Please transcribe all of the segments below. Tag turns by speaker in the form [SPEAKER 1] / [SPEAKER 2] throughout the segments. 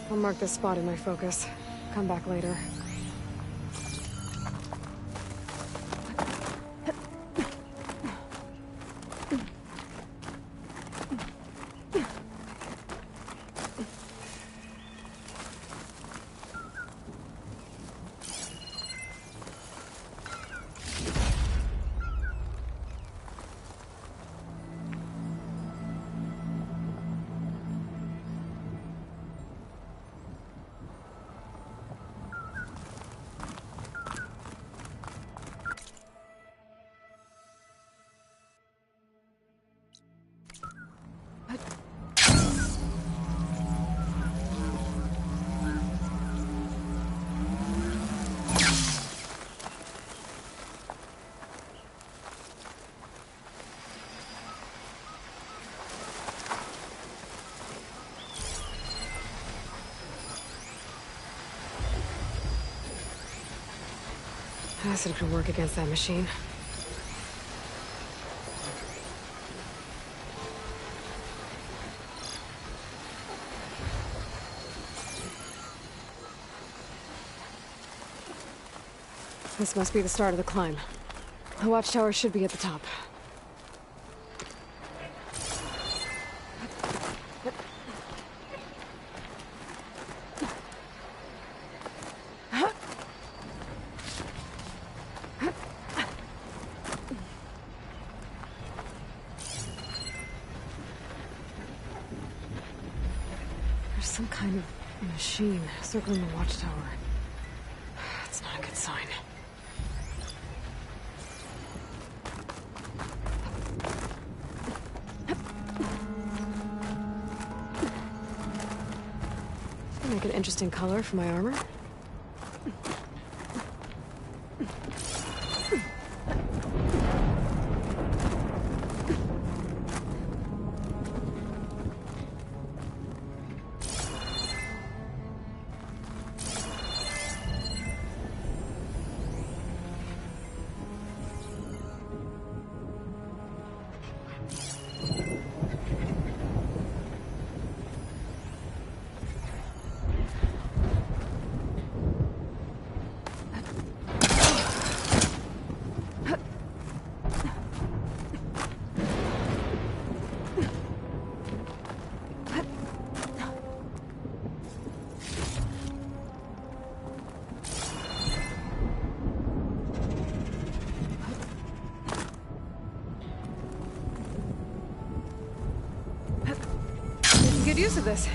[SPEAKER 1] I'll mark this spot in my focus. Come back later. Acid could work against that machine. This must be the start of the climb. The watchtower should be at the top. Some kind of machine circling the watchtower. That's not a good sign. Make an interesting color for my armor. Good use of this.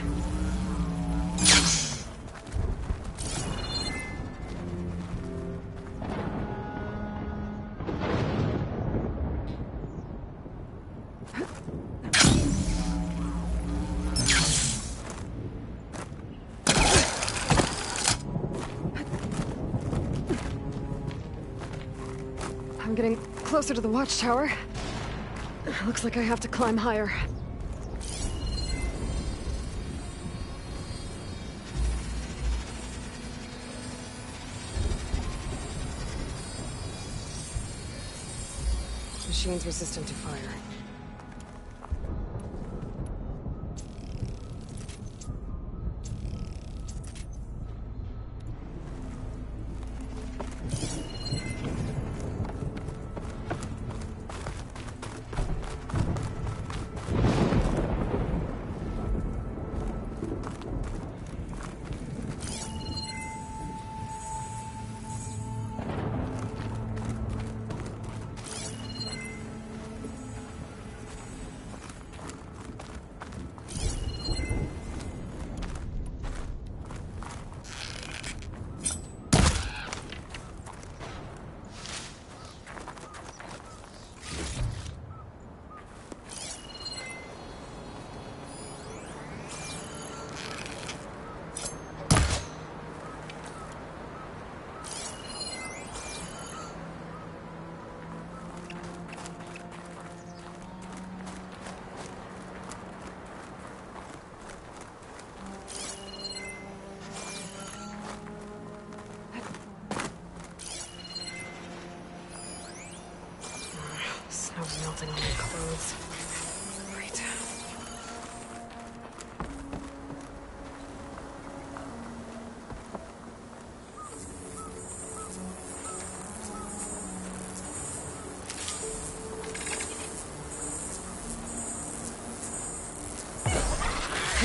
[SPEAKER 1] I'm getting closer to the watchtower. Looks like I have to climb higher. Machine's resistant to fire. Snow's melting on my clothes. Great.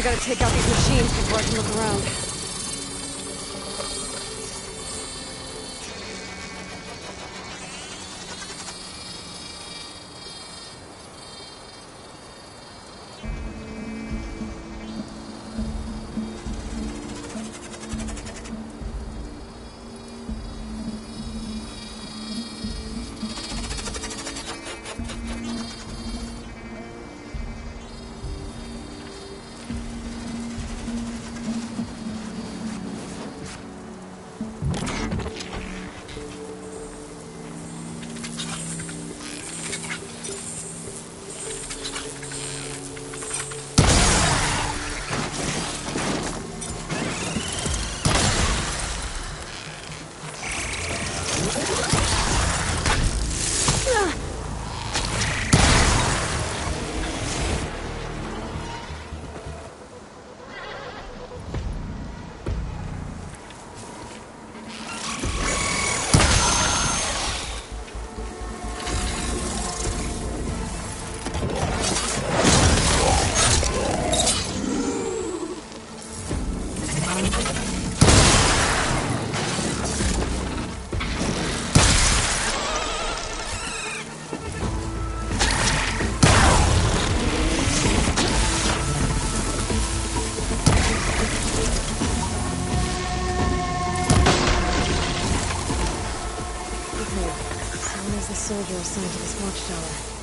[SPEAKER 1] gotta take out these machines before I can look around. Soldier assigned to this watchtower.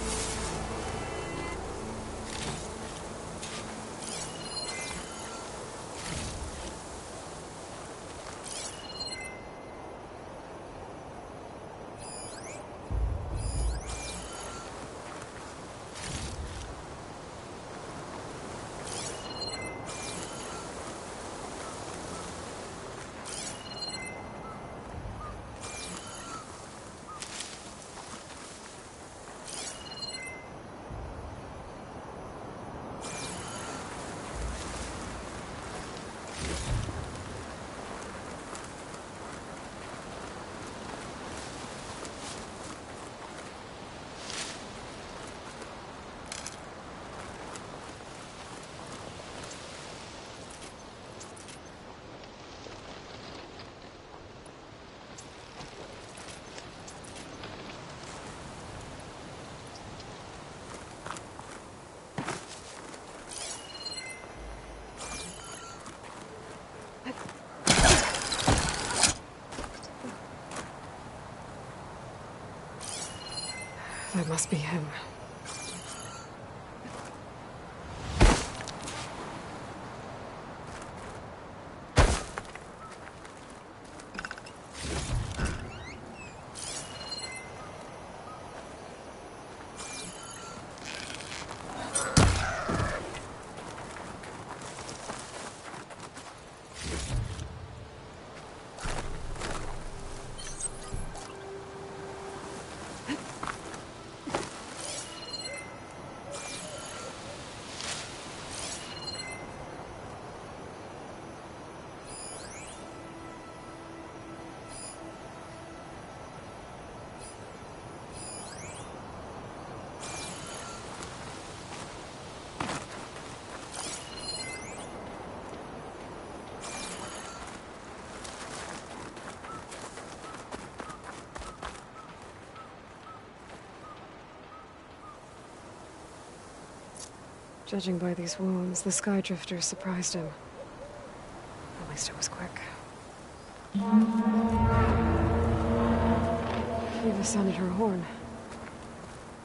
[SPEAKER 1] That must be him. Judging by these wounds, the Skydrifter surprised him. At least it was quick. Eva sounded her horn.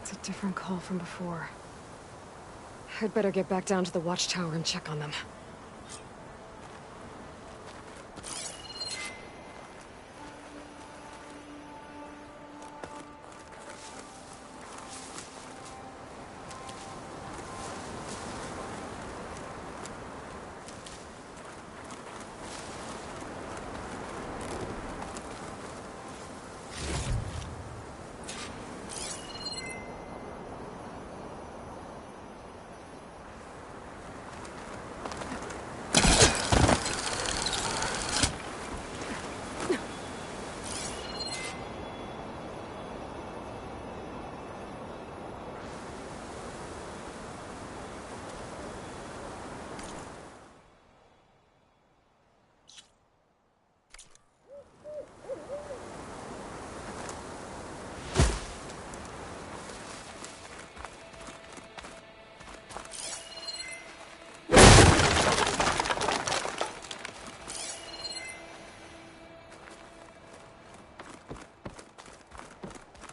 [SPEAKER 1] It's a different call from before. I'd better get back down to the watchtower and check on them.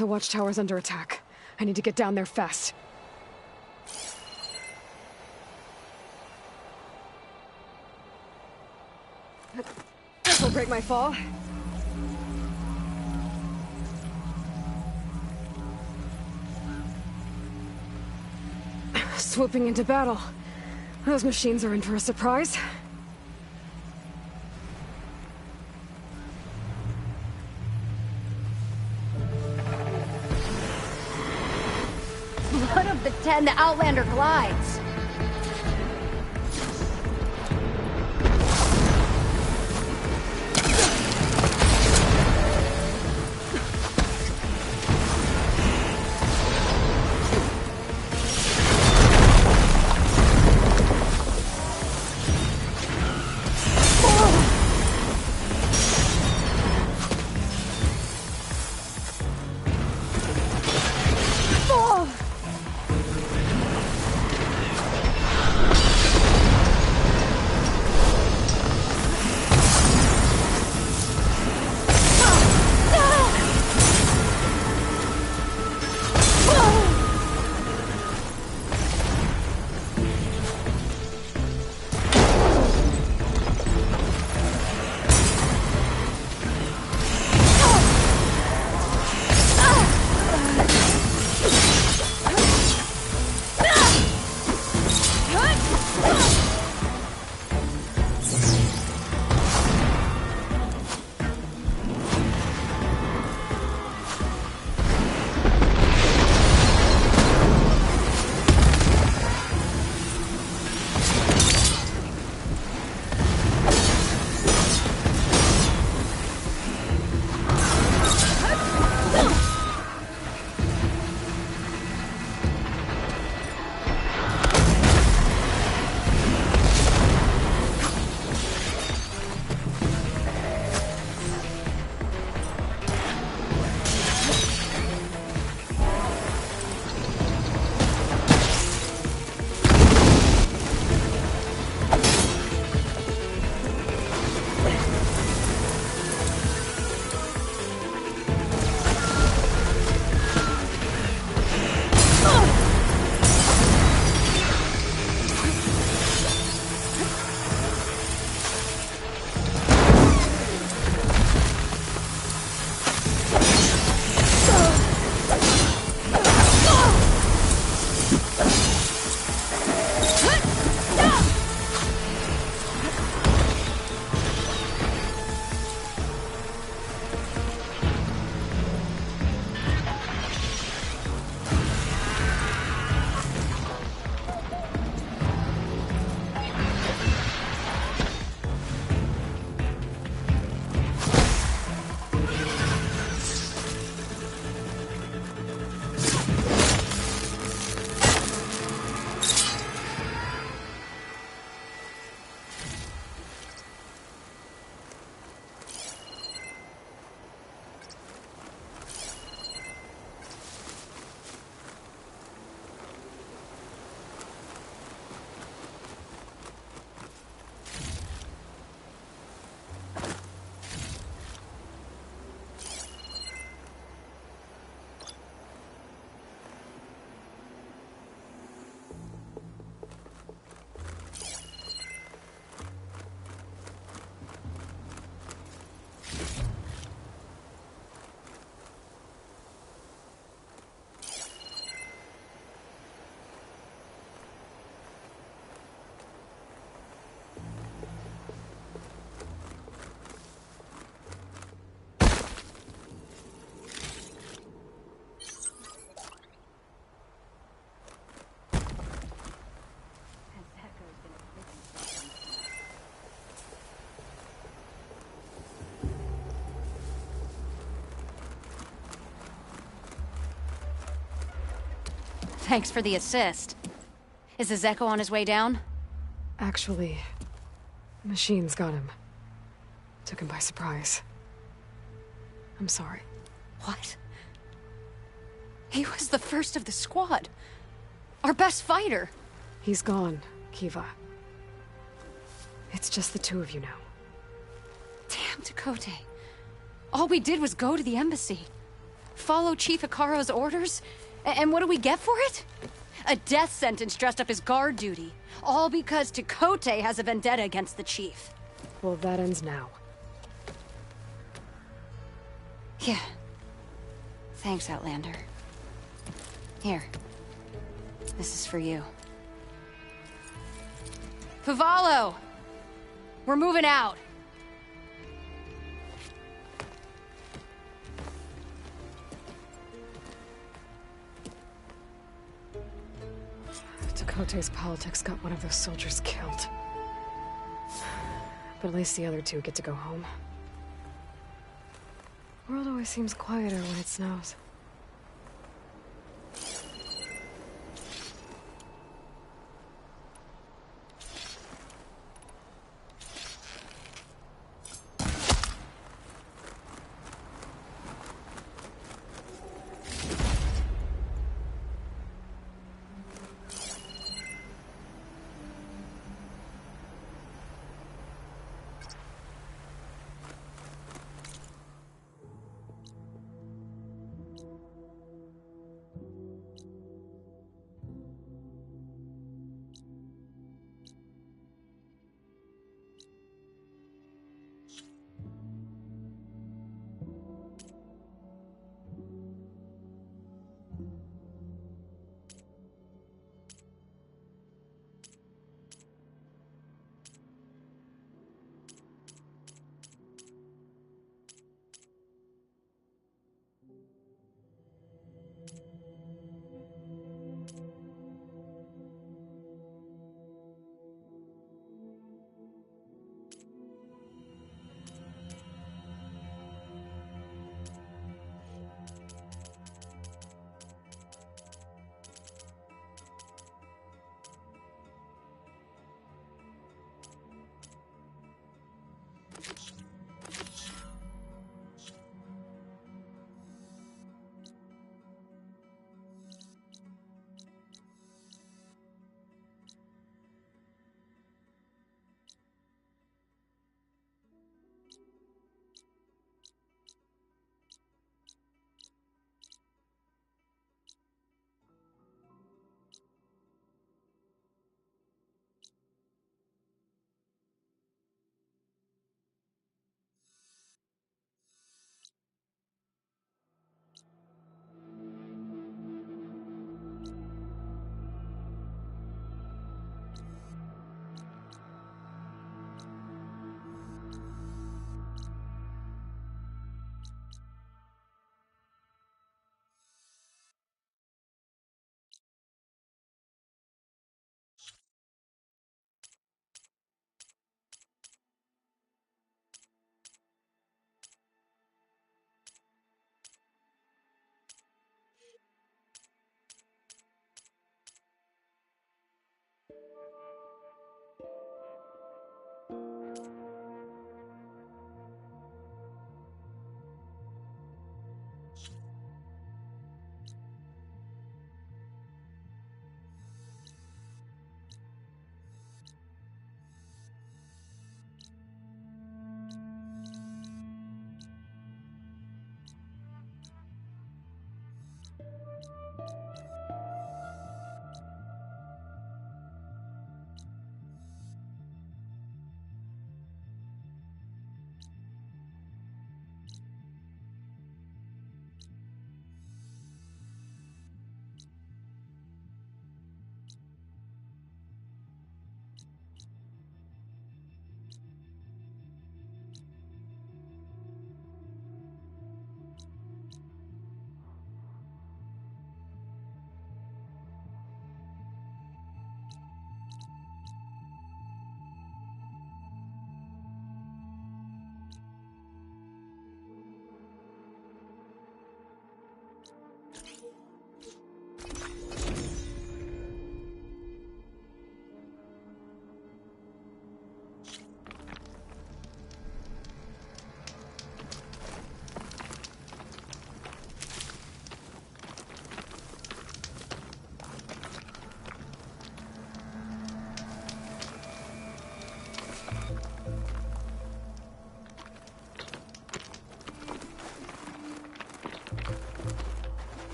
[SPEAKER 1] The watchtower's under attack. I need to get down there fast. This'll break my fall. Swooping into battle. Those machines are in for a surprise.
[SPEAKER 2] Blood of the 10, the Outlander glides. Thanks for the assist. Is the Zeko on his way down?
[SPEAKER 1] Actually, machines got him. Took him by surprise. I'm sorry.
[SPEAKER 2] What? He was the first of the squad. Our best fighter.
[SPEAKER 1] He's gone, Kiva. It's just the two of you now.
[SPEAKER 2] Damn, Dakota. All we did was go to the embassy. Follow Chief Hikaru's orders? And what do we get for it? A death sentence dressed up as guard duty. All because Takote has a vendetta against the Chief.
[SPEAKER 1] Well, that ends now.
[SPEAKER 2] Yeah. Thanks, Outlander. Here. This is for you. Pavalo! We're moving out.
[SPEAKER 1] Dakota's politics got one of those soldiers killed. But at least the other two get to go home. The world always seems quieter when it snows.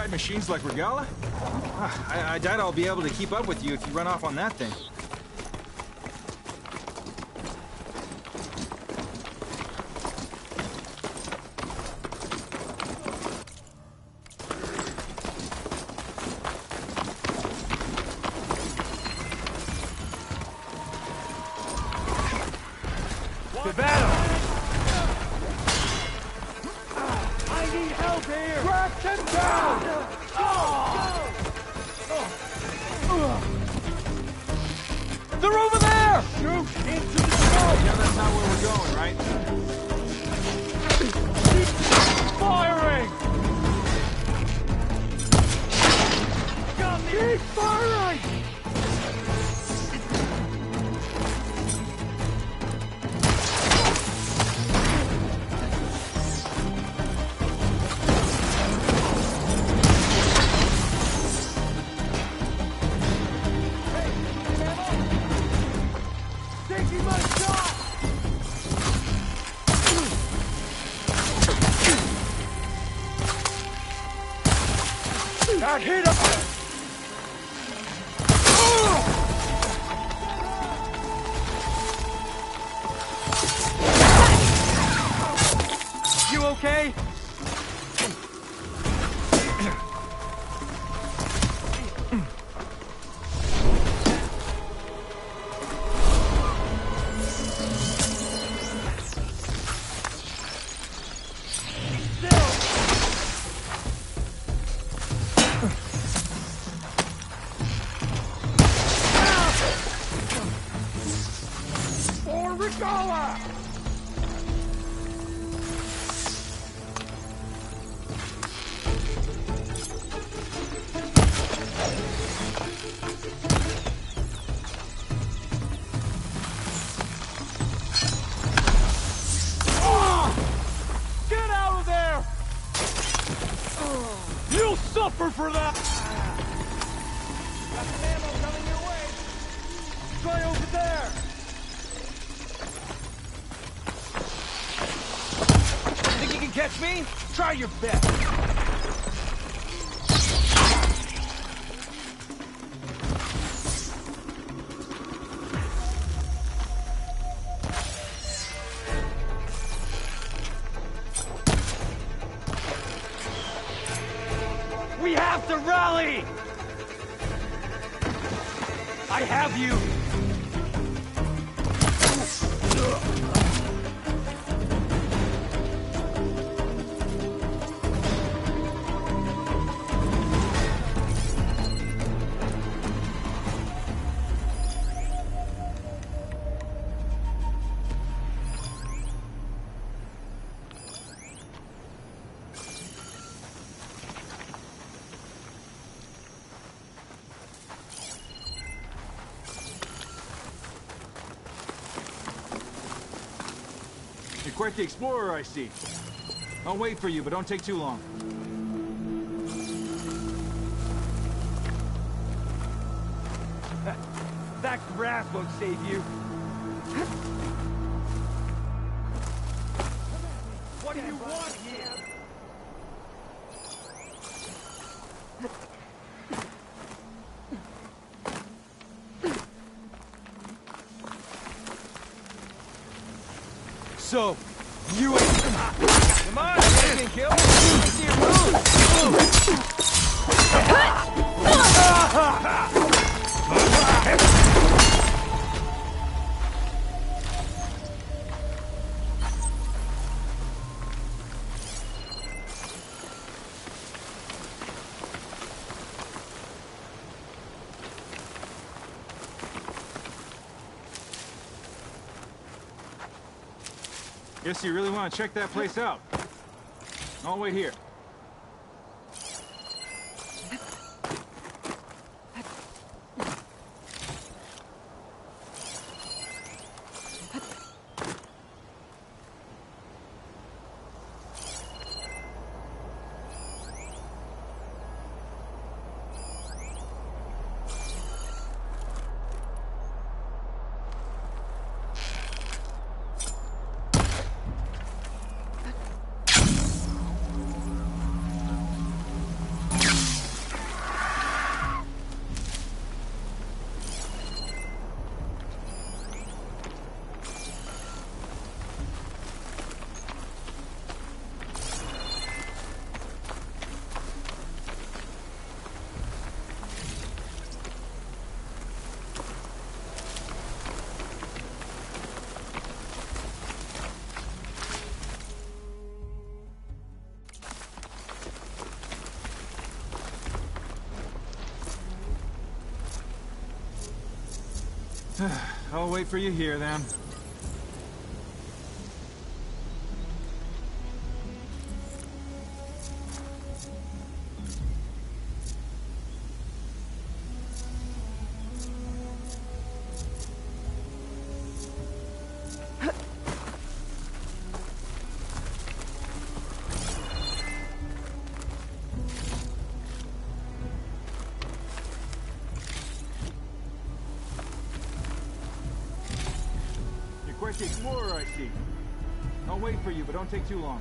[SPEAKER 3] giant machines like Regala? I doubt I'll be able to keep up with you if you run off on that thing.
[SPEAKER 4] To battle! I need help here! Crack them down! They're over there! Shoot into the smoke!
[SPEAKER 3] Yeah, that's not where we're going, right?
[SPEAKER 4] Keep firing! Keep firing! Taking my shot! That hit him! You okay? For Regala! Get out of there! You'll suffer for that! Got some ammo coming your way! Try over there! Think you can catch me? Try your best! We have to rally! I have you!
[SPEAKER 3] You're quite the explorer, I see. I'll wait for you, but don't take too long.
[SPEAKER 4] That grass won't save you. What do you want here? So, you ain't... Come on, you ain't getting killed. I see your
[SPEAKER 3] Guess you really want to check that place out. I'll wait here. I'll wait for you here, then. Quite the explorer, I see. I'll wait for you, but don't take too long.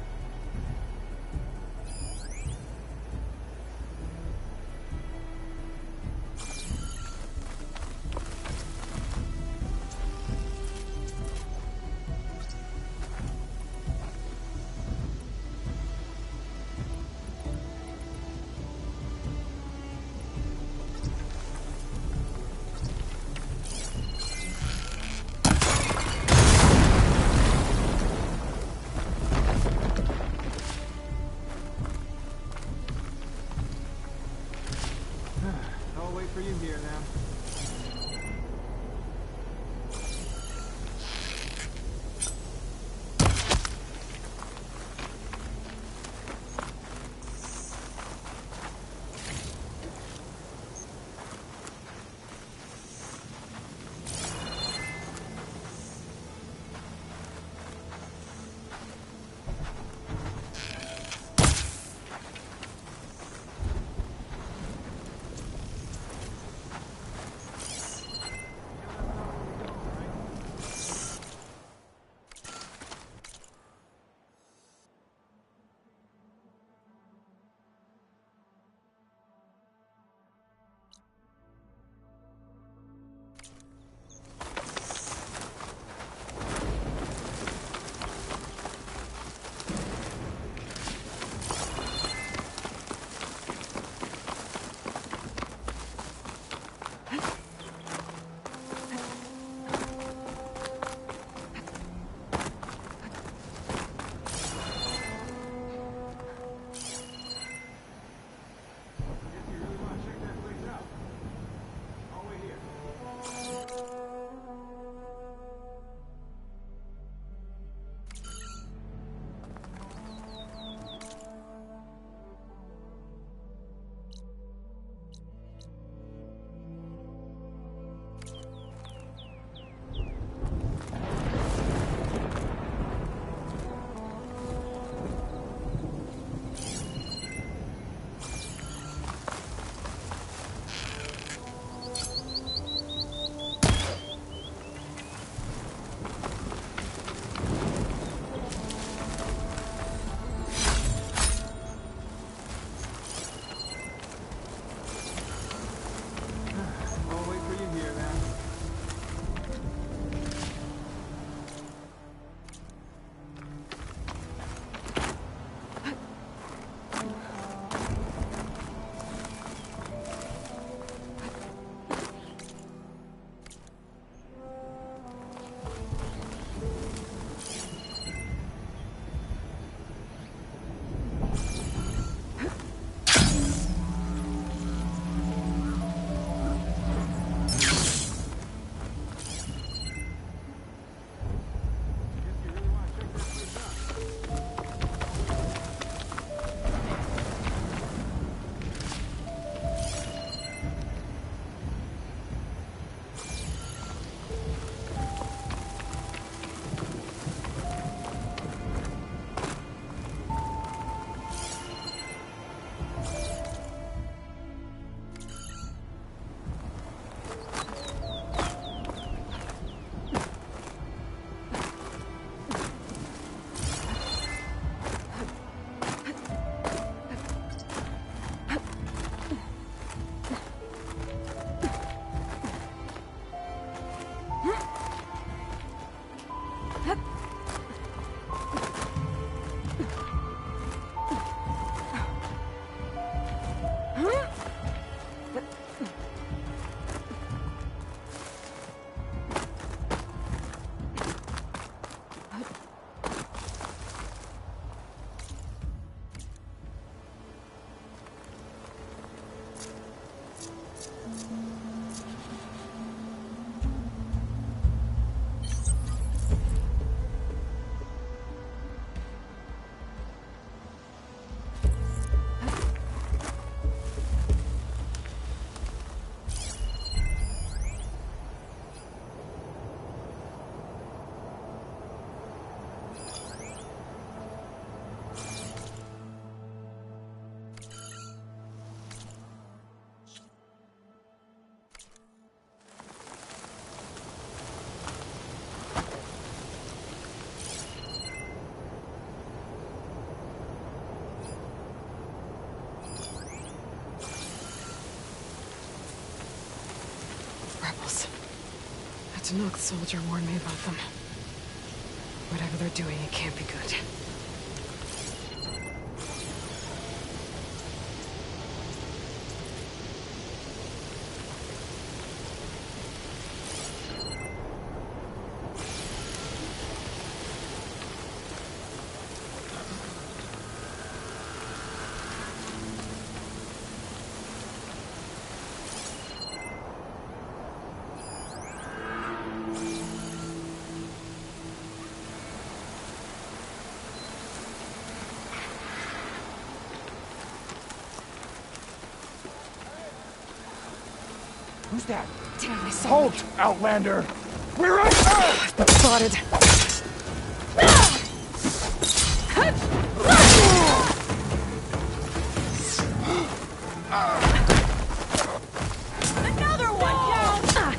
[SPEAKER 1] Tanakh soldier warned me about them. Whatever they're doing, it can't be good.
[SPEAKER 4] Who's that?
[SPEAKER 1] Damn, they saw
[SPEAKER 4] Halt,
[SPEAKER 1] me.
[SPEAKER 4] Outlander! We're right
[SPEAKER 1] Spotted.
[SPEAKER 2] Another one down!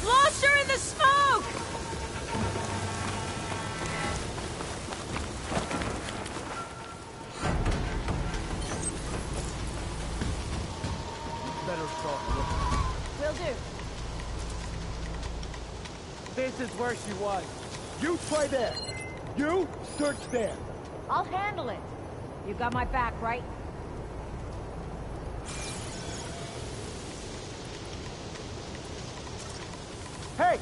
[SPEAKER 2] Lost her in the smoke!
[SPEAKER 4] Better start looking.
[SPEAKER 2] Will do.
[SPEAKER 4] This is where she was. You try there. You search there.
[SPEAKER 5] I'll handle it. You got my back, right?
[SPEAKER 4] Hey!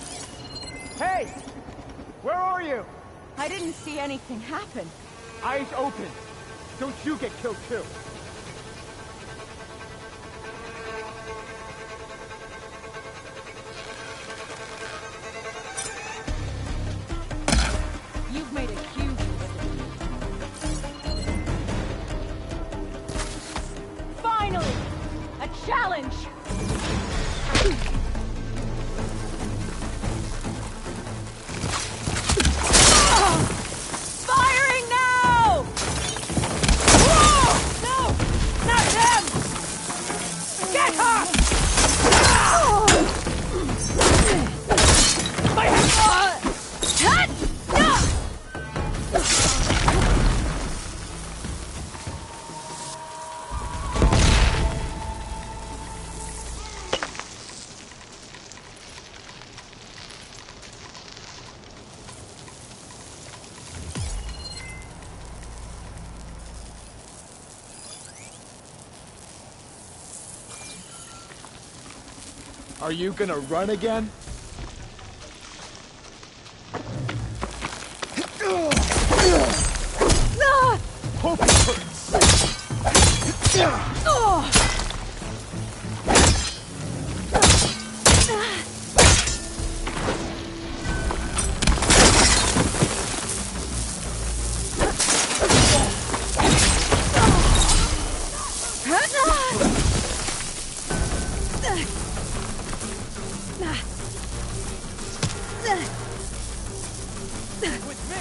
[SPEAKER 4] Hey! Where are you?
[SPEAKER 5] I didn't see anything happen.
[SPEAKER 4] Eyes open. Don't you get killed too.
[SPEAKER 5] You've made a huge mistake. Finally! A challenge!
[SPEAKER 2] Fire
[SPEAKER 4] Are you gonna run again? Hope it hurts. With me.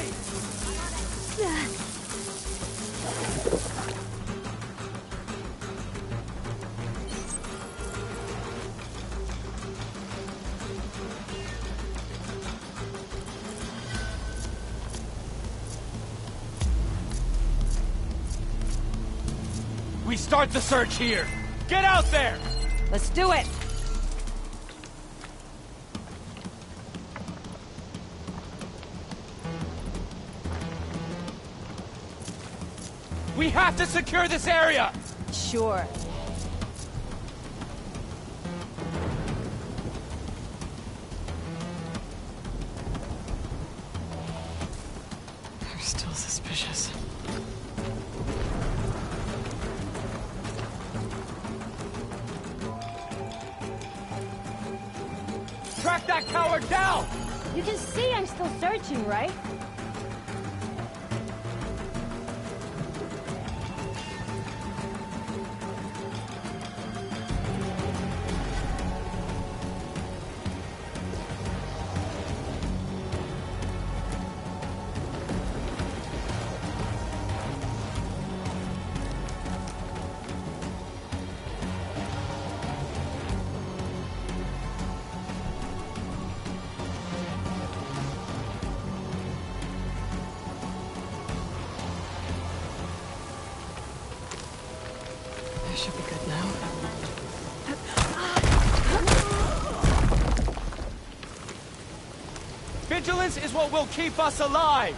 [SPEAKER 4] We start the search here. Get out there!
[SPEAKER 5] Let's do it!
[SPEAKER 4] We have to secure this area!
[SPEAKER 5] Sure.
[SPEAKER 1] They're still suspicious.
[SPEAKER 4] Track that coward down!
[SPEAKER 5] You can see I'm still searching, right?
[SPEAKER 1] I should be good now.
[SPEAKER 4] Vigilance is what will keep us alive!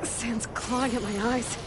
[SPEAKER 1] Sand's clawing at my eyes.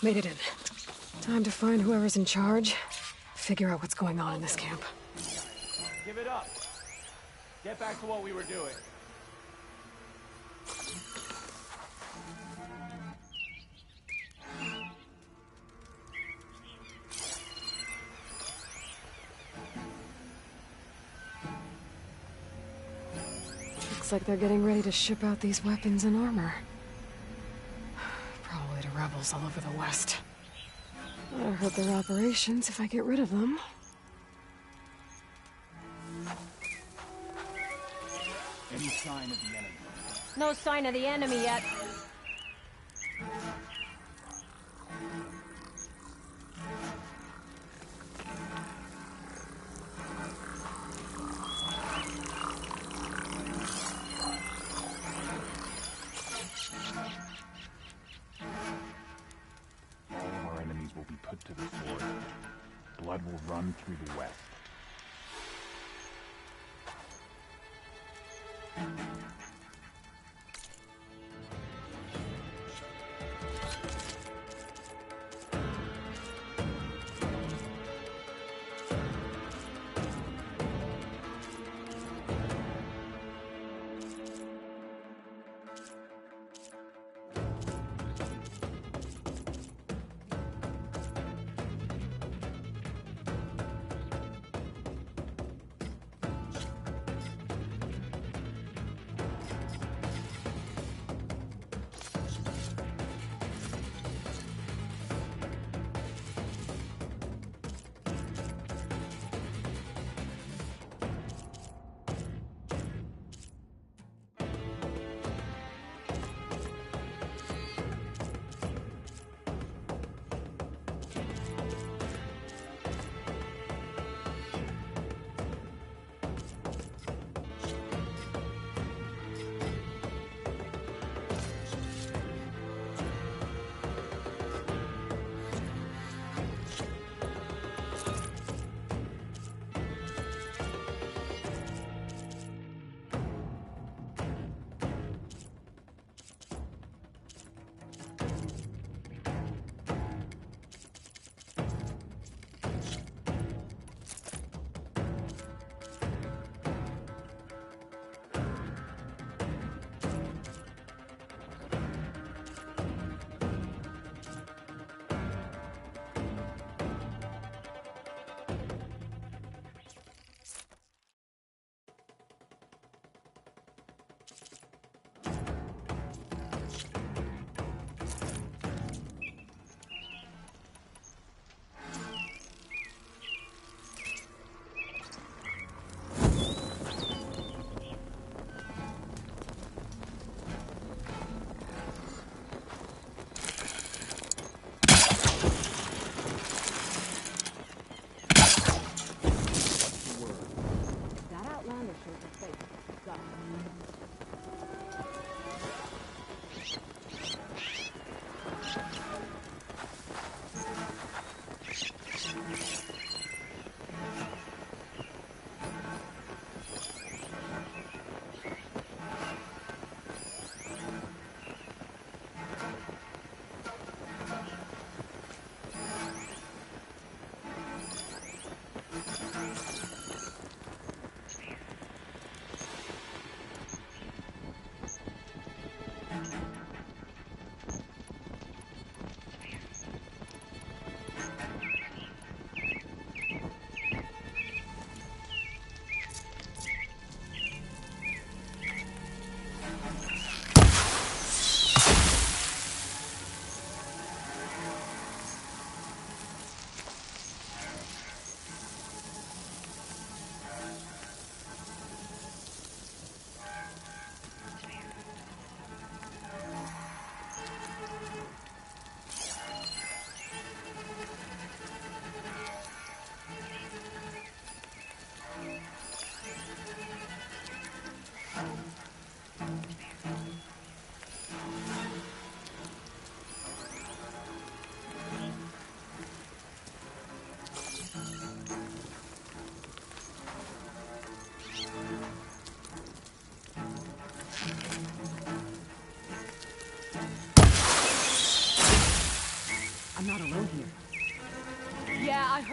[SPEAKER 1] Made it in. Time to find whoever's in charge. Figure out what's going on in this camp.
[SPEAKER 4] Give it up. Get back to what we were doing.
[SPEAKER 1] Looks like they're getting ready to ship out these weapons and armor. Probably to rebels all over the West. That'll hurt their operations if I get rid of them.
[SPEAKER 4] Any sign of the enemy?
[SPEAKER 5] No sign of the enemy yet.
[SPEAKER 6] All of our enemies will be put to the sword. Blood will run through the West.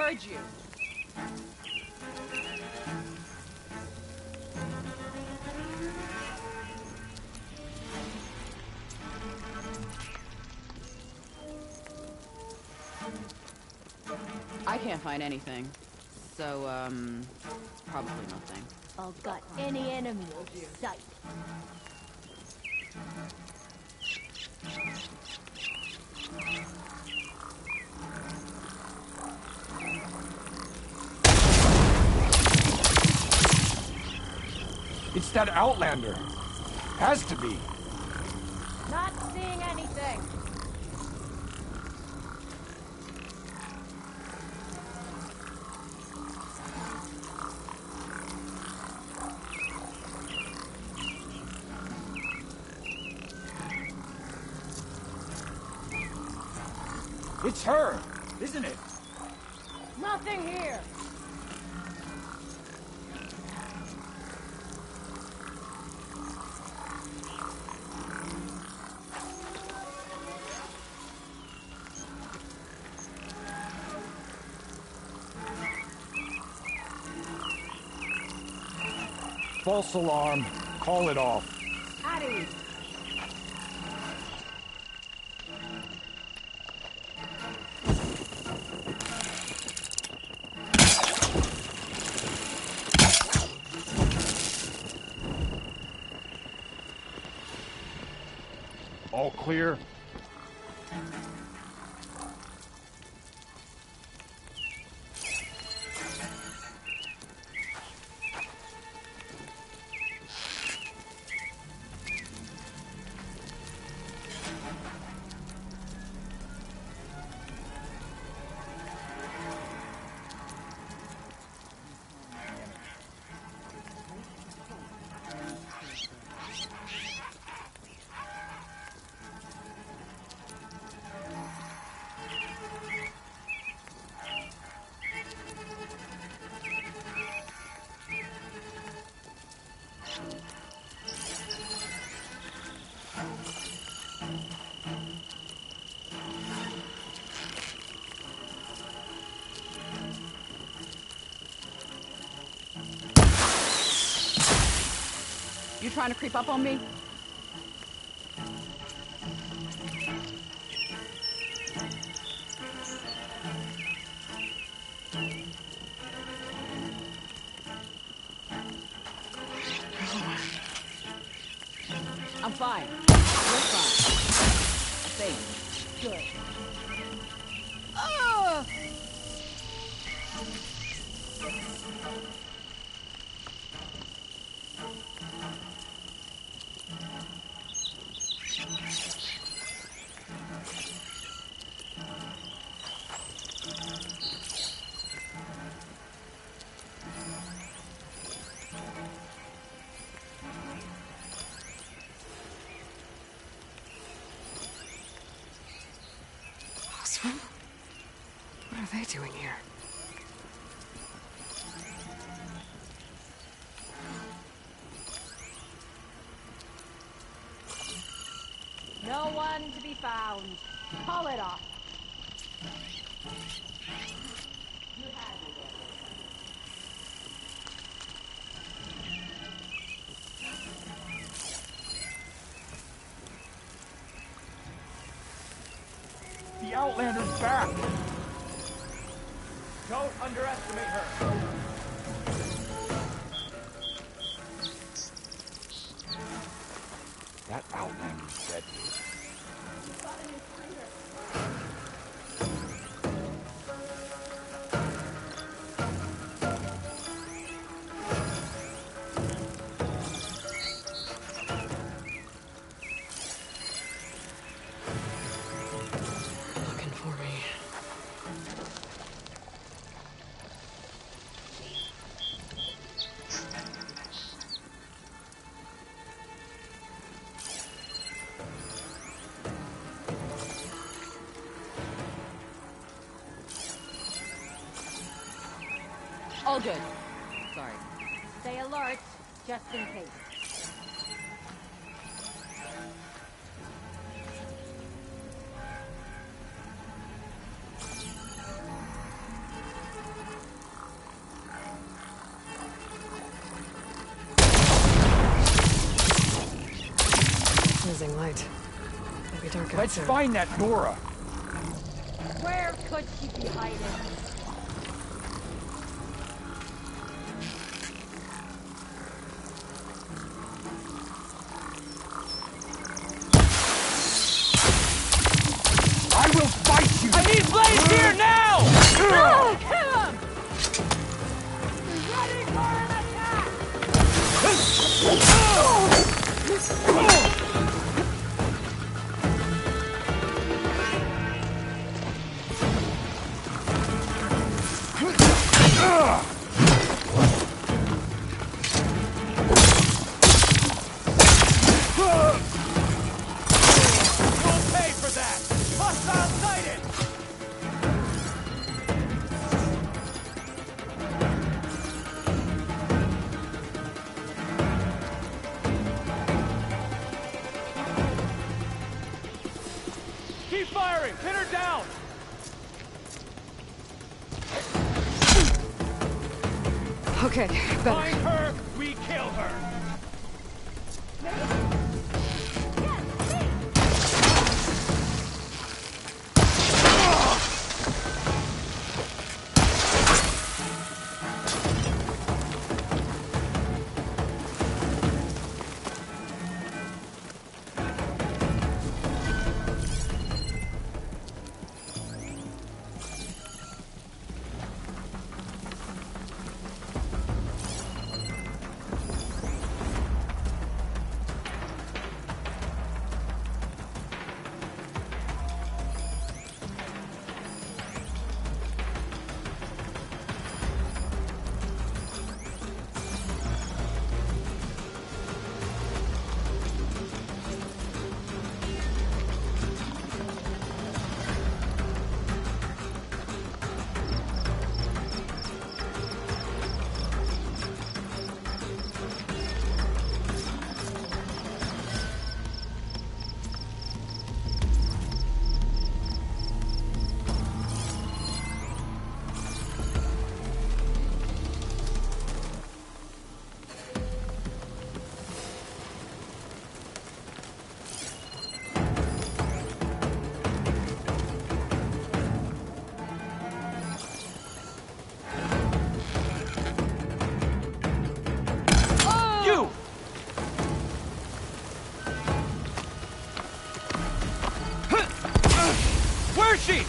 [SPEAKER 7] heard you. I can't find anything. So, probably nothing.
[SPEAKER 5] I'll gut any enemy in sight.
[SPEAKER 4] It's that Outlander. Has to be.
[SPEAKER 5] Not seeing anything.
[SPEAKER 4] It's her, isn't it?
[SPEAKER 5] Nothing here.
[SPEAKER 4] False alarm. Call it off.
[SPEAKER 5] At ease.
[SPEAKER 6] All clear?
[SPEAKER 7] You trying to creep up on me? I'm fine. You're fine. I think. Good. Oh!
[SPEAKER 1] Osman? What are they doing here?
[SPEAKER 5] No one to be found. Call it off.
[SPEAKER 4] The Outlander's back. Don't underestimate her. That Outlander's dead.
[SPEAKER 1] Looking for me.
[SPEAKER 7] All good. Sorry.
[SPEAKER 5] Stay alert, just in case.
[SPEAKER 1] back out
[SPEAKER 4] Let's
[SPEAKER 1] soon.
[SPEAKER 4] find that Nora.
[SPEAKER 5] Where could she be hiding?
[SPEAKER 4] I will fight you! I need Blaze here now!
[SPEAKER 5] Oh, kill him! Ready for an attack!
[SPEAKER 4] You'll pay for that! Hostile sighted! Keep firing! Pin her down!
[SPEAKER 1] Okay, better.
[SPEAKER 4] Find her, we kill her! You! Where's she?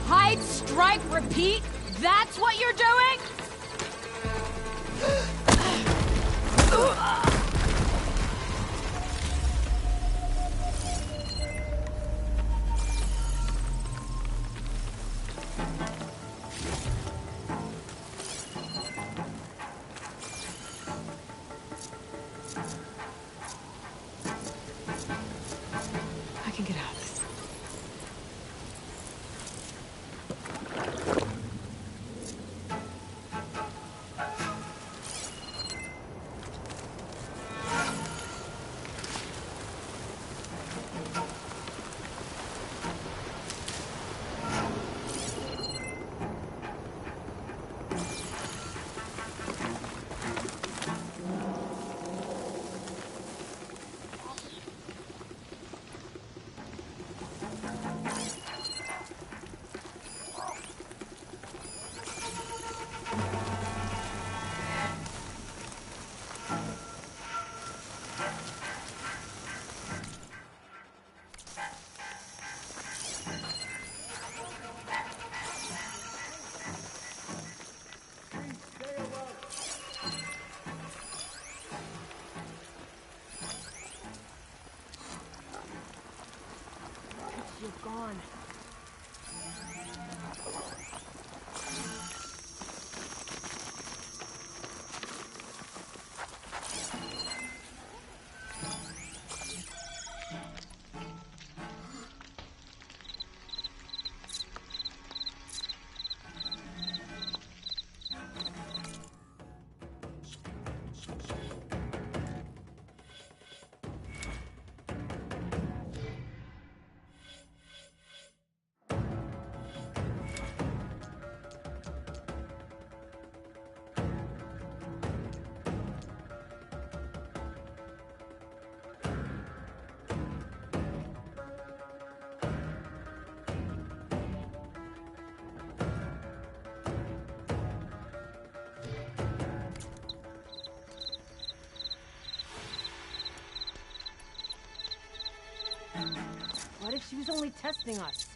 [SPEAKER 5] Hide, strike, repeat? That's what you're doing?
[SPEAKER 1] I can get out of this.
[SPEAKER 5] like she was only testing us.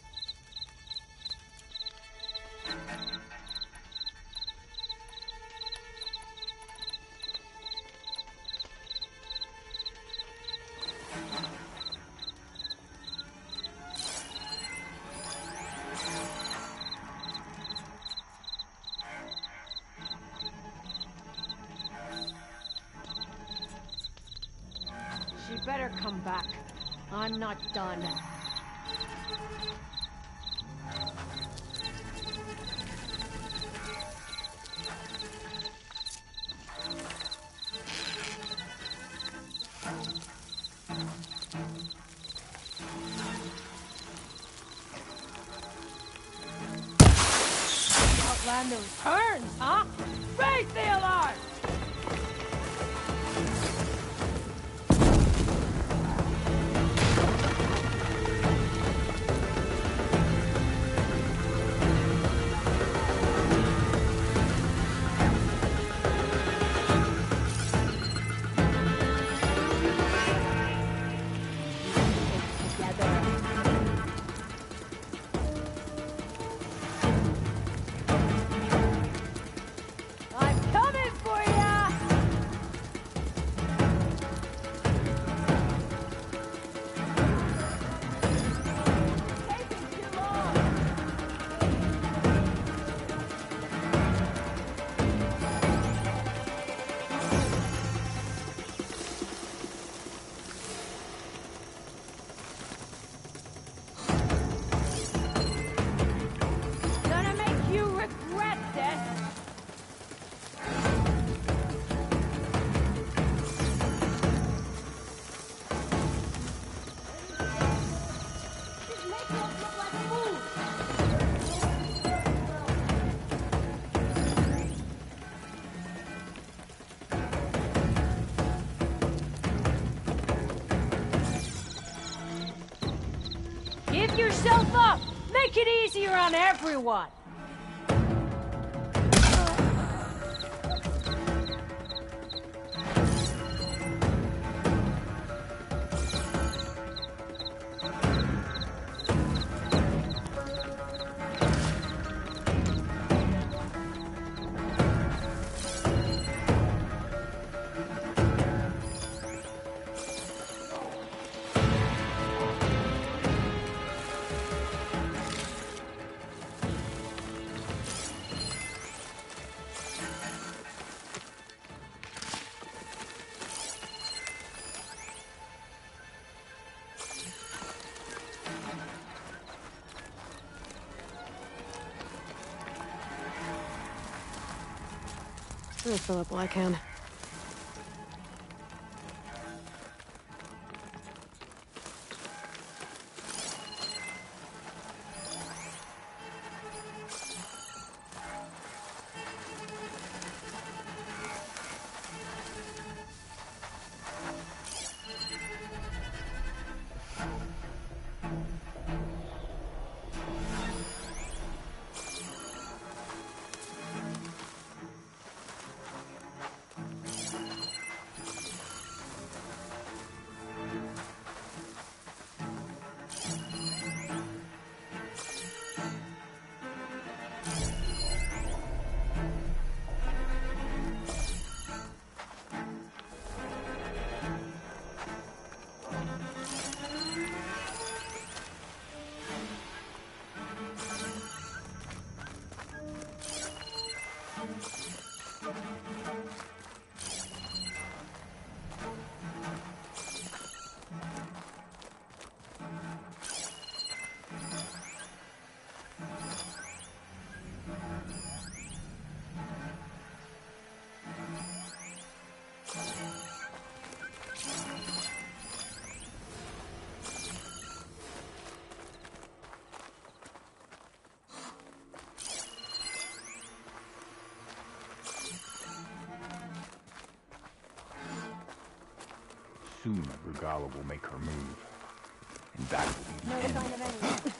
[SPEAKER 5] She better come back. I'm not done. Outlander returns, huh? Raise the alarm! I'm coming for ya! Taking too long. Gonna make you regret this. She's making us look like fools. Give yourself up. Make it easier on everyone.
[SPEAKER 1] Let me fill up while I can.
[SPEAKER 6] Soon Regala will make her move. And that will be the
[SPEAKER 5] No
[SPEAKER 6] end.
[SPEAKER 5] sign of anyone.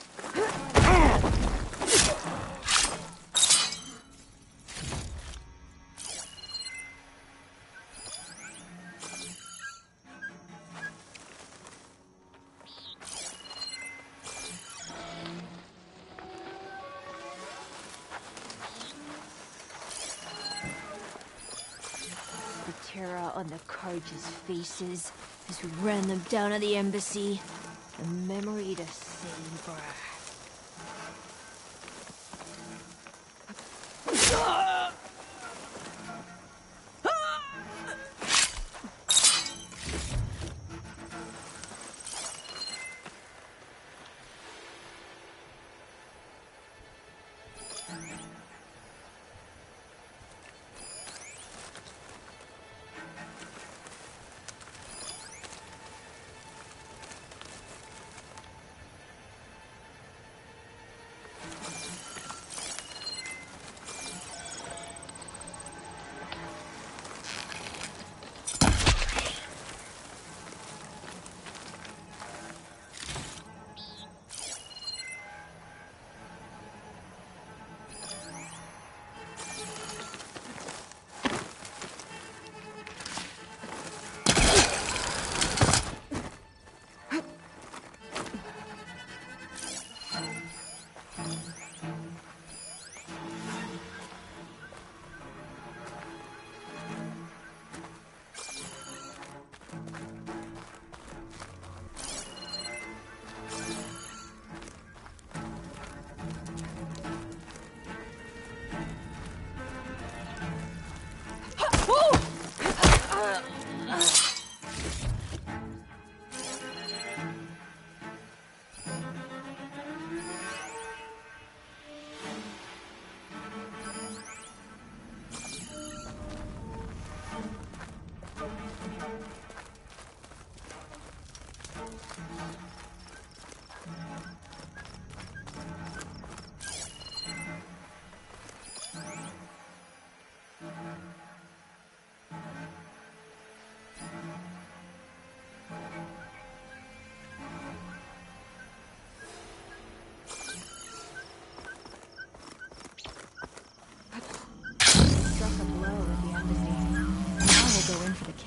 [SPEAKER 8] terror on the Carja's faces as we ran them down at the embassy. A memory to savor.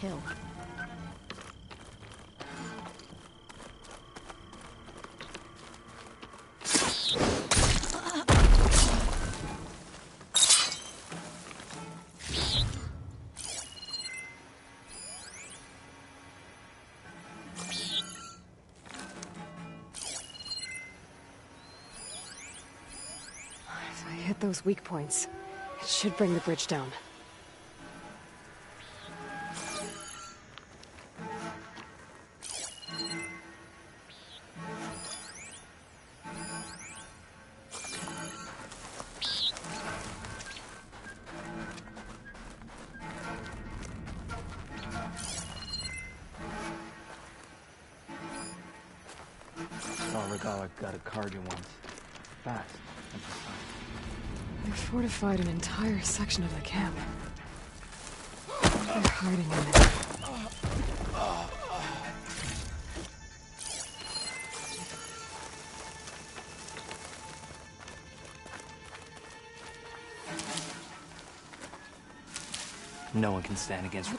[SPEAKER 2] Kill.
[SPEAKER 1] If I hit those weak points, it should bring the bridge down.
[SPEAKER 3] Got a cargo once. Fast and precise.
[SPEAKER 1] They fortified an entire section of the camp. They're hiding in it.
[SPEAKER 3] No one can stand against.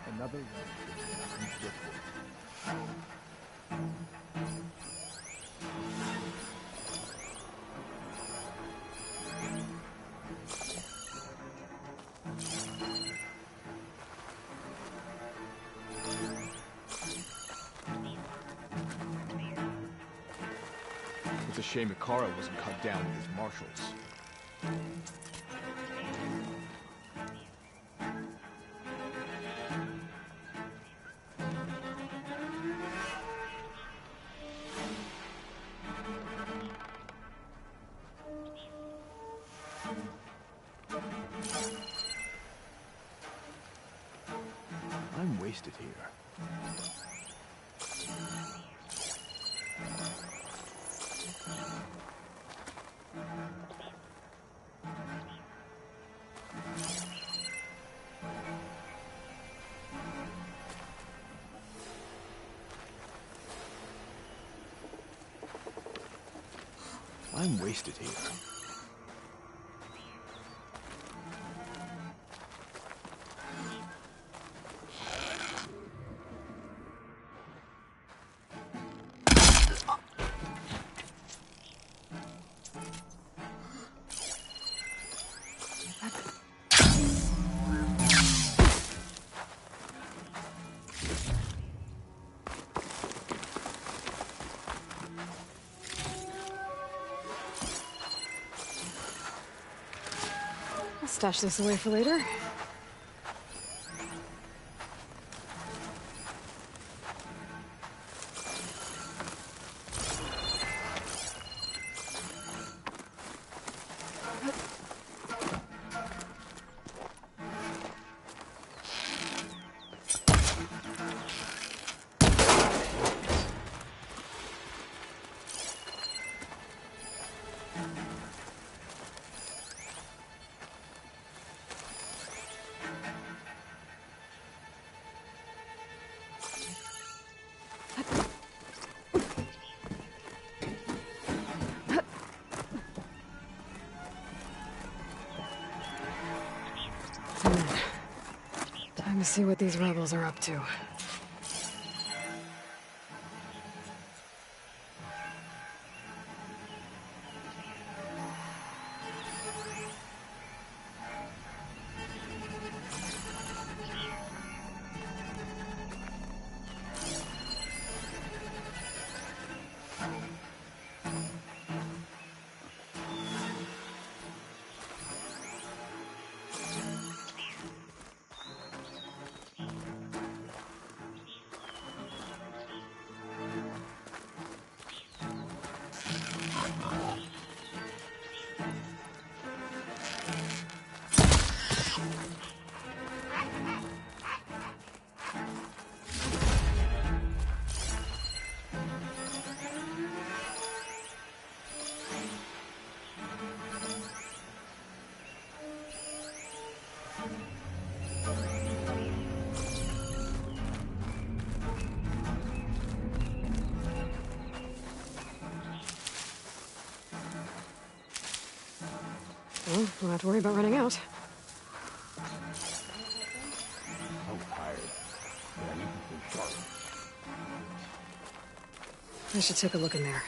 [SPEAKER 6] Another one. It's a shame Ikara wasn't cut down with his marshals. I'm wasted here. I'm wasted here.
[SPEAKER 1] I'll stash this away for later. Time to see what these rebels are up to. Well, don't have to worry about running out.
[SPEAKER 6] So tired. But I need to stay sharp.
[SPEAKER 1] I should take a look in there.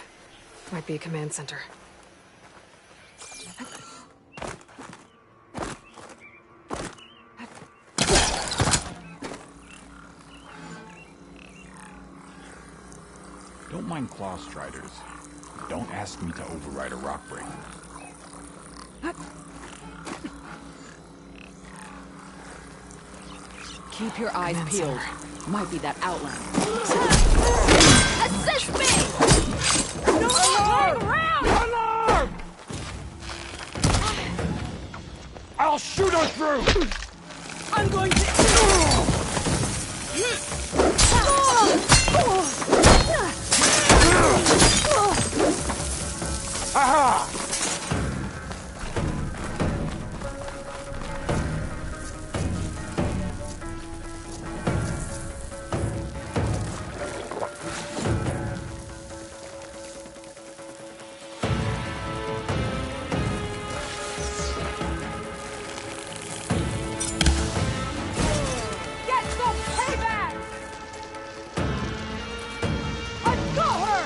[SPEAKER 1] Might be a command center.
[SPEAKER 6] Don't mind claw striders. Don't ask me to override a rock breaker.
[SPEAKER 7] Keep your eyes
[SPEAKER 1] Command
[SPEAKER 7] peeled.
[SPEAKER 1] center.
[SPEAKER 7] Might be that outland.
[SPEAKER 8] Assist me! No! Turn around!
[SPEAKER 4] Alarm! I'll shoot her through!
[SPEAKER 7] I'm going to...
[SPEAKER 4] Aha!
[SPEAKER 5] Get some payback! I got her!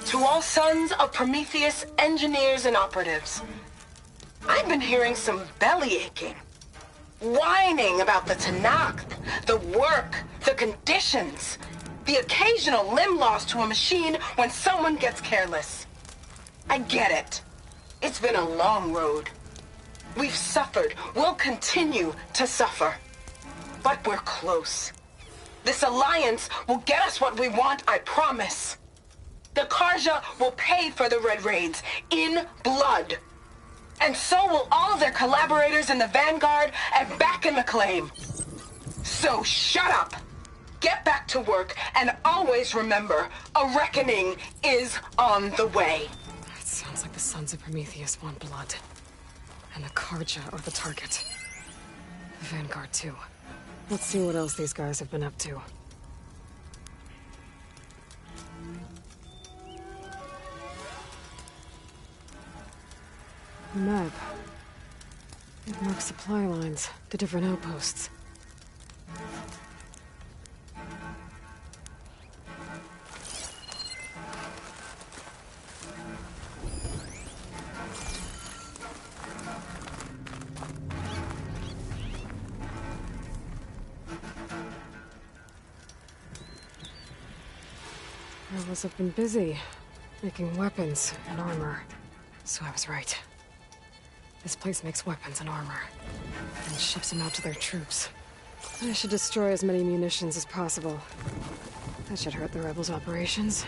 [SPEAKER 9] To all sons of Prometheus engineers and operatives, I've been hearing some belly aching, whining about the Tanakh, the work, the conditions, the occasional limb loss to a machine when someone gets careless. I get it. It's been a long road. We've suffered. We'll continue to suffer. But we're close. This alliance will get us what we want, I promise. The Karja will pay for the Red Raids in blood. And so will all of their collaborators in the Vanguard and back in the claim. So shut up. Get back to work, and always remember, a reckoning is on the way.
[SPEAKER 1] It sounds like the Sons of Prometheus want blood. And the Karja are the target. The Vanguard, too. Let's see what else these guys have been up to. The map. It marks supply lines, the different outposts. Rebels have been busy, making weapons and armor. So I was right. This place makes weapons and armor, and ships them out to their troops. I should destroy as many munitions as possible. That should hurt the rebels' operations.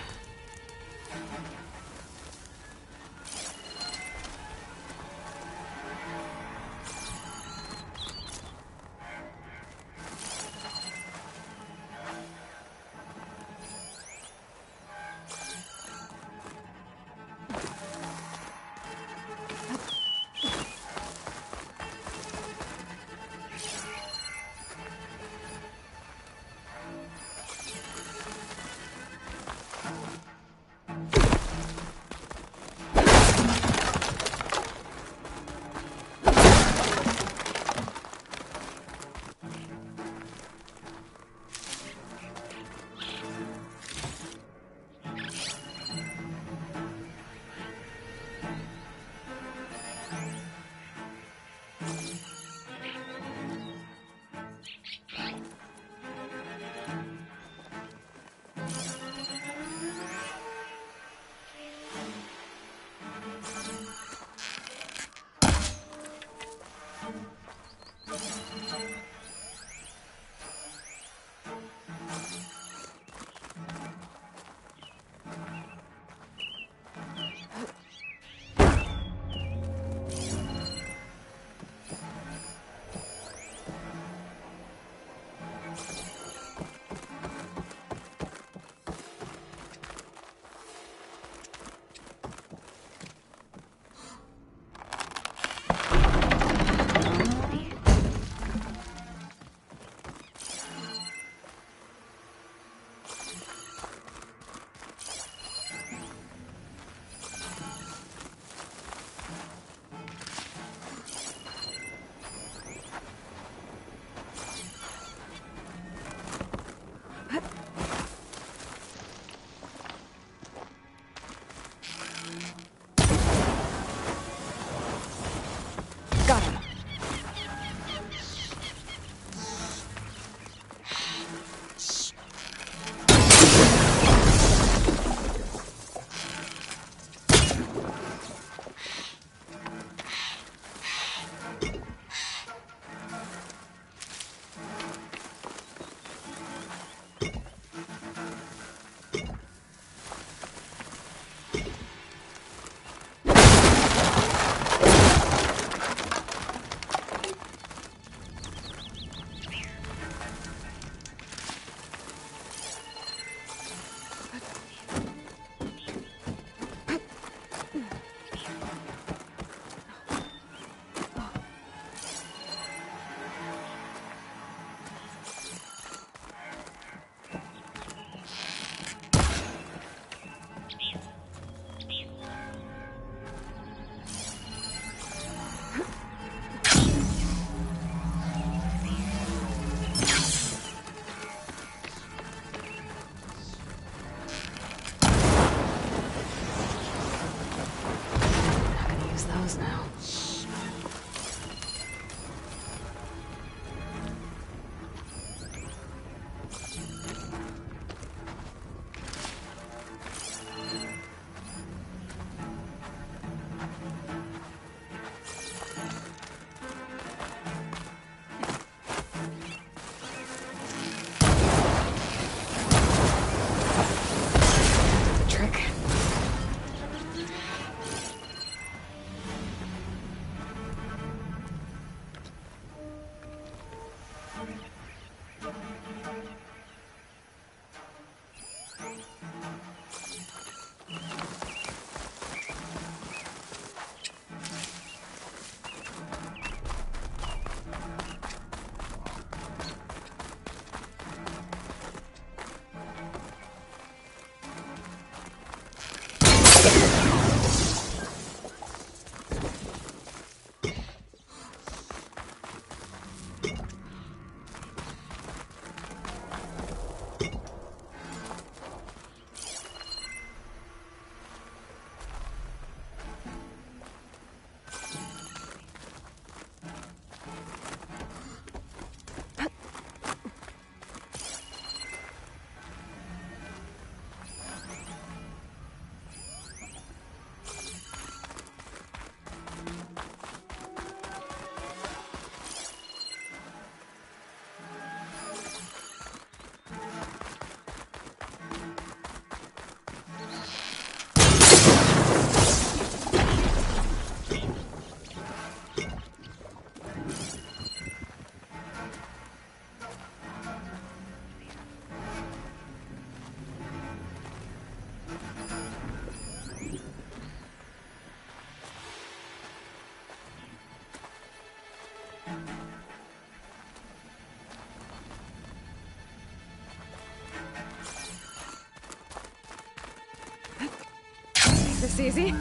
[SPEAKER 1] This easy?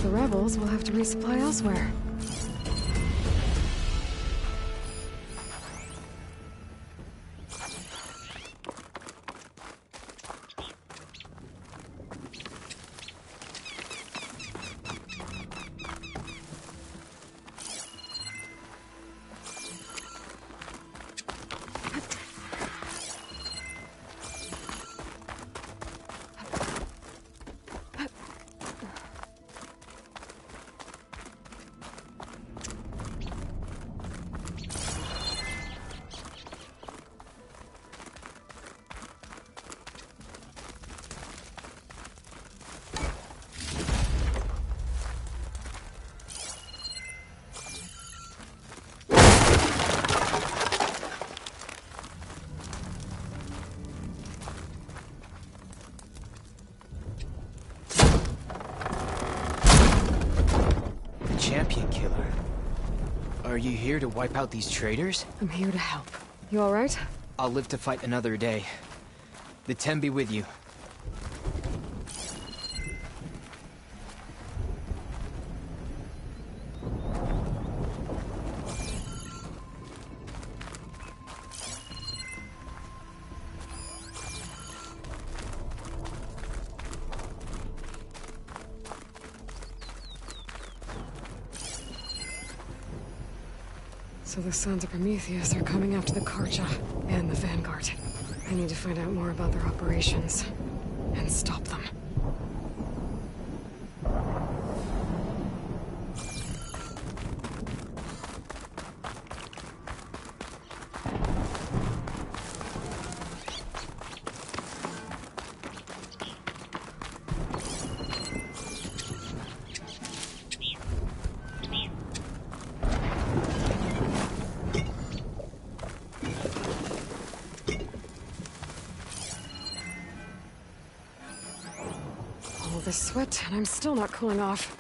[SPEAKER 1] The rebels will have to resupply elsewhere.
[SPEAKER 10] Champion killer. Are you here to wipe out these traitors?
[SPEAKER 1] I'm here to help. You alright?
[SPEAKER 10] I'll live to fight another day. The 10 be with you.
[SPEAKER 1] So the Sons of Prometheus are coming after the Karja and the Vanguard. I need to find out more about their operations and stop them. This sweat, and I'm still not cooling off.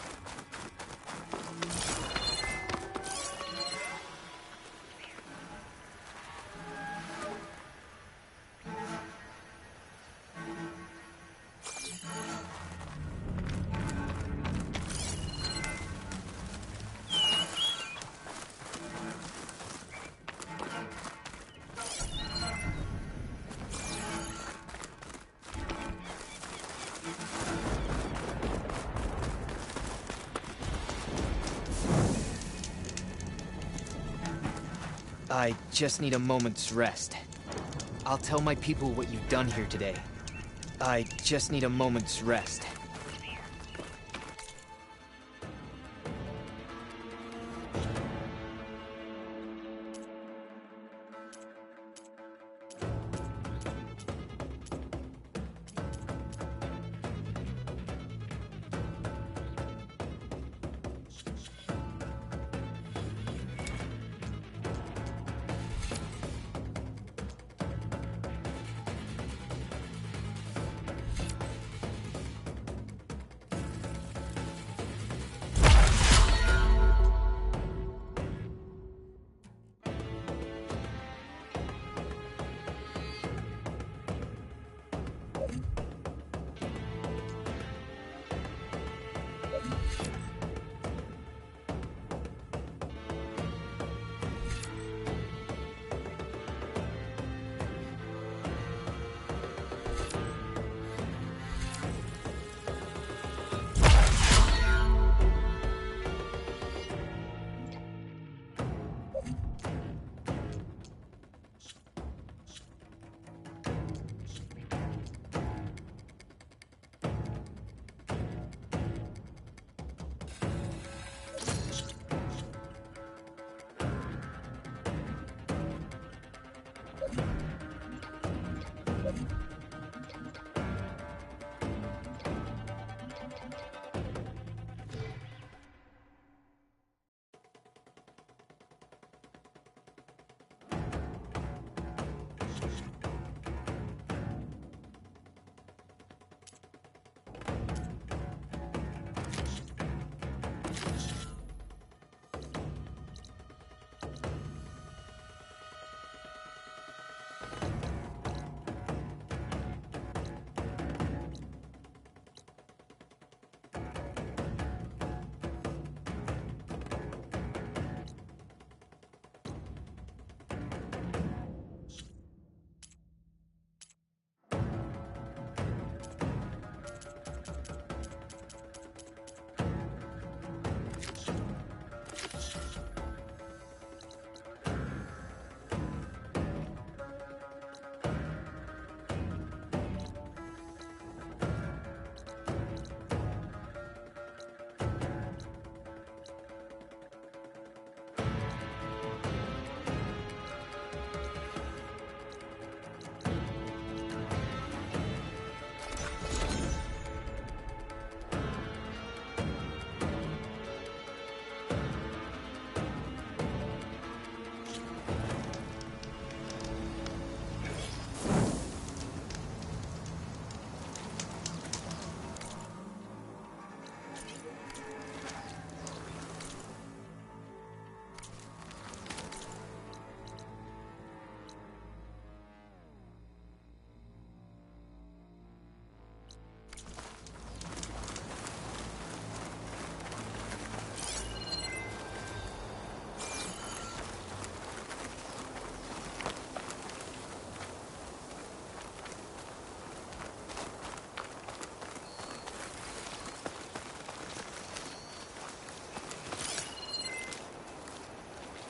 [SPEAKER 10] I just need a moment's rest. I'll tell my people what you've done here today. I just need a moment's rest.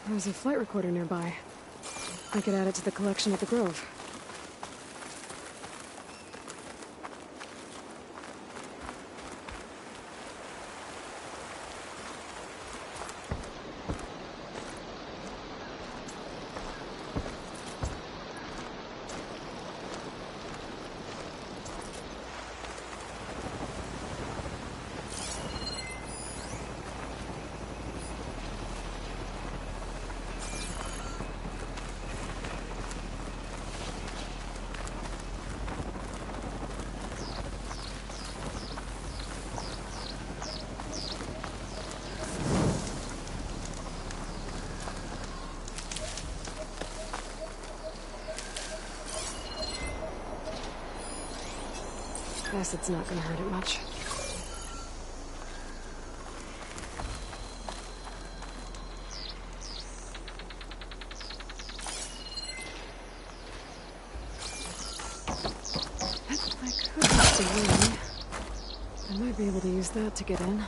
[SPEAKER 1] There's a flight recorder nearby. I could add it to the collection at the Grove. Guess it's not gonna hurt it much. If I could use the ring, I might be able to use that to get in.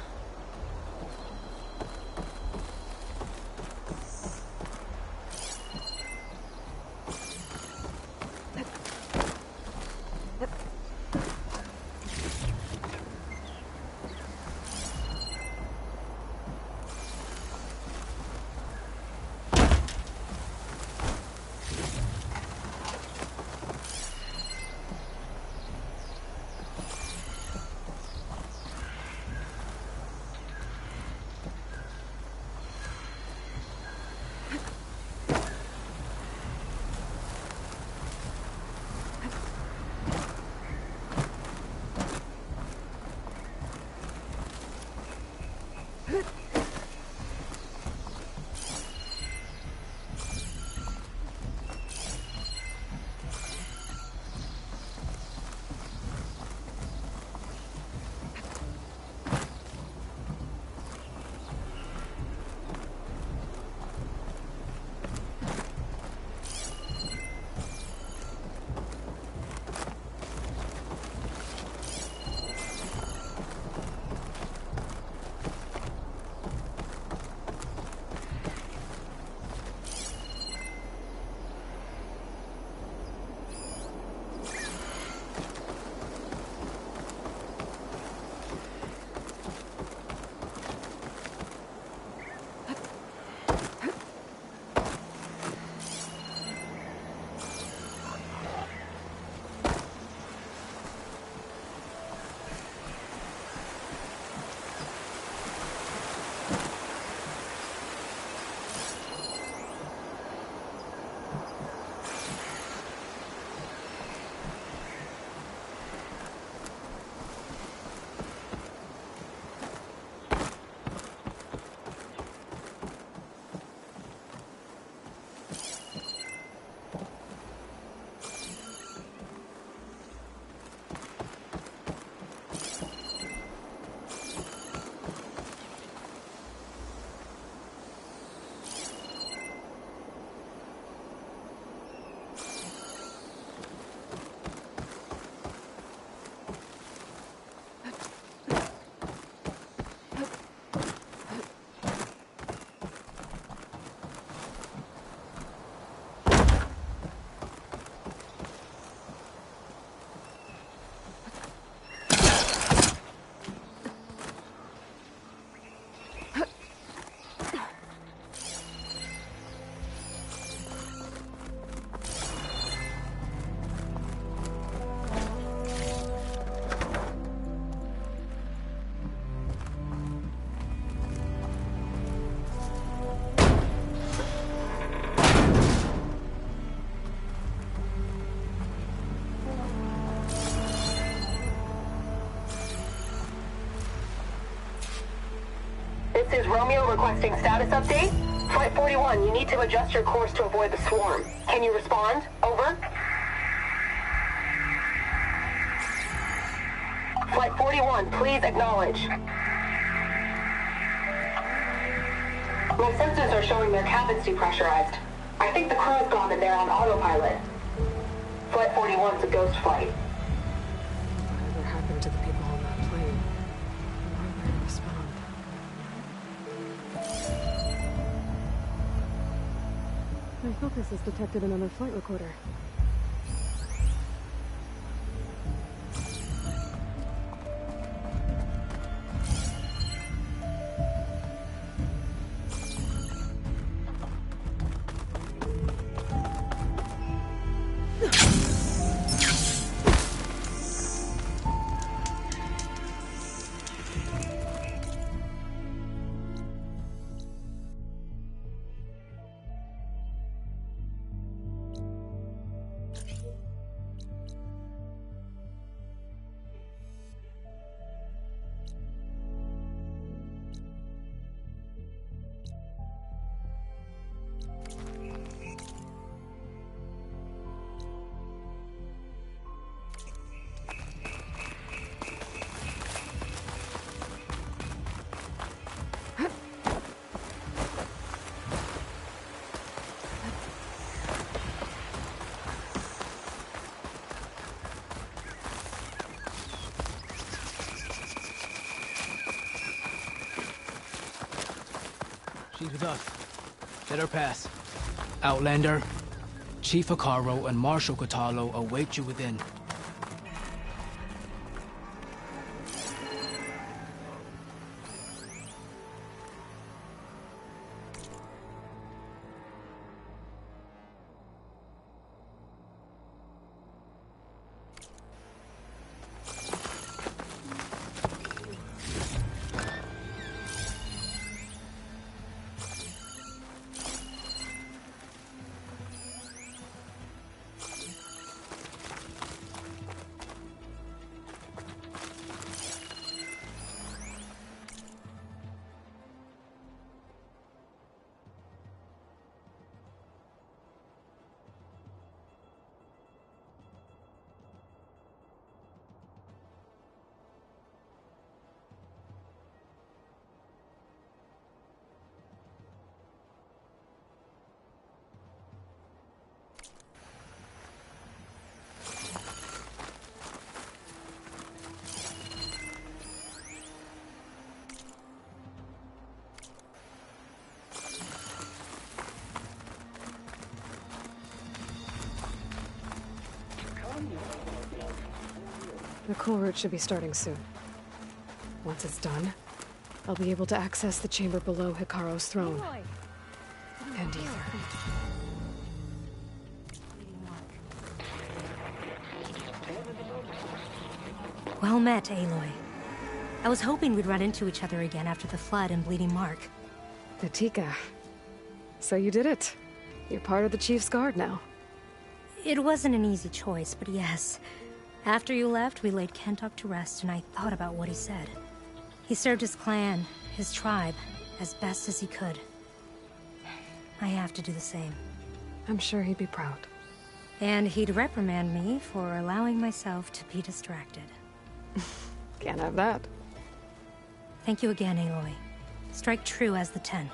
[SPEAKER 9] This is Romeo requesting status update. Flight 41, you need to adjust your course to avoid the swarm. Can you respond? Over. Flight 41, please acknowledge. My sensors are showing their cabins depressurized. I think the crew's gone and they're on autopilot. Flight 41's a ghost flight.
[SPEAKER 1] Whatever happened to the people on that plane? Why would they respond? My focus has detected another flight recorder.
[SPEAKER 10] She's with us. Let her pass. Outlander, Chief Hikaru and Marshal Katalo await you within.
[SPEAKER 1] The cool route should be starting soon. Once it's done, I'll be able to access the chamber below Hikaru's throne. And Ether.
[SPEAKER 11] Well met, Aloy. I was hoping we'd run into each other again after the flood and Bleeding Mark.
[SPEAKER 1] Natika. So you did it. You're part of the Chief's Guard now.
[SPEAKER 11] It wasn't an easy choice, but yes. After you left, we laid Kentuck to rest, and I thought about what he said. He served his clan, his tribe, as best as he could. I have to do the same.
[SPEAKER 1] I'm sure he'd be proud.
[SPEAKER 11] And he'd reprimand me for allowing myself to be distracted.
[SPEAKER 1] Can't have that.
[SPEAKER 11] Thank you again, Aloy. Strike true as the 10.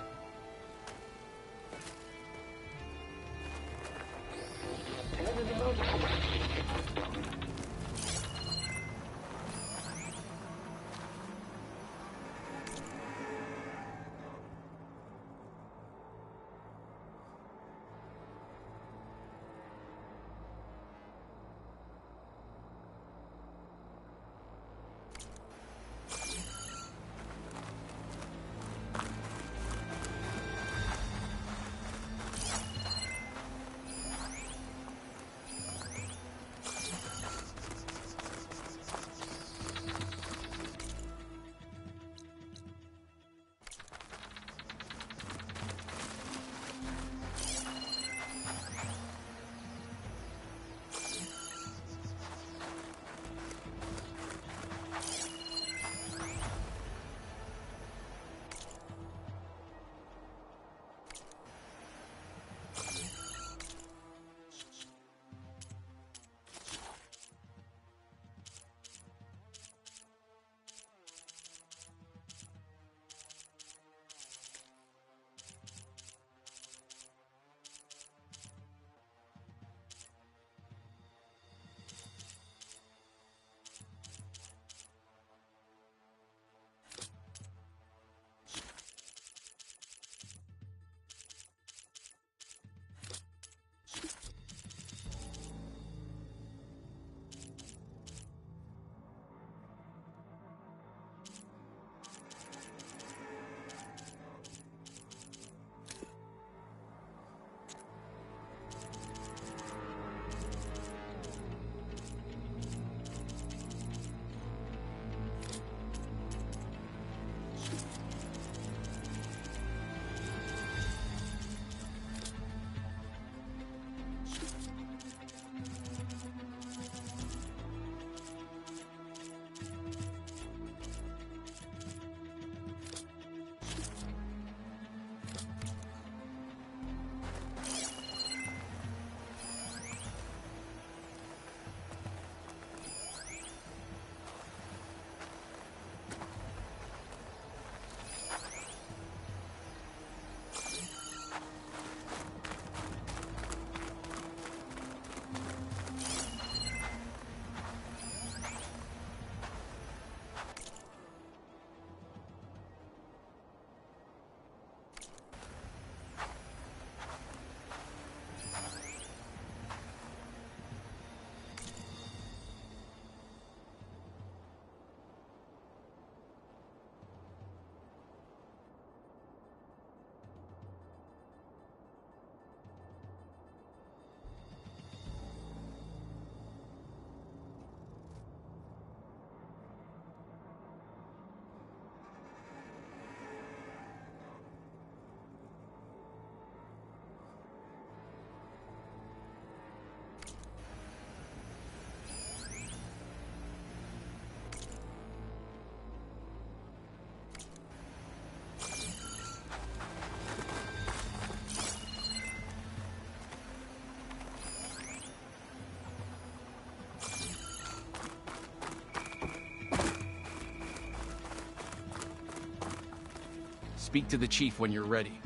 [SPEAKER 12] Speak to the chief when you're ready.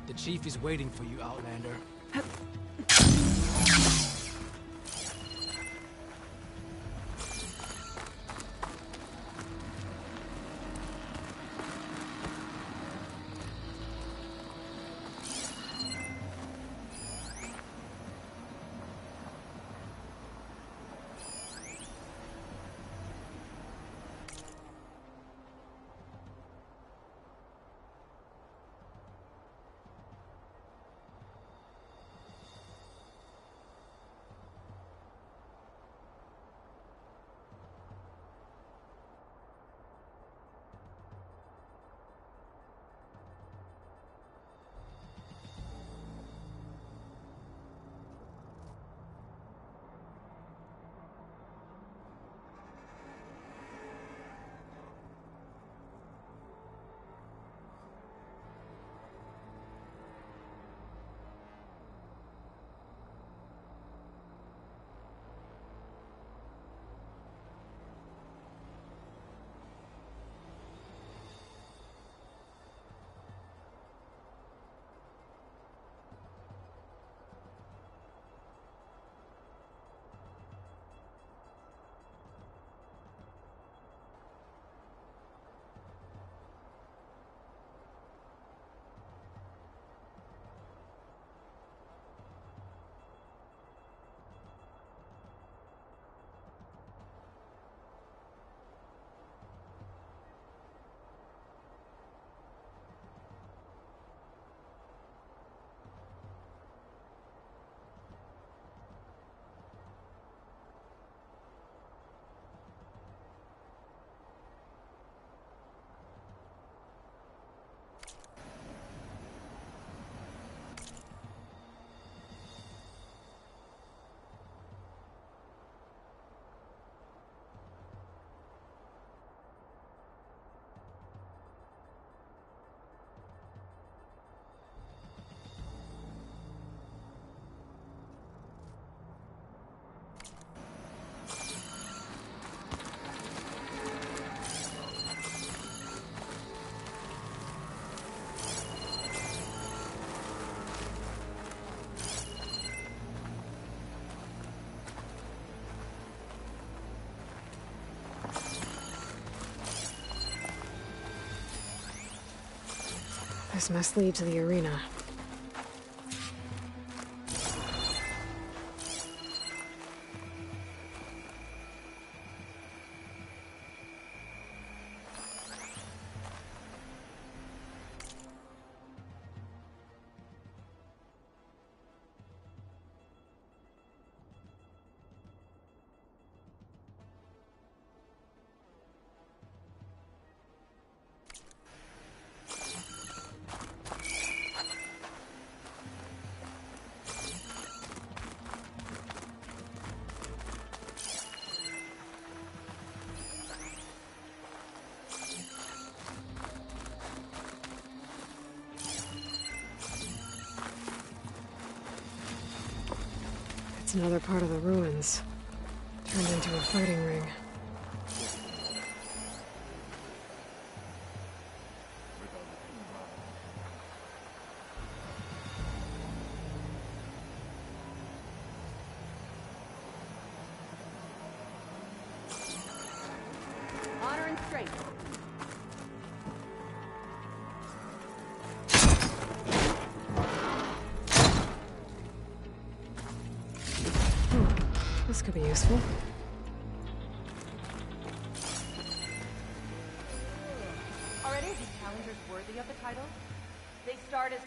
[SPEAKER 10] The chief is waiting for you, Outlander.
[SPEAKER 1] This must lead to the arena. It's another part of the ruins, turned into a fighting ring.
[SPEAKER 5] Honor and strength.
[SPEAKER 1] This could be useful.
[SPEAKER 5] Are any of these challengers worthy of the title? They start as...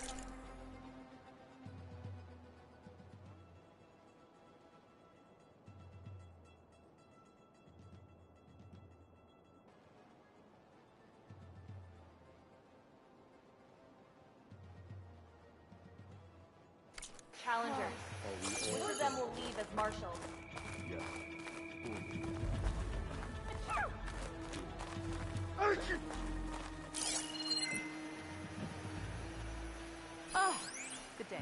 [SPEAKER 5] challengers. Which of them will leave as marshals? Oh, good day.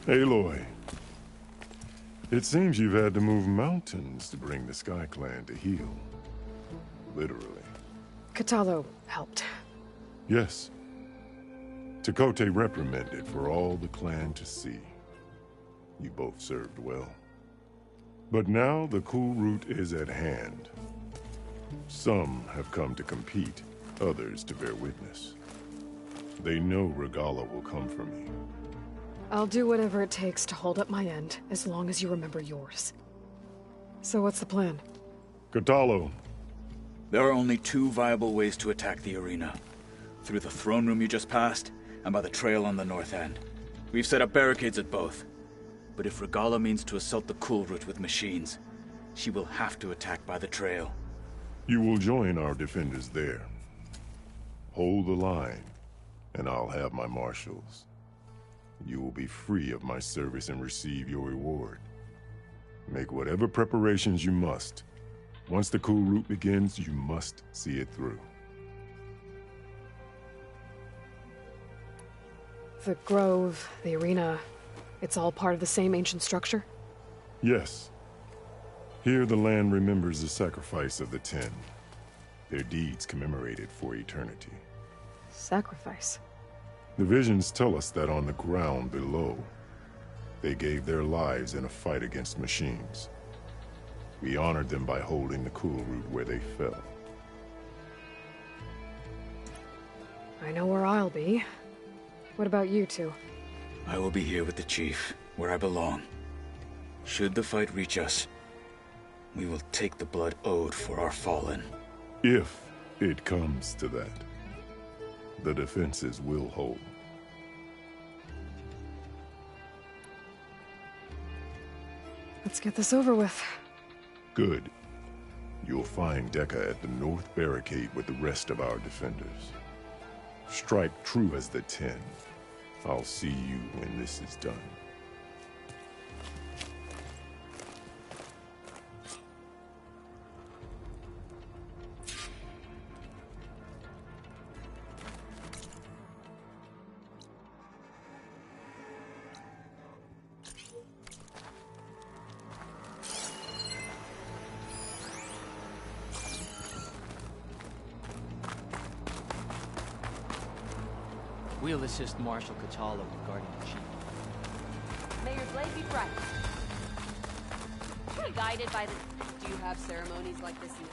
[SPEAKER 12] Aloy. It seems you've had to move mountains to bring the Sky Clan to heel. Literally.
[SPEAKER 1] Kotallo helped.
[SPEAKER 12] Yes. Tekote reprimanded for all the clan to see. You both served well. But now the cool route is at hand. Some have come to compete, others to bear witness. They know Regala will come for me.
[SPEAKER 1] I'll do whatever it takes to hold up my end, as long as you remember yours. So what's the plan?
[SPEAKER 12] Kotallo.
[SPEAKER 13] There are only two viable ways to attack the arena. Through the throne room you just passed, and by the trail on the north end. We've set up barricades at both. But if Regala means to assault the cool route with machines, she will have to attack by the trail.
[SPEAKER 12] You will join our defenders there. Hold the line, and I'll have my marshals. You will be free of my service and receive your reward. Make whatever preparations you must. Once the cool route begins, you must see it through.
[SPEAKER 1] The grove, the arena, it's all part of the same ancient structure?
[SPEAKER 12] Yes. Here the land remembers the sacrifice of the Ten. Their deeds commemorated for eternity.
[SPEAKER 1] Sacrifice?
[SPEAKER 12] The visions tell us that on the ground below, they gave their lives in a fight against machines. We honored them by holding the cool route where they fell.
[SPEAKER 1] I know where I'll be. What about you two?
[SPEAKER 13] I will be here with the chief, where I belong. Should the fight reach us, we will take the blood owed for our fallen.
[SPEAKER 12] If it comes to that, the defenses will hold.
[SPEAKER 1] Let's get this over with.
[SPEAKER 12] Good. You'll find Dekka at the north barricade with the rest of our defenders. Strike true as the Ten. I'll see you when this is done.
[SPEAKER 10] We'll assist Marshal Kotallo in guarding the chief.
[SPEAKER 5] May your blade be bright. Guided by the... Do you have ceremonies like this in the...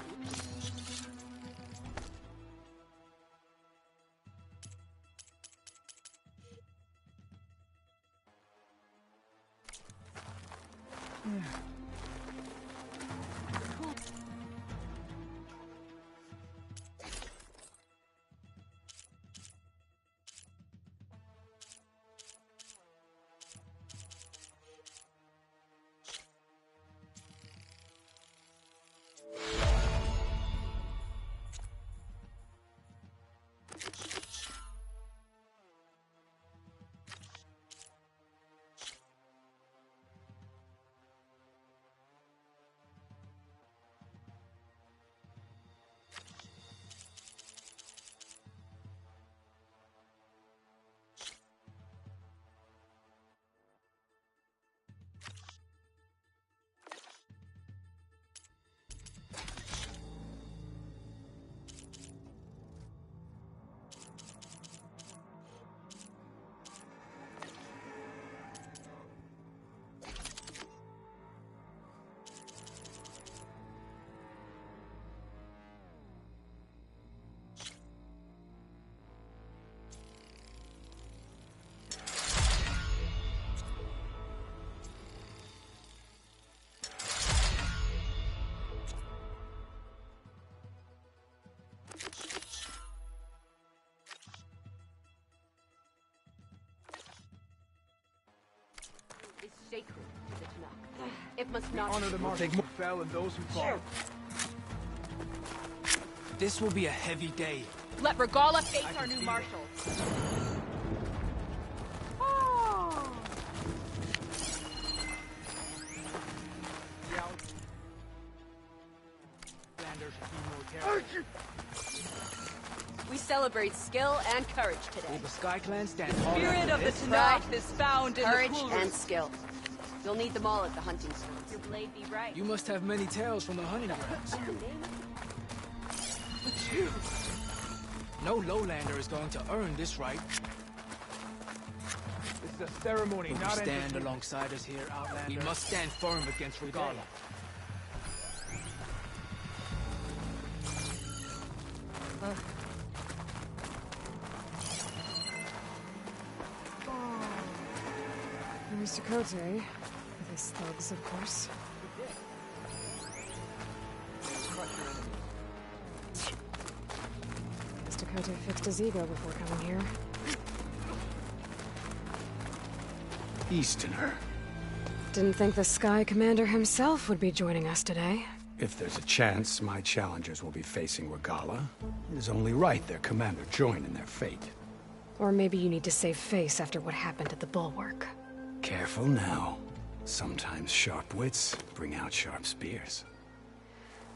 [SPEAKER 5] is sacred to the Tanakh. It must not...
[SPEAKER 4] Honor the martyrs who fell and those who fought.
[SPEAKER 10] This will be a heavy day.
[SPEAKER 5] Let Regala face our new marshal.
[SPEAKER 14] We celebrate skill and courage today.
[SPEAKER 10] Will the Sky Clan stand tall?
[SPEAKER 14] Spirit of the
[SPEAKER 10] this?
[SPEAKER 14] Tanakh is found in
[SPEAKER 7] Courage
[SPEAKER 14] the cool
[SPEAKER 7] and
[SPEAKER 14] room.
[SPEAKER 7] skill. You'll need them all at the hunting school.
[SPEAKER 14] Your blade be right.
[SPEAKER 10] You must have many tales from the hunting grounds.
[SPEAKER 14] But you...
[SPEAKER 10] No lowlander is going to earn this right.
[SPEAKER 4] This is a ceremony,
[SPEAKER 10] Will you
[SPEAKER 4] not
[SPEAKER 10] stand
[SPEAKER 4] entertainment.
[SPEAKER 10] alongside us here, Outlander? We must stand firm against Regala.
[SPEAKER 1] There's Dakota. With his thugs, of course. Guess Dakota fixed his ego before coming here.
[SPEAKER 15] Easterner.
[SPEAKER 1] Didn't think the Sky Commander himself would be joining us today.
[SPEAKER 15] If there's a chance my challengers will be facing Regala, it is only right their commander join in their fate.
[SPEAKER 1] Or maybe you need to save face after what happened at the Bulwark.
[SPEAKER 15] Careful now. Sometimes sharp wits bring out sharp spears.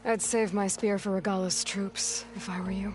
[SPEAKER 1] I'd save my spear for Regala's troops, if I were you.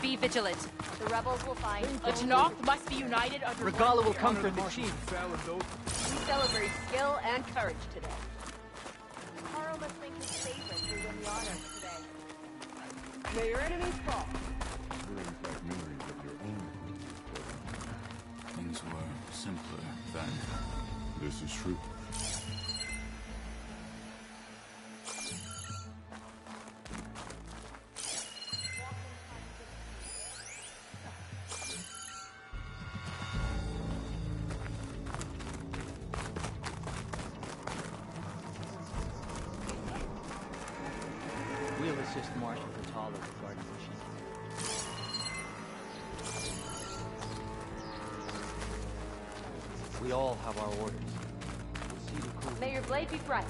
[SPEAKER 14] Be vigilant.
[SPEAKER 5] The rebels will find...
[SPEAKER 14] The Tanakh must be united under
[SPEAKER 3] Regala will
[SPEAKER 14] one
[SPEAKER 3] come for
[SPEAKER 14] leader.
[SPEAKER 3] the chief.
[SPEAKER 14] We celebrate skill and courage today.
[SPEAKER 5] Carl must think his favorite will win the honor today.
[SPEAKER 14] May your enemies fall.
[SPEAKER 12] Brings back memories of your own.
[SPEAKER 13] Things were simpler then.
[SPEAKER 12] This is true.
[SPEAKER 10] We'll assist Marshal Catalo regarding the chief.
[SPEAKER 3] We all have our orders.
[SPEAKER 5] May your blade be bright.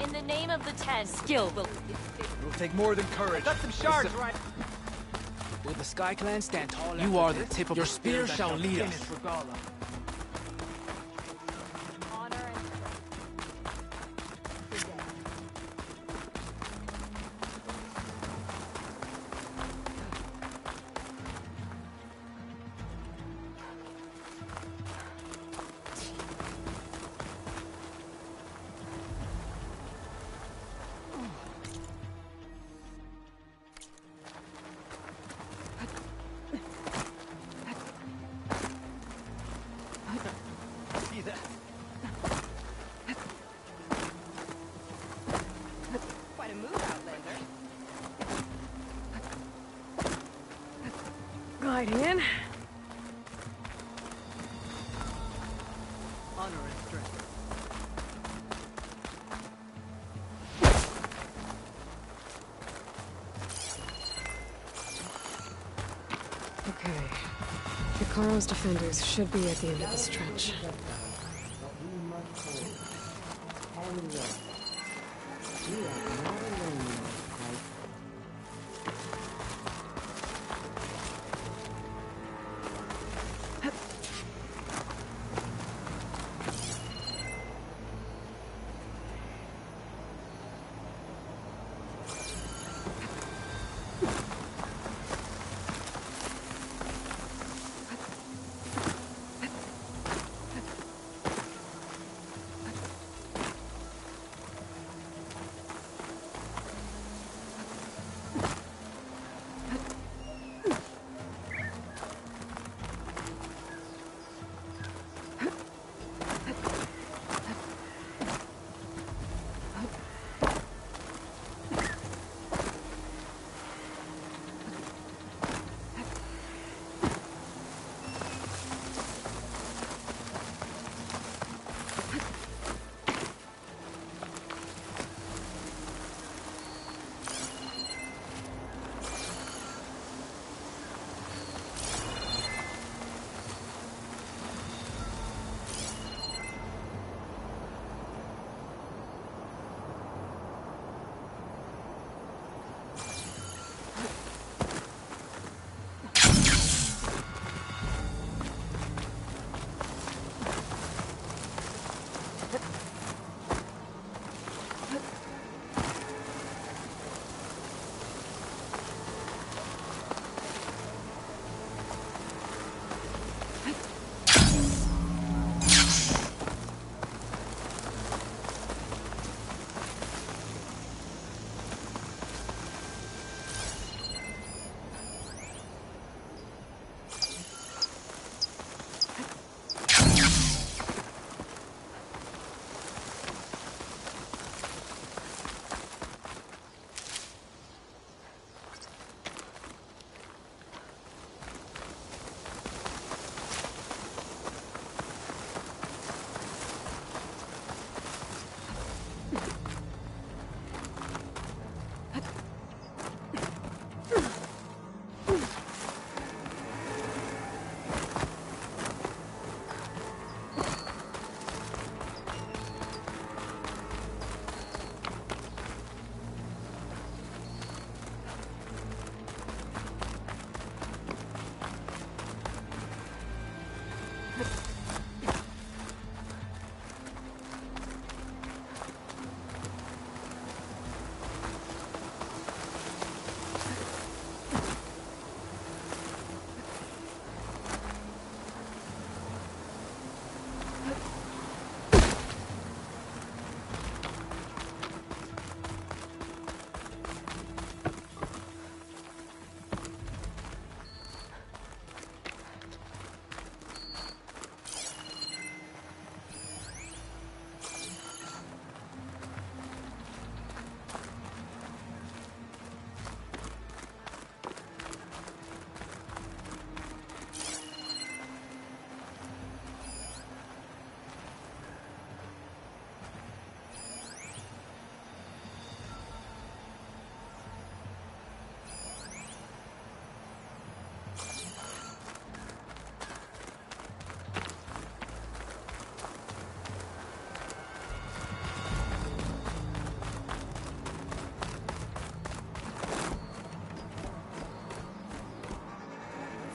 [SPEAKER 5] In the name of the Ten.
[SPEAKER 14] Skill will...
[SPEAKER 3] It will take more than courage. Got some shards, right?
[SPEAKER 10] Will the Sky Clan stand tall?
[SPEAKER 3] You are the tip of
[SPEAKER 10] your
[SPEAKER 3] the
[SPEAKER 10] spear
[SPEAKER 3] that
[SPEAKER 10] shall lead us.
[SPEAKER 3] finish Regala.
[SPEAKER 5] Honor and strength. Good day.
[SPEAKER 3] See that?
[SPEAKER 14] Quite a move, Outlander.
[SPEAKER 1] Gliding in.
[SPEAKER 3] Honor and strength.
[SPEAKER 1] Okay. Hikaro's defenders should be at the end of this trench.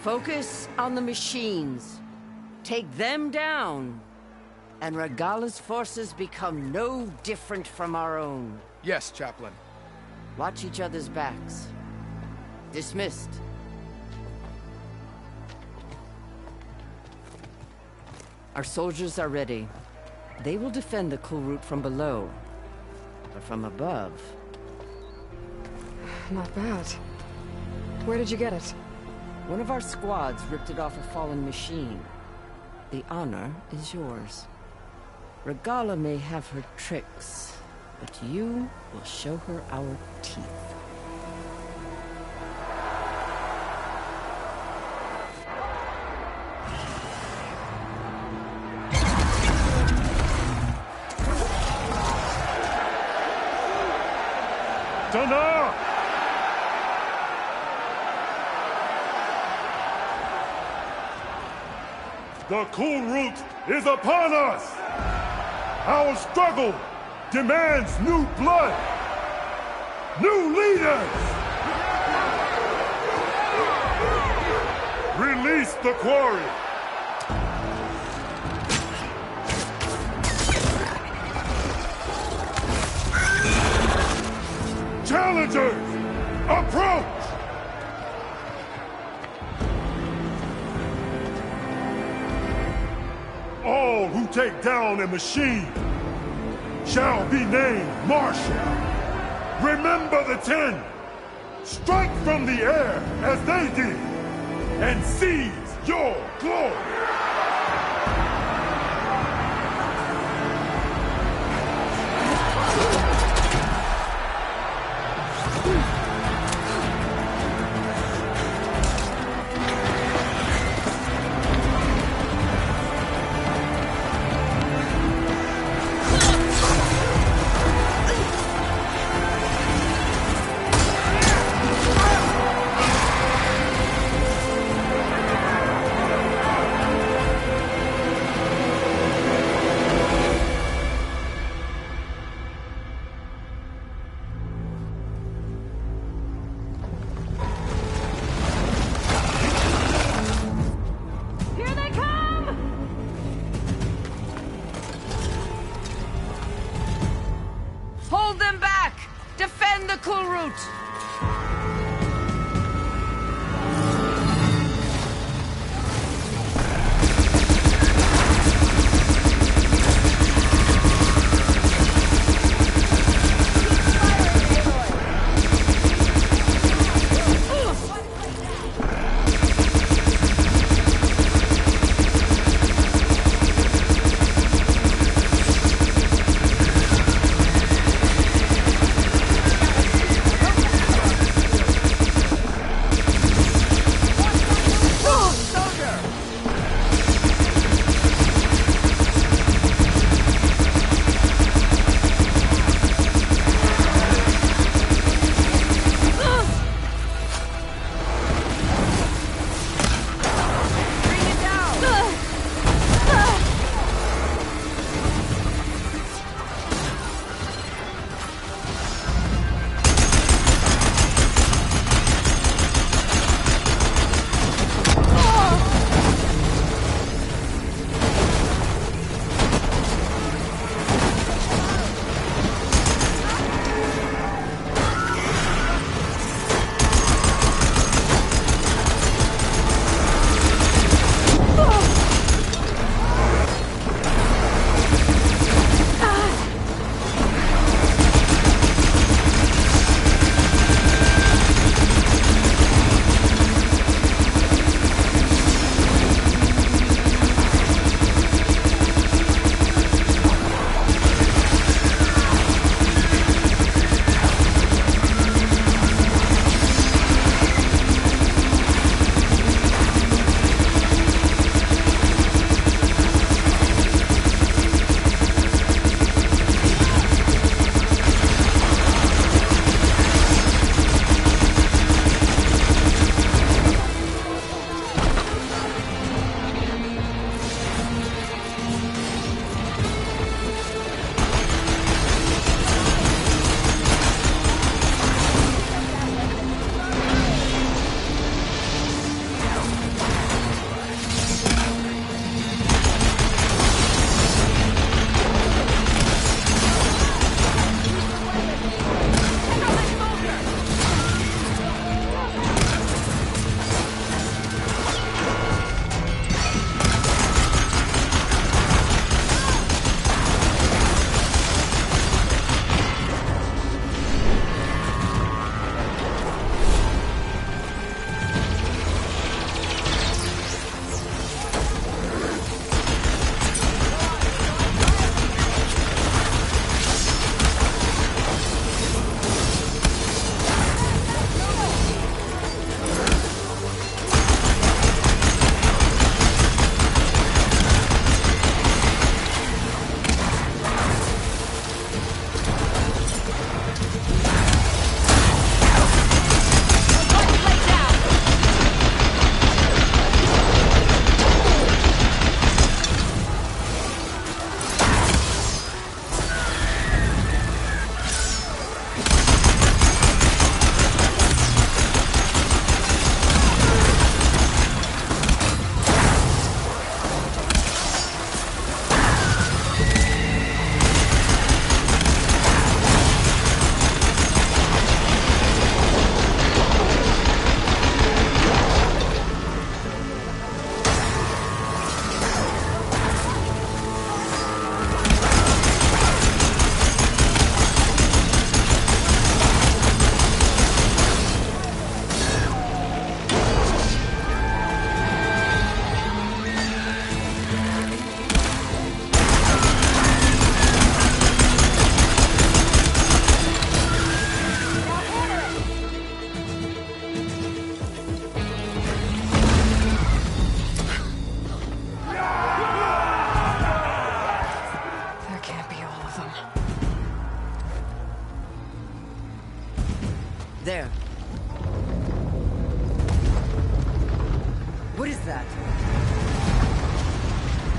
[SPEAKER 16] Focus on the machines. Take them down, and Regala's forces become no different from our own.
[SPEAKER 17] Yes, Chaplain.
[SPEAKER 16] Watch each other's backs. Dismissed. Our soldiers are ready. They will defend the cool route from below. But from above...
[SPEAKER 1] Not bad. Where did you get it?
[SPEAKER 16] One of our squads ripped it off a fallen machine. The honor is yours. Regala may have her tricks, but you will show her our teeth.
[SPEAKER 12] Dana! The cool route is upon us! Our struggle demands new blood! New leaders! Release the quarry! Challengers, approach! All who take down a machine shall be named Marshal. Remember the 10. Strike from the air as they did, and seize your glory.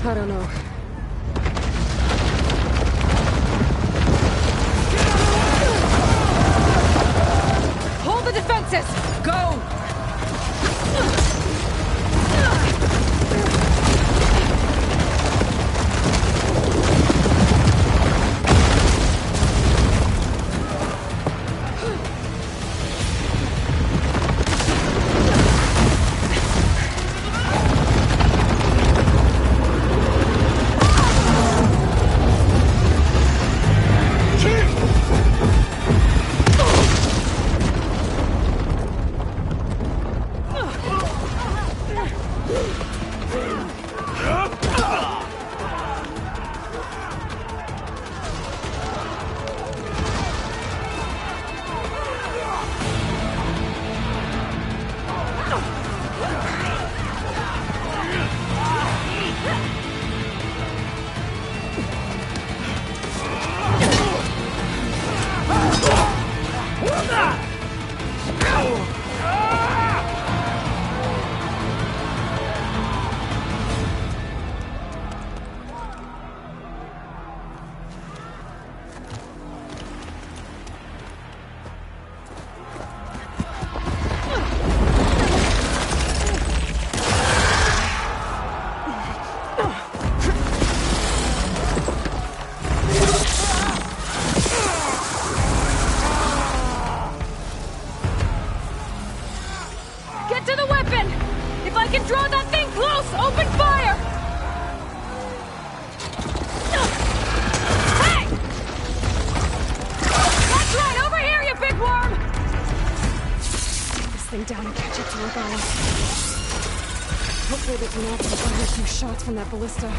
[SPEAKER 1] I don't know.
[SPEAKER 2] Hold the defenses! Go! Get to the weapon! If I can draw that thing close, open fire! Hey! That's right, over here, you big worm!
[SPEAKER 1] Take this thing down and catch up to Regala. Hopefully they can also fire a few shots from that ballista.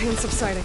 [SPEAKER 1] Pain subsiding.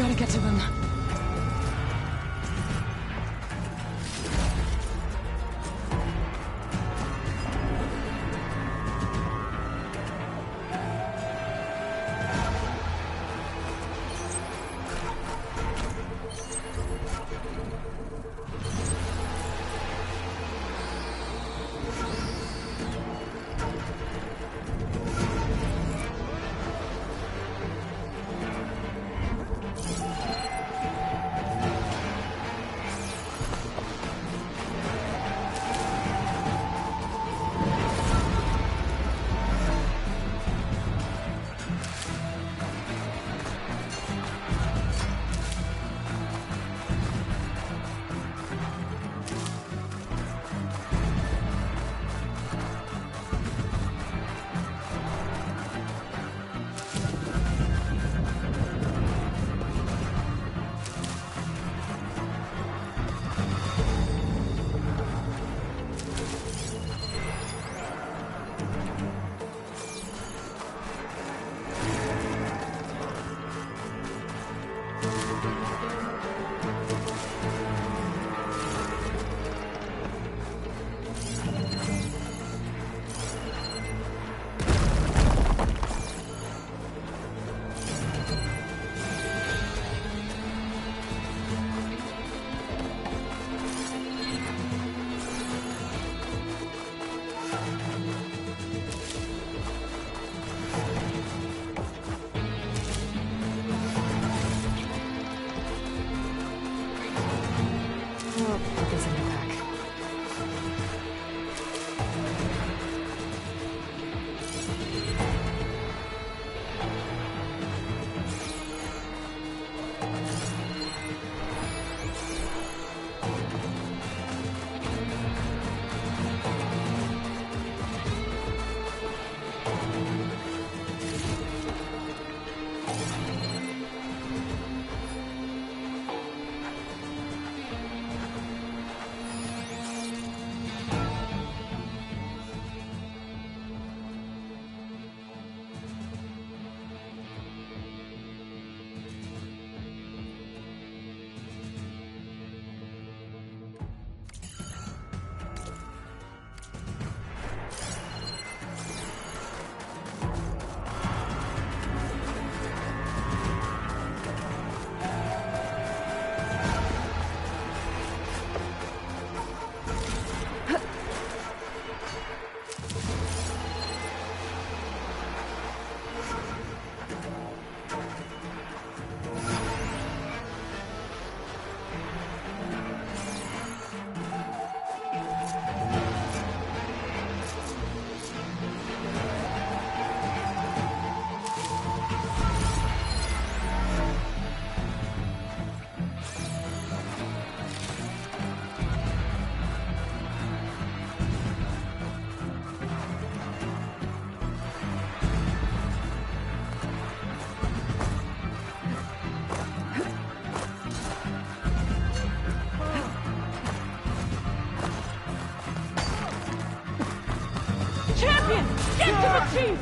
[SPEAKER 1] gotta get to them.
[SPEAKER 17] Champion! Get to the chief!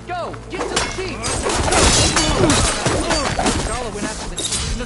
[SPEAKER 10] Go! Get to the chief! Dollar went after the chief in the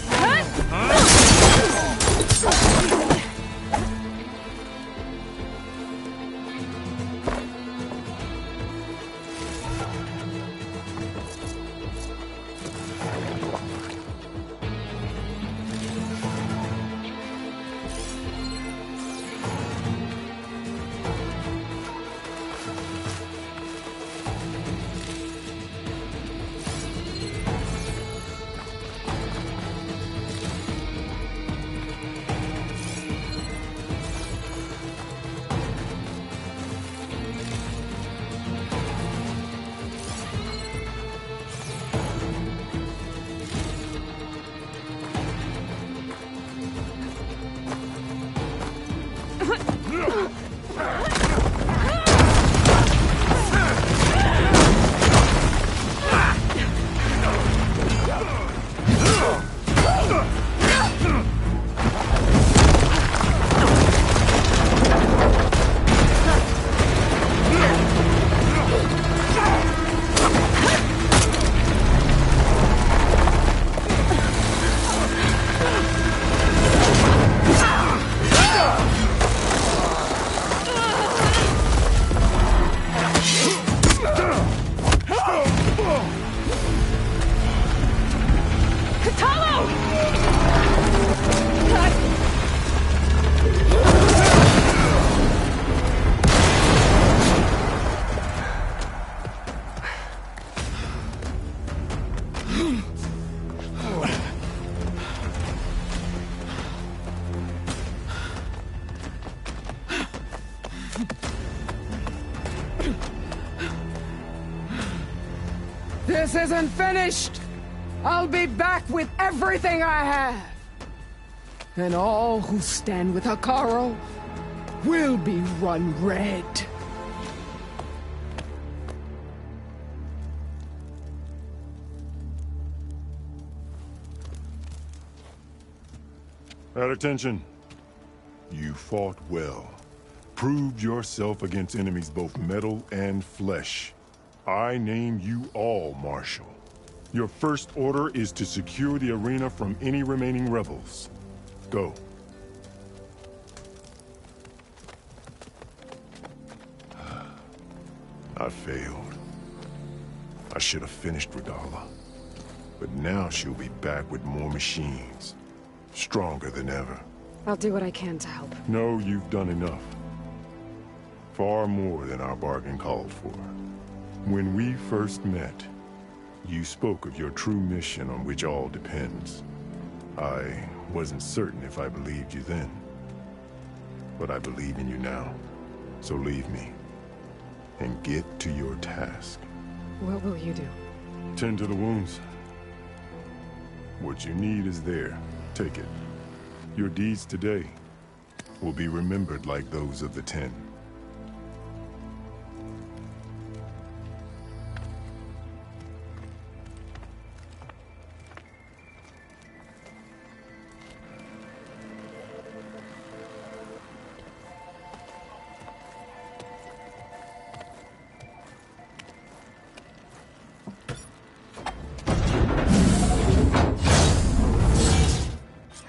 [SPEAKER 16] This isn't finished! I'll be back with everything I have! And all who stand with Hekarro will be run red.
[SPEAKER 12] At attention. You fought well. Proved yourself against enemies both metal and flesh. I name you all Marshal. Your first order is to secure the arena from any remaining rebels. Go. I failed. I should have finished Regala. But now she'll be back with more machines. Stronger than ever.
[SPEAKER 1] I'll do what I can to help.
[SPEAKER 12] No, you've done enough. Far more than our bargain called for. When we first met, you spoke of your true mission on which all depends. I wasn't certain if I believed you then. But I believe in you now. So leave me. And get to your task.
[SPEAKER 1] What will you do?
[SPEAKER 12] Tend to the wounds. What you need is there. Take it. Your deeds today will be remembered like those of the 10.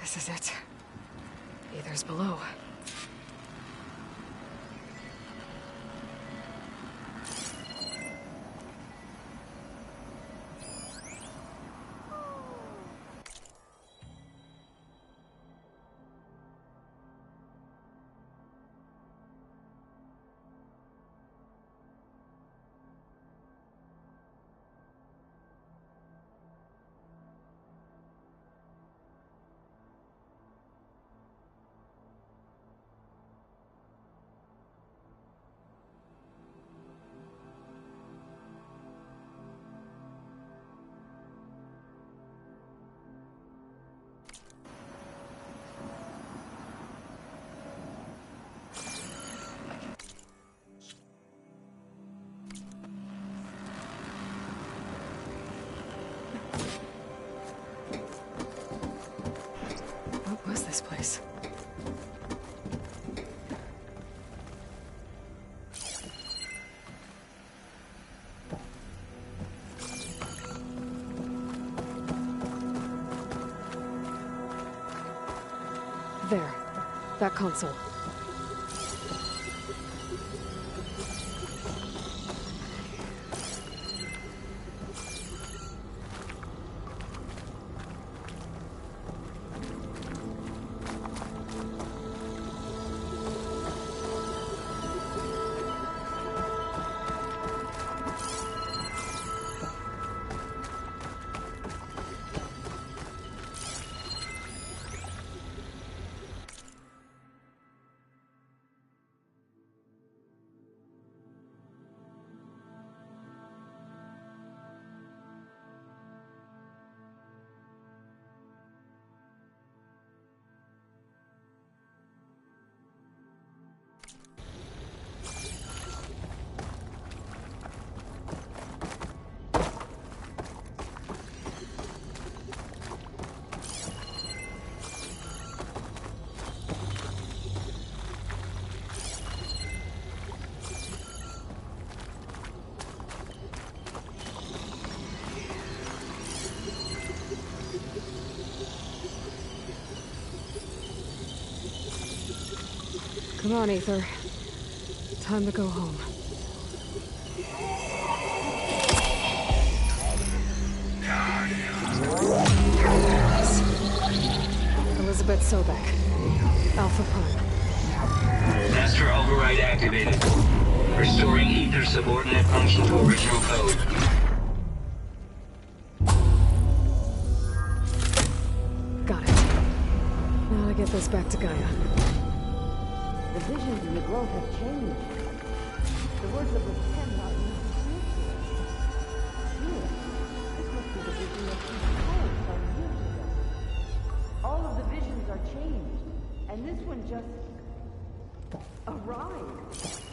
[SPEAKER 1] This is it. Aether's below. What was this place? There. That console. Come on, Aether. Time to go home. Elizabeth Sobek. Alpha Prime.
[SPEAKER 18] Master override activated. Restoring Aether subordinate function to original code.
[SPEAKER 1] Got it. Now to get this back to Gaia.
[SPEAKER 16] The visions in the grove have changed. The words of the 10 are not new. a few hours some years ago. All of the visions are changed, and this one just arrived.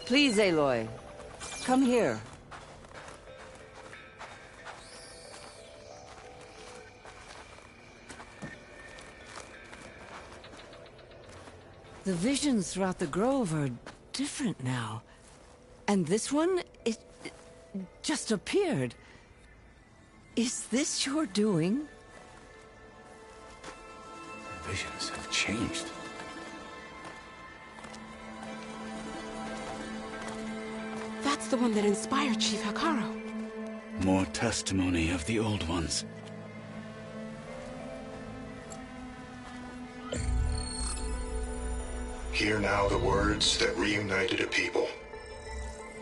[SPEAKER 16] Please, Aloy. Come here. The visions throughout the grove are different now. And this one, it just appeared. Is this your doing?
[SPEAKER 15] Visions have changed.
[SPEAKER 9] That's the one that inspired Chief Hikaru.
[SPEAKER 13] More testimony of the old ones.
[SPEAKER 19] Hear now the words that reunited a people.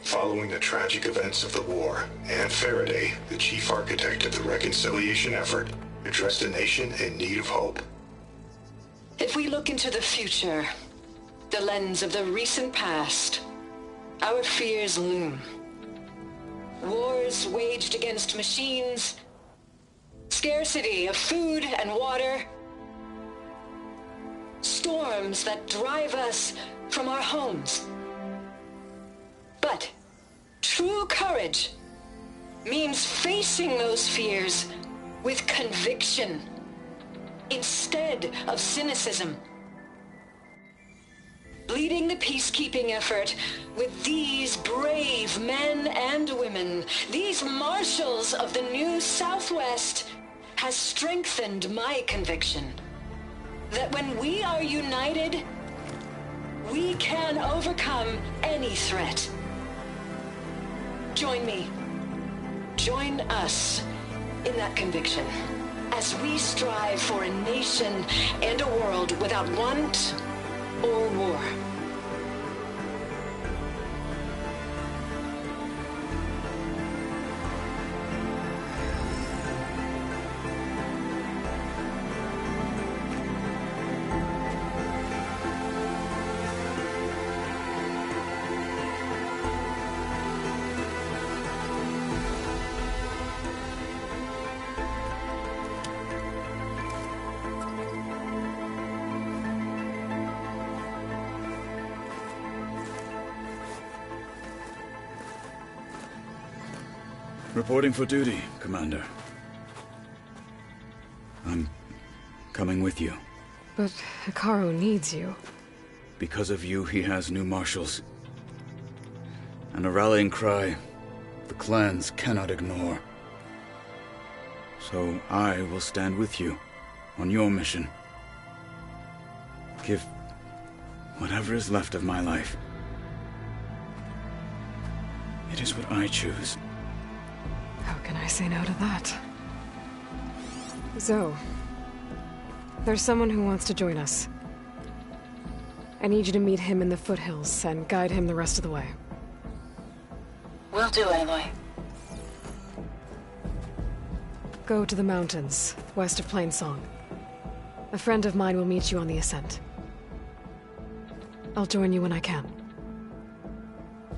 [SPEAKER 19] Following the tragic events of the war, Anne Faraday, the chief architect of the reconciliation effort, addressed a nation in need of hope.
[SPEAKER 9] If we look into the future, the lens of the recent past, our fears loom. Wars waged against machines, scarcity of food and water, storms that drive us from our homes. But true courage means facing those fears with conviction instead of cynicism. leading the peacekeeping effort with these brave men and women, these marshals of the new Southwest, has strengthened my conviction that when we are united, we can overcome any threat. Join me. Join us in that conviction as we strive for a nation and a world without want or war.
[SPEAKER 13] Reporting for duty, Commander. I'm coming with you.
[SPEAKER 1] But Hikaru needs you.
[SPEAKER 13] Because of you, he has new marshals. And a rallying cry the clans cannot ignore. So I will stand with you on your mission. Give whatever is left of my life. It is what I choose.
[SPEAKER 1] How can I say no to that? Zoe, there's someone who wants to join us. I need you to meet him in the foothills and guide him the rest of the way.
[SPEAKER 9] Will do, Aloy.
[SPEAKER 1] Go to the mountains, west of Plainsong. A friend of mine will meet you on the ascent. I'll join you when I can.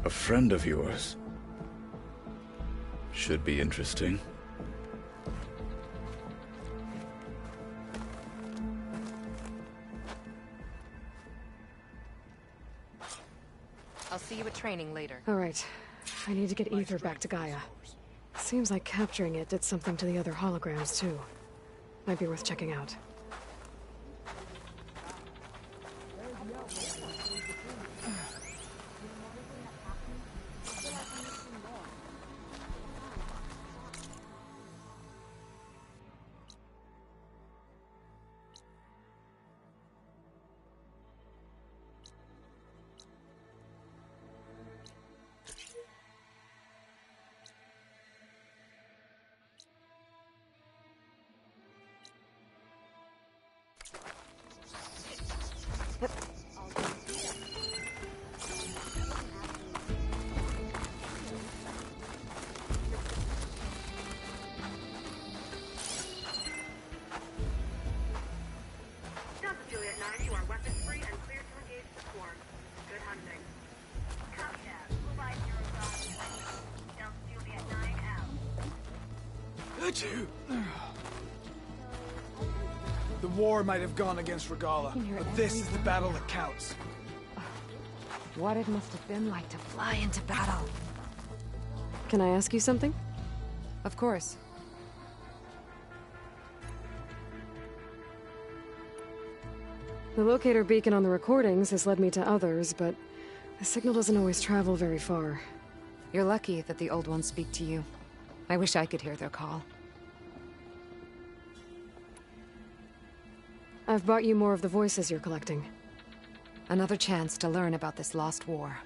[SPEAKER 13] A friend of yours? Should be interesting.
[SPEAKER 14] I'll see you at training later.
[SPEAKER 1] All right. I need to get Ether back to Gaia. Seems like capturing it did something to the other holograms, too. Might be worth checking out.
[SPEAKER 10] The war might have gone against Regala, but this is the battle that counts.
[SPEAKER 1] What it must have been like to fly into battle. Can I ask you something?
[SPEAKER 20] Of course.
[SPEAKER 1] The locator beacon on the recordings has led me to others, but the signal doesn't always travel very far.
[SPEAKER 20] You're lucky that the old ones speak to you. I wish I could hear their call.
[SPEAKER 1] I've brought you more of the voices you're collecting.
[SPEAKER 20] Another chance to learn about this lost war.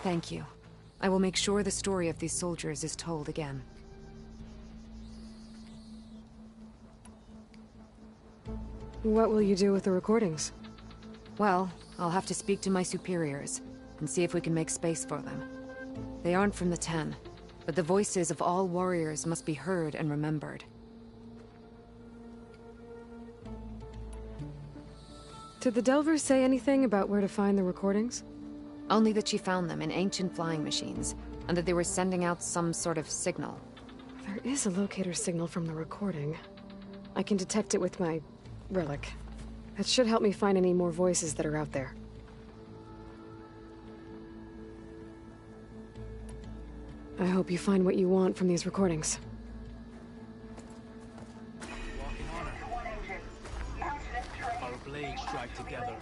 [SPEAKER 20] Thank you. I will make sure the story of these soldiers is told again.
[SPEAKER 1] What will you do with the recordings?
[SPEAKER 20] Well, I'll have to speak to my superiors and see if we can make space for them. They aren't from the Ten, but the voices of all warriors must be heard and remembered.
[SPEAKER 1] Did the Delvers say anything about where to find the recordings?
[SPEAKER 20] Only that she found them in ancient flying machines, and that they were sending out some sort of signal.
[SPEAKER 1] There is a locator signal from the recording. I can detect it with my relic. That should help me find any more voices that are out there. I hope you find what you want from these recordings.
[SPEAKER 10] Our blades strike together.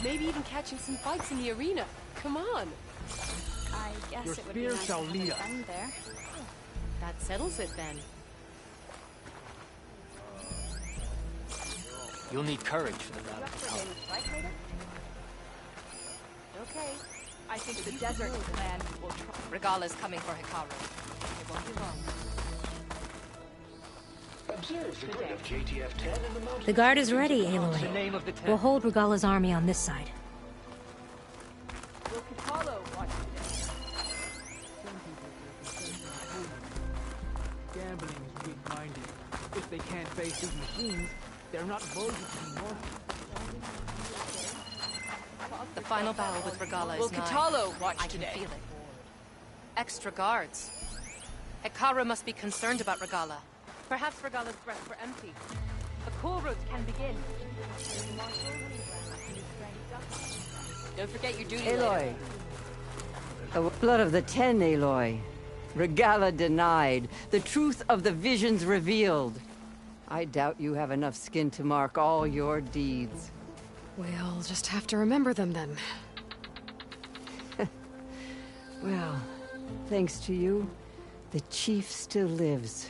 [SPEAKER 14] Maybe even catching some fights in the arena. Come on.
[SPEAKER 17] I guess
[SPEAKER 10] Your
[SPEAKER 17] it would be
[SPEAKER 10] spear
[SPEAKER 17] nice
[SPEAKER 10] shall
[SPEAKER 17] to have
[SPEAKER 10] lead
[SPEAKER 17] a
[SPEAKER 10] us.
[SPEAKER 17] friend there.
[SPEAKER 14] That settles it then.
[SPEAKER 10] You'll need courage for the battle.
[SPEAKER 14] Okay. I think the desert clan will try. Regala's coming for Hikaru. It won't be long.
[SPEAKER 11] The guard is ready, Aloy. We'll hold Regala's army on this side.
[SPEAKER 14] Will Kitalo watch
[SPEAKER 10] Gambling is weak-minded. If they can't face these machines, they're not voted anymore.
[SPEAKER 14] The final battle with Regala
[SPEAKER 7] Will
[SPEAKER 14] is nigh.
[SPEAKER 7] Kitalo watch
[SPEAKER 14] I can
[SPEAKER 7] today?
[SPEAKER 14] feel it. Extra guards. Hikaru must be concerned about Regala. Perhaps Regala's threats were empty. The cool route can begin. Don't forget your duty.
[SPEAKER 16] Aloy. The blood of the Ten, Aloy. Regala denied. The truth of the visions revealed. I doubt you have enough skin to mark all your deeds.
[SPEAKER 1] We'll just have to remember them then.
[SPEAKER 16] Well, thanks to you, the Chief still lives.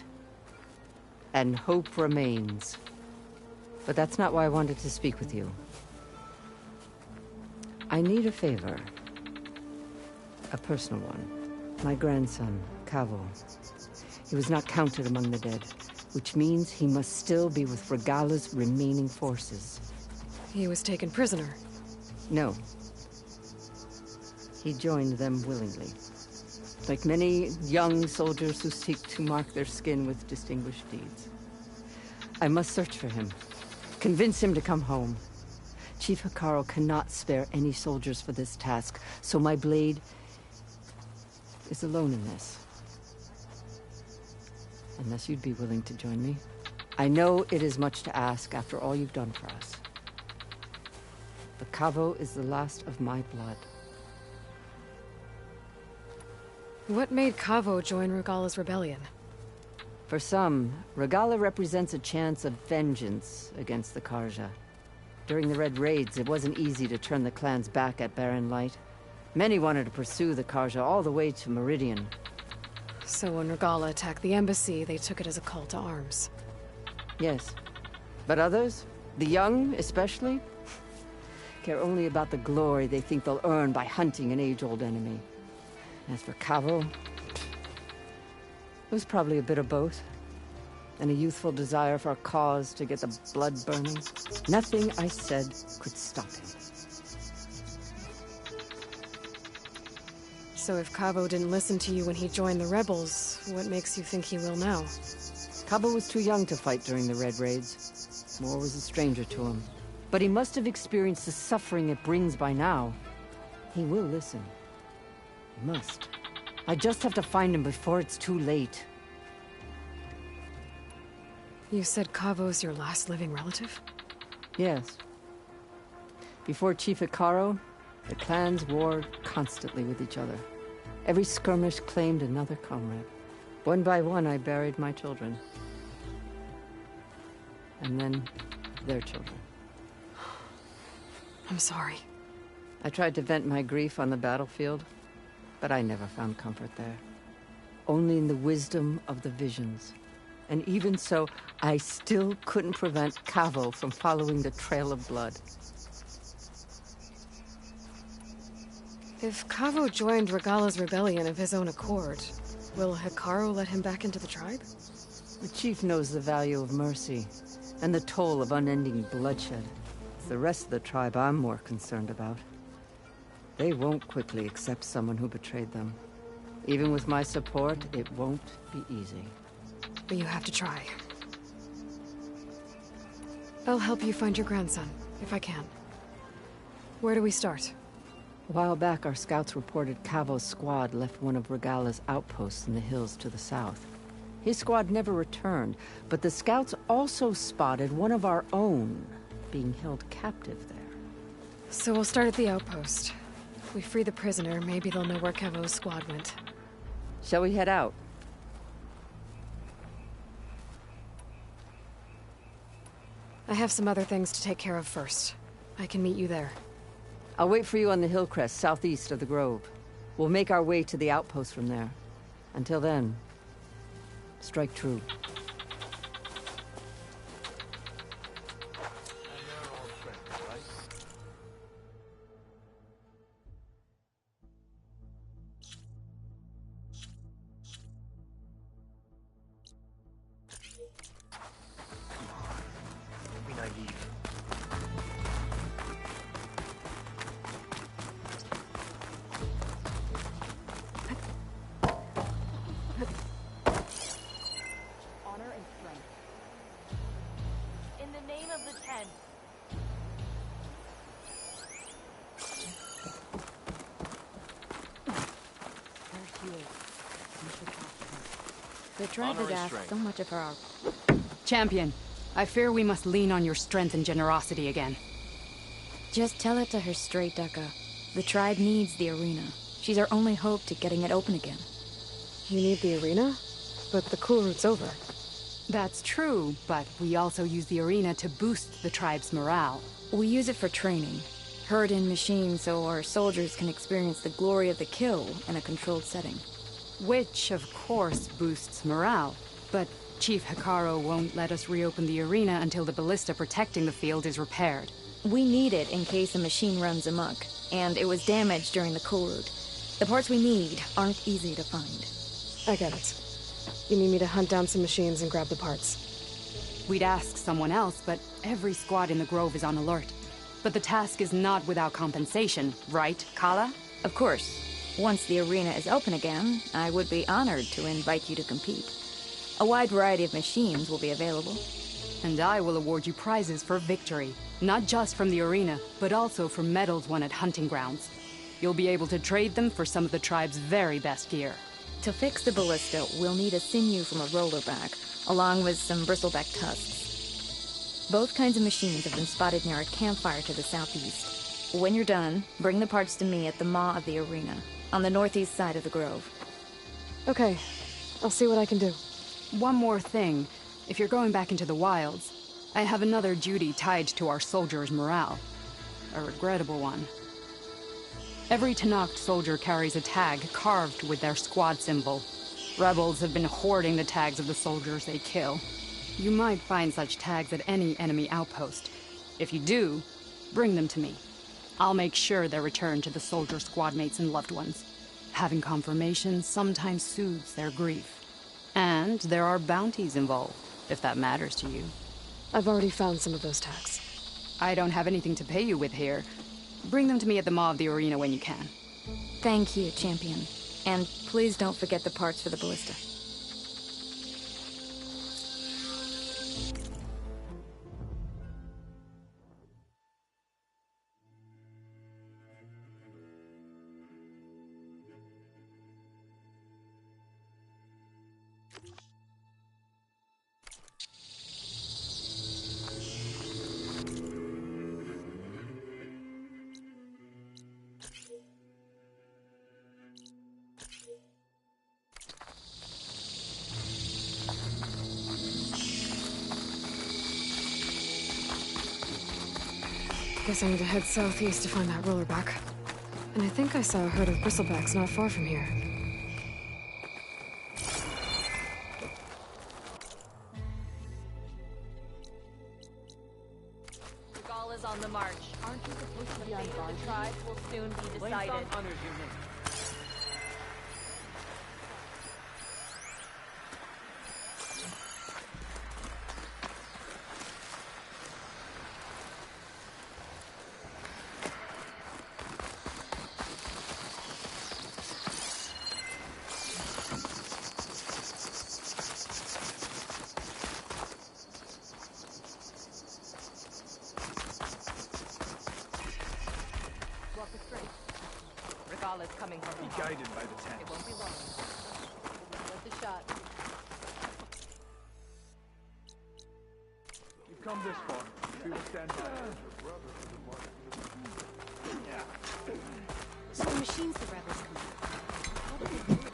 [SPEAKER 16] And hope remains. But that's not why I wanted to speak with you. I need a favor. A personal one. My grandson, Kavo. He was not counted among the dead, which means he must still be with Regala's remaining forces.
[SPEAKER 1] He was taken prisoner.
[SPEAKER 16] No. He joined them willingly. Like many young soldiers who seek to mark their skin with distinguished deeds. I must search for him. Convince him to come home. Chief Hikaru cannot spare any soldiers for this task, so my blade is alone in this. Unless you'd be willing to join me. I know it is much to ask after all you've done for us. But Kavo is the last of my blood.
[SPEAKER 1] What made Kavo join Regala's rebellion?
[SPEAKER 16] For some, Regala represents a chance of vengeance against the Karja. During the Red Raids, it wasn't easy to turn the clans back at Barren Light. Many wanted to pursue the Karja all the way to Meridian.
[SPEAKER 1] So when Regala attacked the embassy, they took it as a call to arms.
[SPEAKER 16] Yes. But others, the young especially, care only about the glory they think they'll earn by hunting an age-old enemy. As for Kavo, it was probably a bit of both. And a youthful desire for a cause to get the blood burning. Nothing I said could stop him.
[SPEAKER 1] So if Kavo didn't listen to you when he joined the rebels, what makes you think he will now?
[SPEAKER 16] Kavo was too young to fight during the Red Raids. War was a stranger to him. But he must have experienced the suffering it brings by now. He will listen. He must. I just have to find him before it's too late.
[SPEAKER 1] You said Kavo's your last living relative?
[SPEAKER 16] Yes. Before Chief Hikaru, the clans warred constantly with each other. Every skirmish claimed another comrade. One by one, I buried my children. and then their children.
[SPEAKER 1] I'm sorry.
[SPEAKER 16] I tried to vent my grief on the battlefield, but I never found comfort there. Only in the wisdom of the visions. And even so, I still couldn't prevent Cavo from following the trail of blood.
[SPEAKER 1] If Cavo joined Regala's rebellion of his own accord, will Hikaru let him back into the tribe?
[SPEAKER 16] The chief knows the value of mercy, and the toll of unending bloodshed. It's the rest of the tribe I'm more concerned about. They won't quickly accept someone who betrayed them. Even with my support, it won't be easy.
[SPEAKER 1] But you have to try. I'll help you find your grandson, if I can. Where do we start?
[SPEAKER 16] A while back, our scouts reported Cavo's squad left one of Regala's outposts in the hills to the south. His squad never returned, but the scouts also spotted one of our own being held captive there.
[SPEAKER 1] So we'll start at the outpost. If we free the prisoner, maybe they'll know where Cavo's squad went.
[SPEAKER 16] Shall we head out?
[SPEAKER 1] I have some other things to take care of first. I can meet you there.
[SPEAKER 16] I'll wait for you on the hill crest southeast of the grove. We'll make our way to the outpost from there. Until then, strike true.
[SPEAKER 5] Honor and strength. In the name of the Ten.
[SPEAKER 2] The tribe has asked so much of our...
[SPEAKER 7] Champion, I fear we must lean on your strength and generosity again.
[SPEAKER 21] Just tell it to her straight, Ducka. The tribe needs the arena. She's our only hope to getting it open again.
[SPEAKER 1] You need the arena? But the cool route's over.
[SPEAKER 7] That's true, but we also use the arena to boost the tribe's morale.
[SPEAKER 21] We use it for training. Herd in machines so our soldiers can experience the glory of the kill in a controlled setting.
[SPEAKER 7] Which, of course, boosts morale. But Chief Hikaru won't let us reopen the arena until the ballista protecting the field is repaired.
[SPEAKER 21] We need it in case a machine runs amok, and it was damaged during the cool route. The parts we need aren't easy to find.
[SPEAKER 1] I get it. You need me to hunt down some machines and grab the parts.
[SPEAKER 7] We'd ask someone else, but every squad in the Grove is on alert. But the task is not without compensation, right, Kala?
[SPEAKER 21] Of course. Once the arena is open again, I would be honored to invite you to compete. A wide variety of machines will be available.
[SPEAKER 7] And I will award you prizes for victory. Not just from the arena, but also for medals won at hunting grounds. You'll be able to trade them for some of the tribe's very best gear.
[SPEAKER 21] To fix the ballista, we'll need a sinew from a rollerback, along with some bristleback tusks. Both kinds of machines have been spotted near a campfire to the southeast. When you're done, bring the parts to me at the maw of the arena, on the northeast side of the grove.
[SPEAKER 1] Okay, I'll see what I can do.
[SPEAKER 7] One more thing. If you're going back into the wilds, I have another duty tied to our soldiers' morale. A regrettable one. Every Tenakth soldier carries a tag carved with their squad symbol. Rebels have been hoarding the tags of the soldiers they kill. You might find such tags at any enemy outpost. If you do, bring them to me. I'll make sure they're returned to the soldier squad mates and loved ones. Having confirmation sometimes soothes their grief. And there are bounties involved, if that matters to you.
[SPEAKER 1] I've already found some of those tags.
[SPEAKER 7] I don't have anything to pay you with here. Bring them to me at the maw of the arena when you can.
[SPEAKER 21] Thank you, Champion. And please don't forget the parts for the ballista.
[SPEAKER 1] Guess I need to head southeast to find that rollerback. And I think I saw a herd of bristlebacks not far from here.
[SPEAKER 14] Regala's on the march. Aren't you supposed to be on guard? The tribe will soon be decided. Walk it straight. Regala's coming from the
[SPEAKER 3] Be guided by the tent.
[SPEAKER 14] It won't be long. Worth the shot.
[SPEAKER 4] You've come this far. We will stand by.
[SPEAKER 2] So the machines the rebels come from. How did they do it?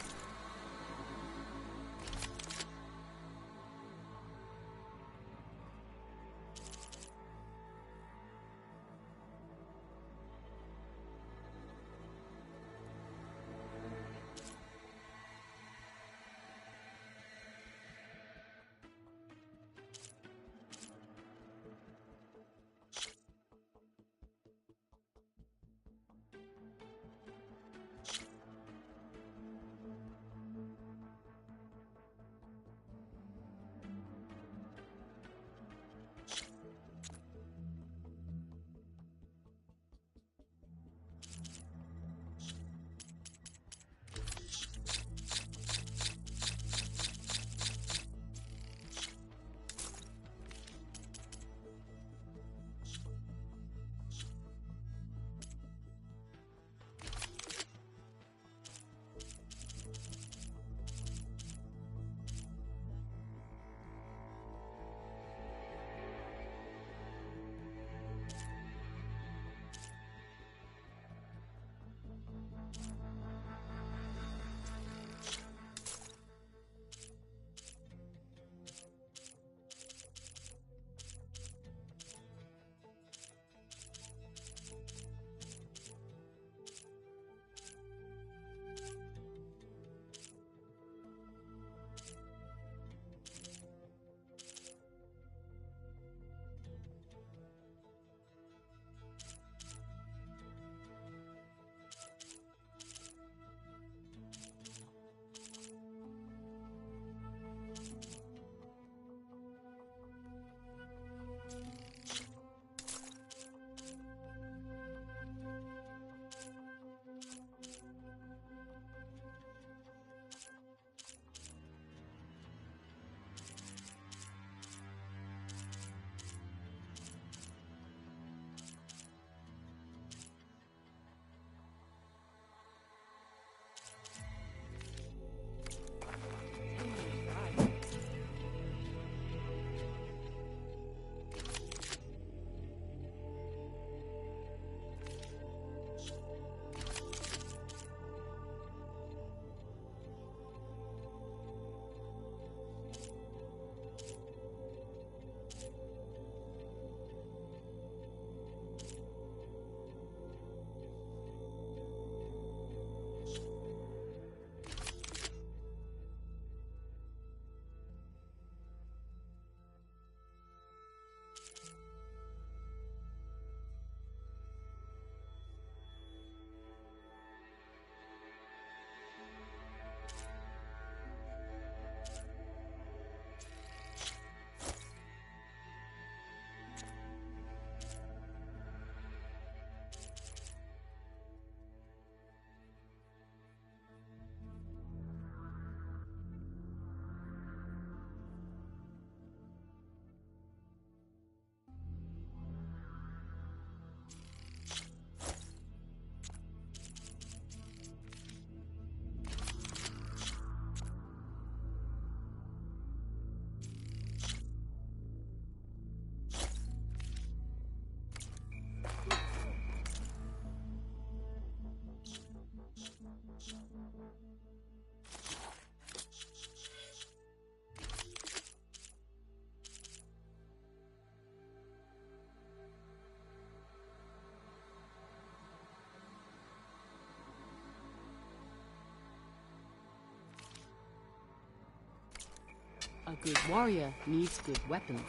[SPEAKER 6] A good warrior needs good weapons.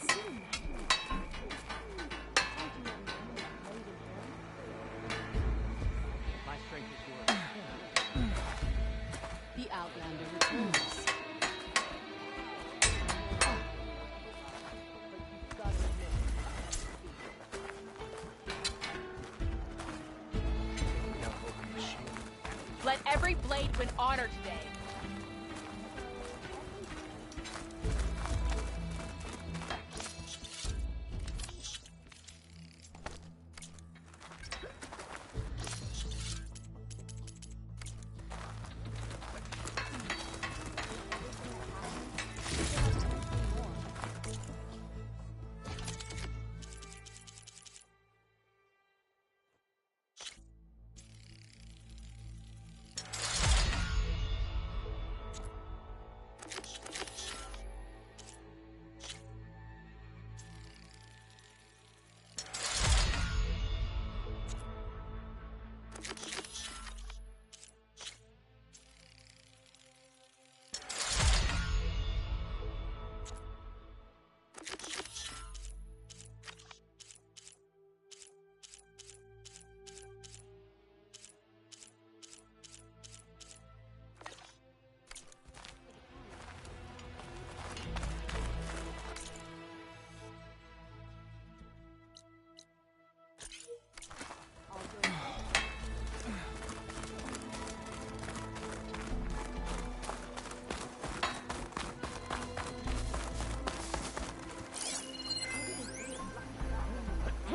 [SPEAKER 10] My strength is yours.
[SPEAKER 6] The Outlander returns.
[SPEAKER 14] Let every blade win honor today.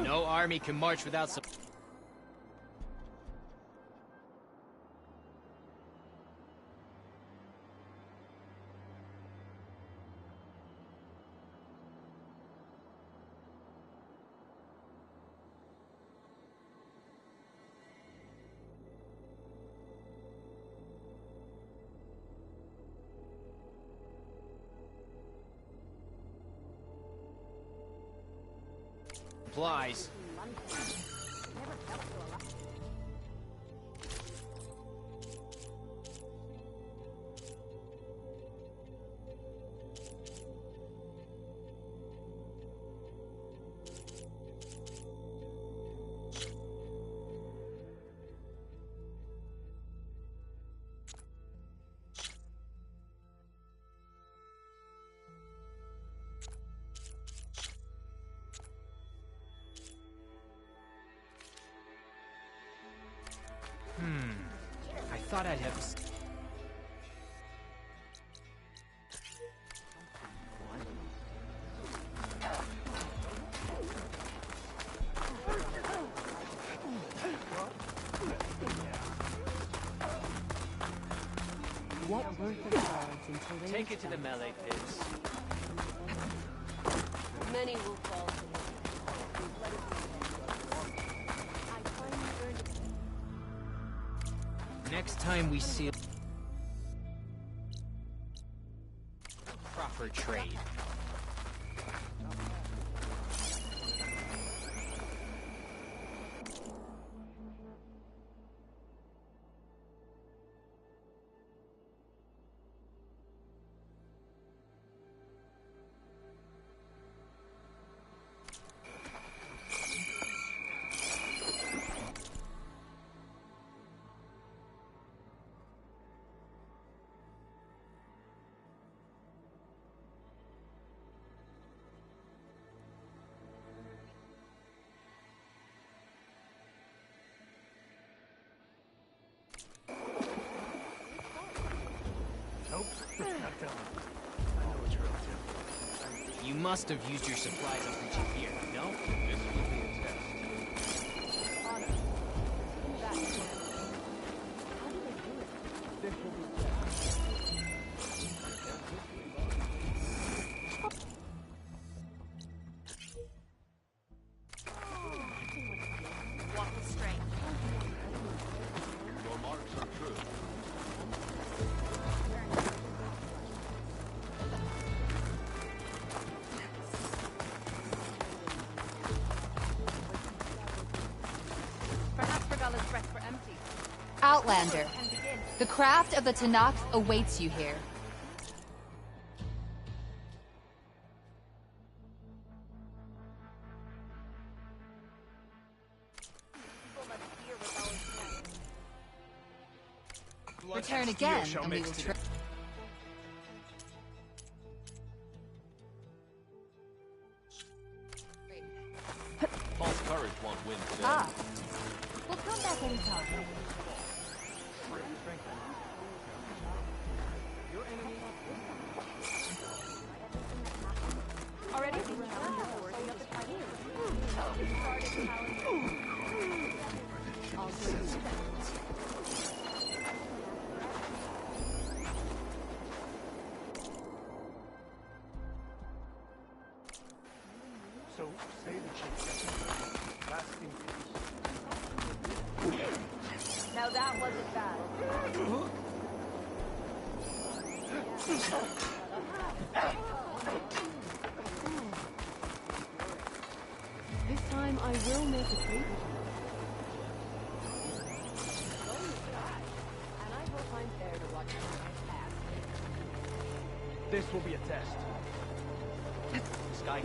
[SPEAKER 10] No army can march without some... supplies. I thought I'd have...
[SPEAKER 6] What were the cards until they...
[SPEAKER 10] Take it to the melee pits.
[SPEAKER 6] Many will fall to me.
[SPEAKER 10] Next time we see... proper trade.
[SPEAKER 4] Nope, not done. I know what you're up to.
[SPEAKER 10] You must have used your supplies up reaching here, no? This will be a test.
[SPEAKER 5] Honor. Back. How do they do it?
[SPEAKER 4] This will be a test.
[SPEAKER 14] Walk with strength.
[SPEAKER 18] Your marks are true.
[SPEAKER 14] Perhaps Regala's breath were empty.
[SPEAKER 22] Outlander, the craft of the Tanakh awaits you here.
[SPEAKER 14] Return again, and we will try.
[SPEAKER 8] False courage won't win today.
[SPEAKER 5] Ah. We'll come back anytime. Already?
[SPEAKER 4] So, say the chief. Lasting
[SPEAKER 5] Now that wasn't bad.
[SPEAKER 6] This time I will make a trade with you.
[SPEAKER 5] And I hope I'm there to watch you pass.
[SPEAKER 4] This will be a test.
[SPEAKER 8] Sky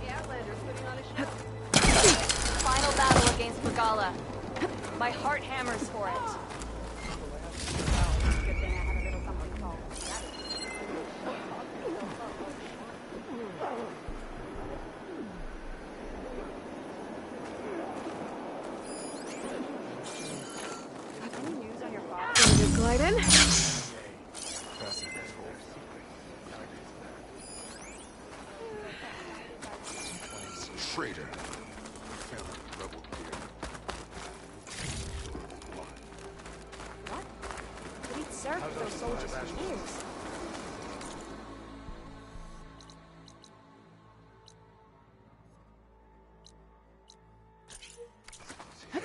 [SPEAKER 5] The Outlander's putting on a show. Final battle against Regala. My heart hammers for it. Good thing I have a little something called
[SPEAKER 1] Just glide in.
[SPEAKER 12] Traitor.
[SPEAKER 5] What? But he'd served those soldiers for years.
[SPEAKER 8] Could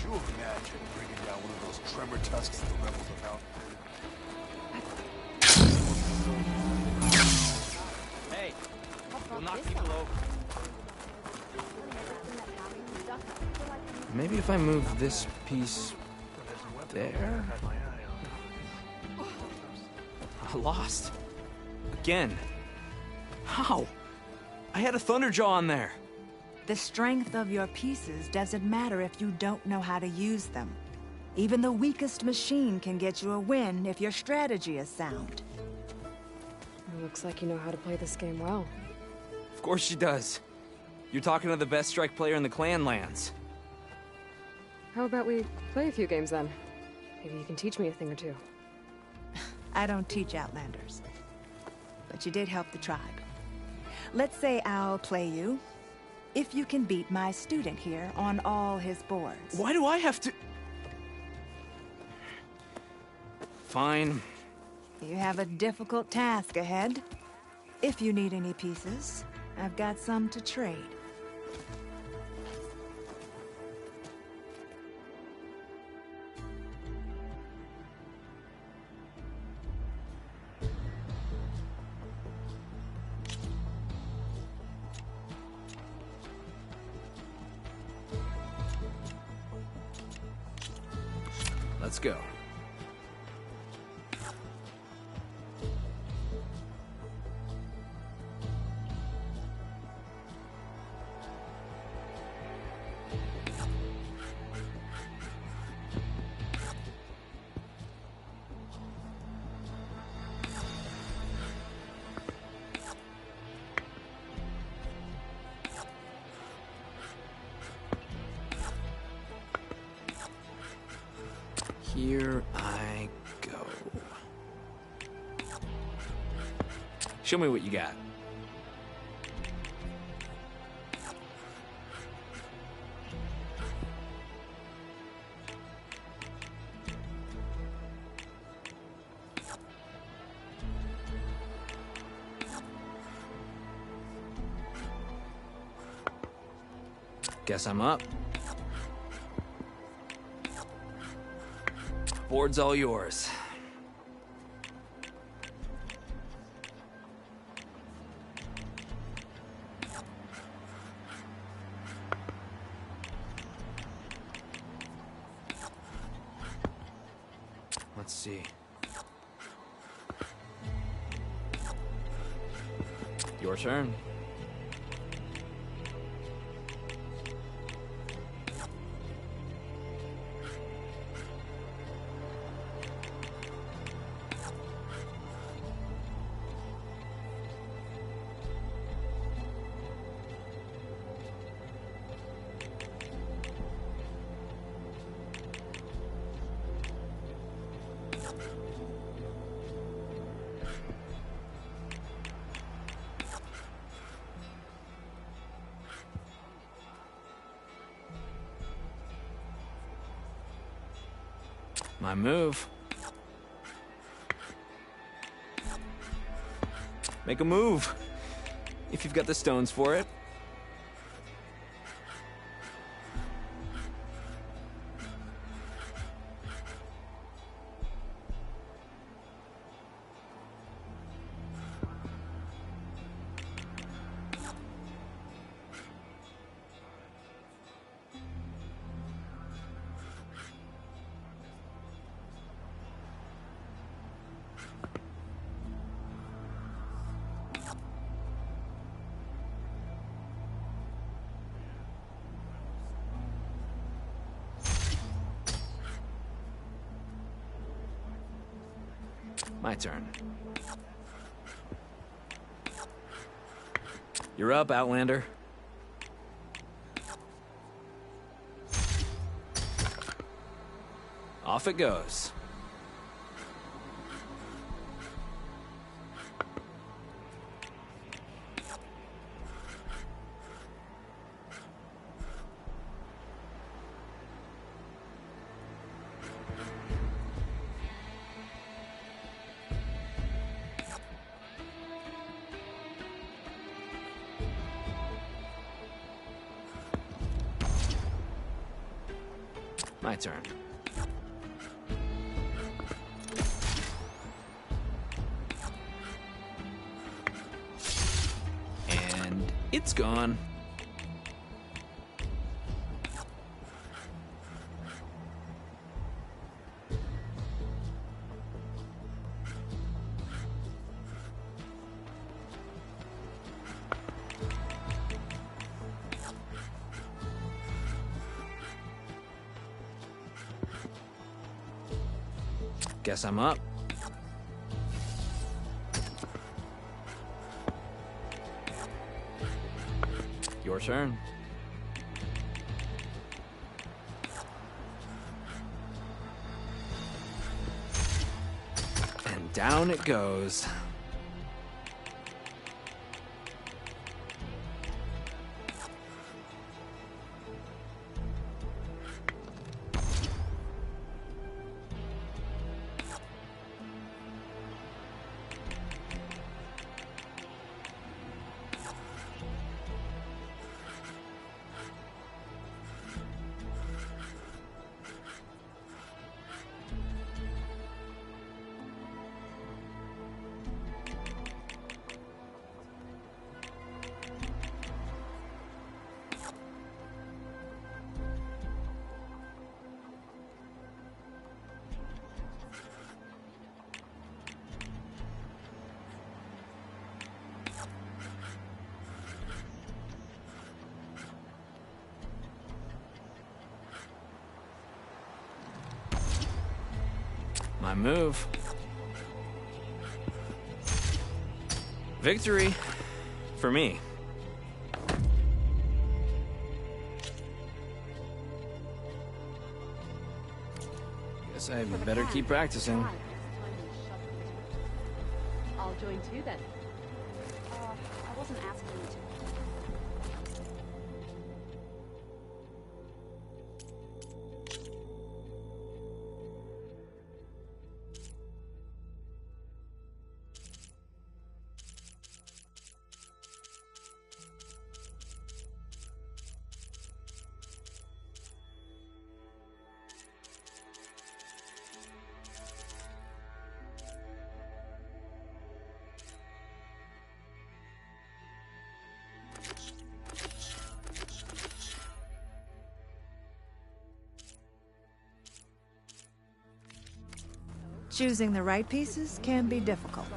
[SPEAKER 8] you imagine bringing down one of those tremor tusks the rebels have out?
[SPEAKER 10] Hey, you'll knock people over.
[SPEAKER 22] Maybe if I move this piece there? Lost. Again. How? I had a Thunderjaw on there.
[SPEAKER 23] The strength of your pieces doesn't matter if you don't know how to use them. Even the weakest machine can get you a win if your strategy is sound.
[SPEAKER 1] It looks like you know how to play this game well.
[SPEAKER 22] Of course she does. You're talking to the best strike player in the clan lands.
[SPEAKER 1] How about we play a few games then? Maybe you can teach me a thing or two.
[SPEAKER 23] I don't teach Outlanders. But you did help the tribe. Let's say I'll play you, if you can beat my student here on all his boards.
[SPEAKER 22] Why do I have to... Fine.
[SPEAKER 23] You have a difficult task ahead. If you need any pieces, I've got some to trade.
[SPEAKER 22] Let's go. Here I go. Show me what you got. Guess I'm up. Board's all yours. Let's see. Your turn. My move. Make a move. If you've got the stones for it. My turn. You're up, Outlander. Off it goes. My turn. And it's gone. Guess I'm up. Your turn. And down it goes. My move. Victory. For me. Guess I better keep practicing.
[SPEAKER 6] I'll join too then. I wasn't asking you to.
[SPEAKER 23] Choosing the right pieces can be difficult.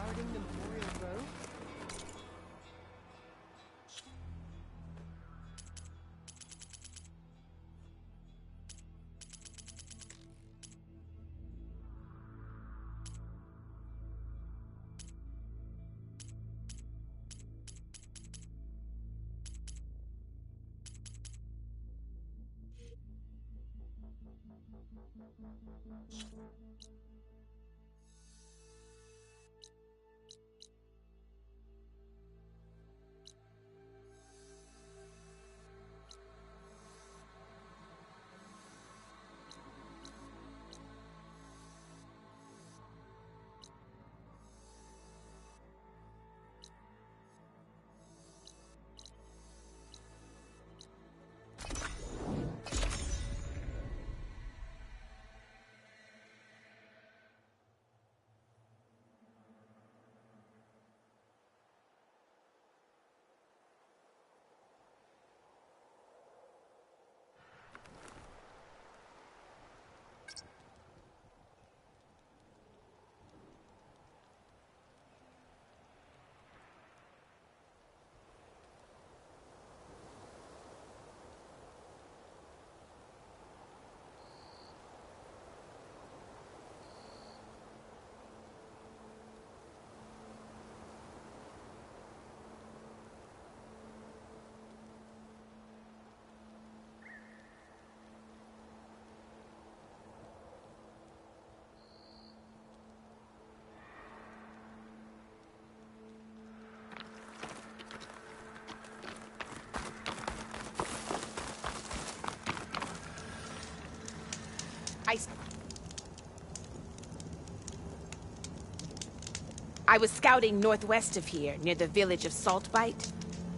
[SPEAKER 9] I was scouting northwest of here, near the village of Saltbite.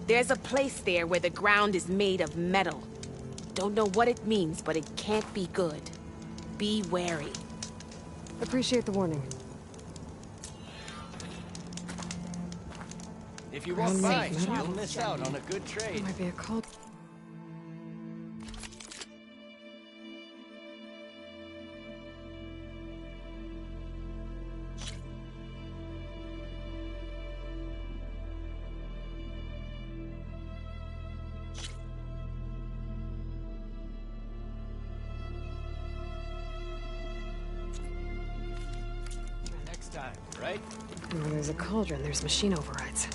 [SPEAKER 9] There's a place there where the ground is made of metal. Don't know what it means, but it can't be good. Be wary.
[SPEAKER 1] Appreciate the warning.
[SPEAKER 15] If you walk by, you'll miss out on a good trade.
[SPEAKER 1] Might be a cult.
[SPEAKER 15] Next time, right?
[SPEAKER 1] And where there's a cauldron, there's machine overrides.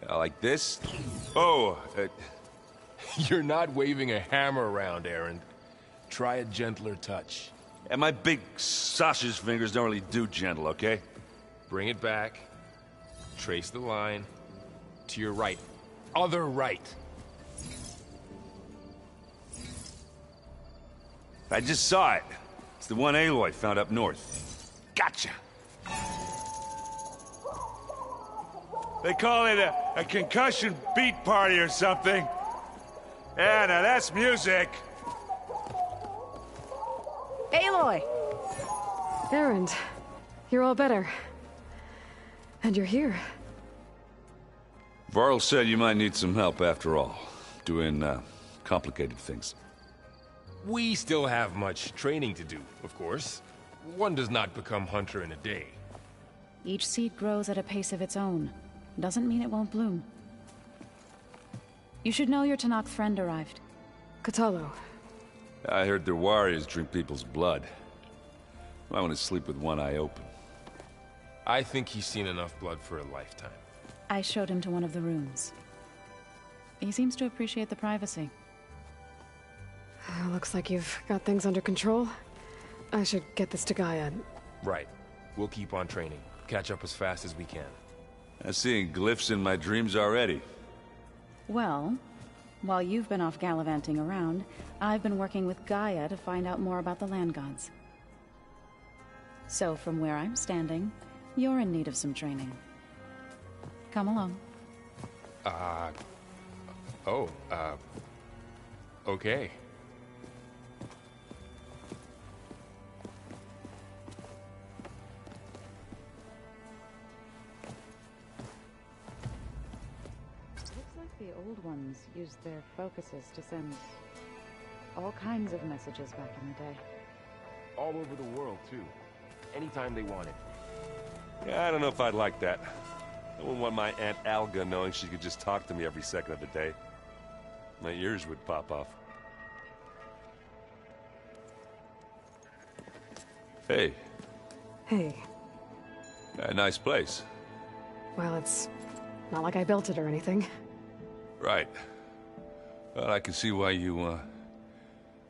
[SPEAKER 19] Like this? Oh,
[SPEAKER 24] You're not waving a hammer around, Aaron. Try a gentler touch.
[SPEAKER 19] And my big sausage fingers don't really do gentle, okay?
[SPEAKER 24] Bring it back. Trace the line. To your right. Other right.
[SPEAKER 19] I just saw it. It's the one Aloy found up north. Gotcha! They call it a concussion beat party or something. Yeah, now that's music.
[SPEAKER 9] Aloy!
[SPEAKER 1] Erend, you're all better. And you're here.
[SPEAKER 19] Varl said you might need some help after all. Doing, complicated things.
[SPEAKER 24] We still have much training to do, of course. One does not become hunter in a day.
[SPEAKER 6] Each seed grows at a pace of its own. Doesn't mean it won't bloom. You should know your Tanakh friend arrived.
[SPEAKER 1] Katalo.
[SPEAKER 19] I heard their warriors drink people's blood. I want to sleep with one eye open.
[SPEAKER 24] I think he's seen enough blood for a lifetime.
[SPEAKER 6] I showed him to one of the rooms. He seems to appreciate the privacy.
[SPEAKER 1] Looks like you've got things under control. I should get this to Gaia.
[SPEAKER 24] Right. We'll keep on training. catch up as fast as we can.
[SPEAKER 19] I'm seeing glyphs in my dreams already.
[SPEAKER 6] Well, while you've been off gallivanting around, I've been working with Gaia to find out more about the land gods. So from where I'm standing, you're in need of some training. Come along.
[SPEAKER 24] Okay.
[SPEAKER 6] Looks like the old ones used their focuses to send all kinds of messages back in the day.
[SPEAKER 24] All over the world, too. Anytime they wanted.
[SPEAKER 19] Yeah, I don't know if I'd like that. I wouldn't want my Aunt Alga knowing she could just talk to me every second of the day. My ears would pop off. Hey.
[SPEAKER 1] Hey.
[SPEAKER 19] Nice place.
[SPEAKER 1] Well, it's not like I built it or anything.
[SPEAKER 19] Right. Well, I can see why you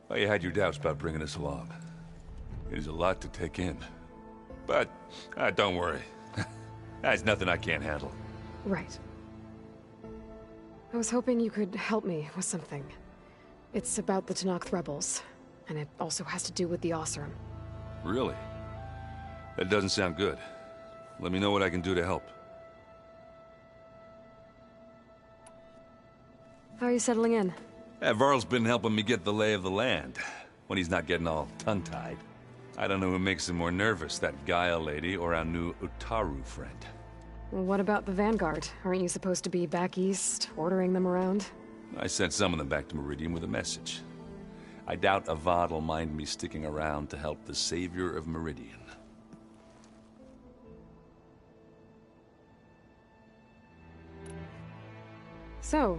[SPEAKER 19] had your doubts about bringing us along. It is a lot to take in. But, don't worry. That's nothing I can't handle.
[SPEAKER 1] Right. I was hoping you could help me with something. It's about the Tenakth rebels, and it also has to do with the Oseram.
[SPEAKER 19] Really? That doesn't sound good. Let me know what I can do to help.
[SPEAKER 1] How are you settling in?
[SPEAKER 19] Varl's been helping me get the lay of the land, when he's not getting all tongue-tied. I don't know who makes him more nervous, that Gaia lady or our new Utaru friend.
[SPEAKER 1] What about the Vanguard? Aren't you supposed to be back east, ordering them around?
[SPEAKER 19] I sent some of them back to Meridian with a message. I doubt Avad will mind me sticking around to help the savior of Meridian.
[SPEAKER 1] So,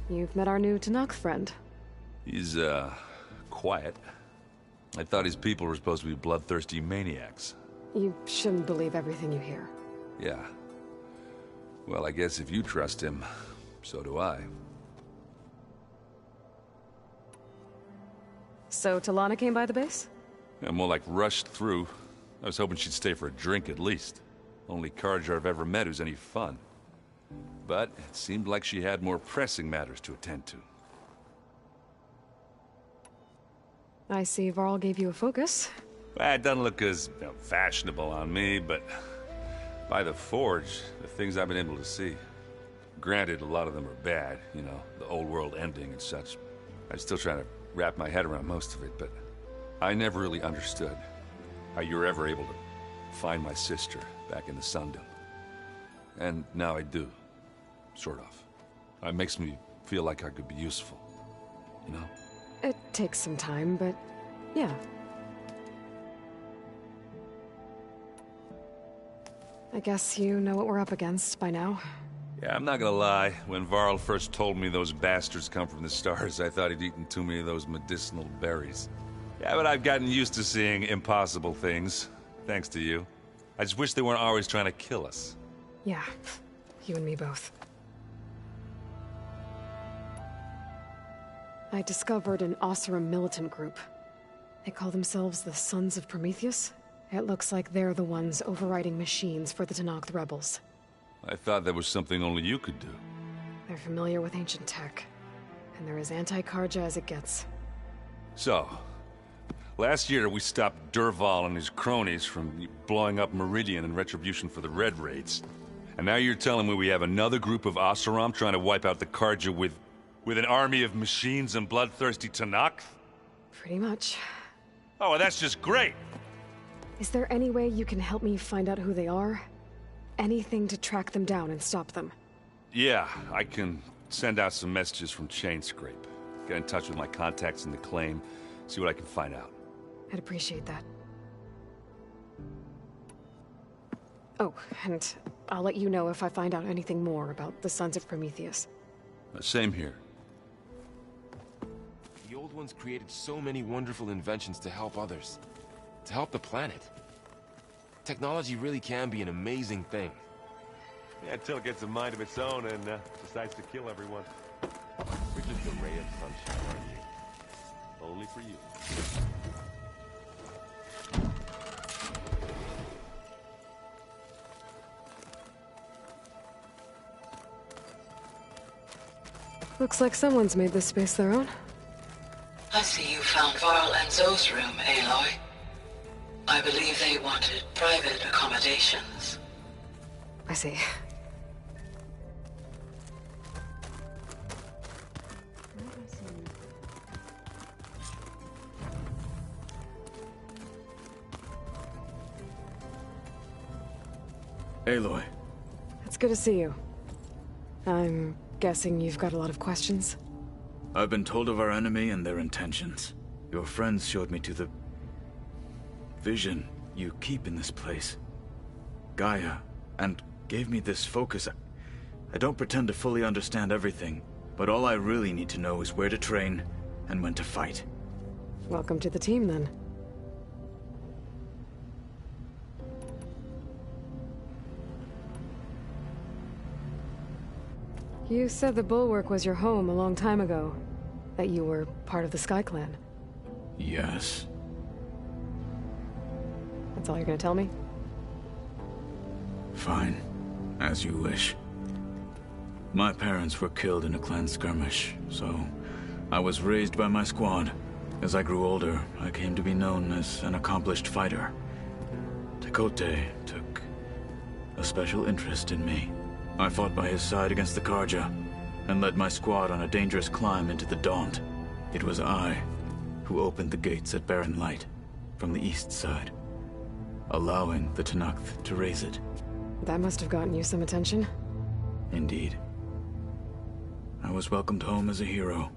[SPEAKER 1] you've met our new Tenakth friend.
[SPEAKER 19] He's, quiet. I thought his people were supposed to be bloodthirsty maniacs.
[SPEAKER 1] You shouldn't believe everything you hear.
[SPEAKER 19] Yeah. Well, I guess if you trust him, so do I.
[SPEAKER 1] So, Talana came by the base?
[SPEAKER 19] Yeah, more like rushed through. I was hoping she'd stay for a drink at least. Only Carja I've ever met who's any fun. But it seemed like she had more pressing matters to attend to.
[SPEAKER 1] I see Varl gave you a focus.
[SPEAKER 19] Well, it doesn't look as fashionable on me, but by the Forge, the things I've been able to see. Granted, a lot of them are bad, you know, the old world ending and such. I'm still trying to wrap my head around most of it, but I never really understood how you were ever able to find my sister back in the Sundom. And now I do, sort of. It makes me feel like I could be useful, you know?
[SPEAKER 1] It takes some time, but yeah. I guess you know what we're up against by now.
[SPEAKER 19] Yeah, I'm not gonna lie. When Varl first told me those bastards come from the stars, I thought he'd eaten too many of those medicinal berries. Yeah, but I've gotten used to seeing impossible things, thanks to you. I just wish they weren't always trying to kill us.
[SPEAKER 1] Yeah, you and me both. I discovered an Oseram militant group. They call themselves the Sons of Prometheus. It looks like they're the ones overriding machines for the Tenakth rebels.
[SPEAKER 19] I thought that was something only you could do.
[SPEAKER 1] They're familiar with ancient tech, and they're as anti-Carja as it gets.
[SPEAKER 19] So, last year we stopped Durval and his cronies from blowing up Meridian in retribution for the Red Raids. And now you're telling me we have another group of Oseram trying to wipe out the Carja with an army of machines and bloodthirsty Tenakth?
[SPEAKER 1] Pretty much.
[SPEAKER 19] Oh, well, that's just great!
[SPEAKER 1] Is there any way you can help me find out who they are? Anything to track them down and stop them?
[SPEAKER 19] Yeah, I can send out some messages from Chainscrape. Get in touch with my contacts in the claim, see what I can find out.
[SPEAKER 1] I'd appreciate that. Oh, and I'll let you know if I find out anything more about the Sons of Prometheus.
[SPEAKER 19] Same here.
[SPEAKER 24] The old ones created so many wonderful inventions to help others. To help the planet. Technology really can be an amazing thing.
[SPEAKER 19] Yeah, until it gets a mind of its own and decides to kill everyone.
[SPEAKER 24] We're just a ray of sunshine, aren't we?
[SPEAKER 19] Only for you.
[SPEAKER 1] Looks like someone's made this space their own.
[SPEAKER 11] I see you found Varl and Zoe's room, Aloy. I believe they wanted private accommodations.
[SPEAKER 1] I see.
[SPEAKER 13] Aloy.
[SPEAKER 1] It's good to see you. I'm guessing you've got a lot of questions?
[SPEAKER 13] I've been told of our enemy and their intentions. Your friends showed me to the vision you keep in this place, Gaia, and gave me this focus. I don't pretend to fully understand everything, but all I really need to know is where to train and when to fight.
[SPEAKER 1] Welcome to the team, then. You said the Bulwark was your home a long time ago. That you were part of the Sky Clan.
[SPEAKER 13] Yes.
[SPEAKER 1] That's all you're gonna tell me?
[SPEAKER 13] Fine. As you wish. My parents were killed in a clan skirmish, so I was raised by my squad. As I grew older, I came to be known as an accomplished fighter. Tekote took a special interest in me. I fought by his side against the Karja, and led my squad on a dangerous climb into the Daunt. It was I who opened the gates at Barren Light, from the east side, allowing the Tenakth to raise it.
[SPEAKER 1] That must have gotten you some attention.
[SPEAKER 13] Indeed. I was welcomed home as a hero,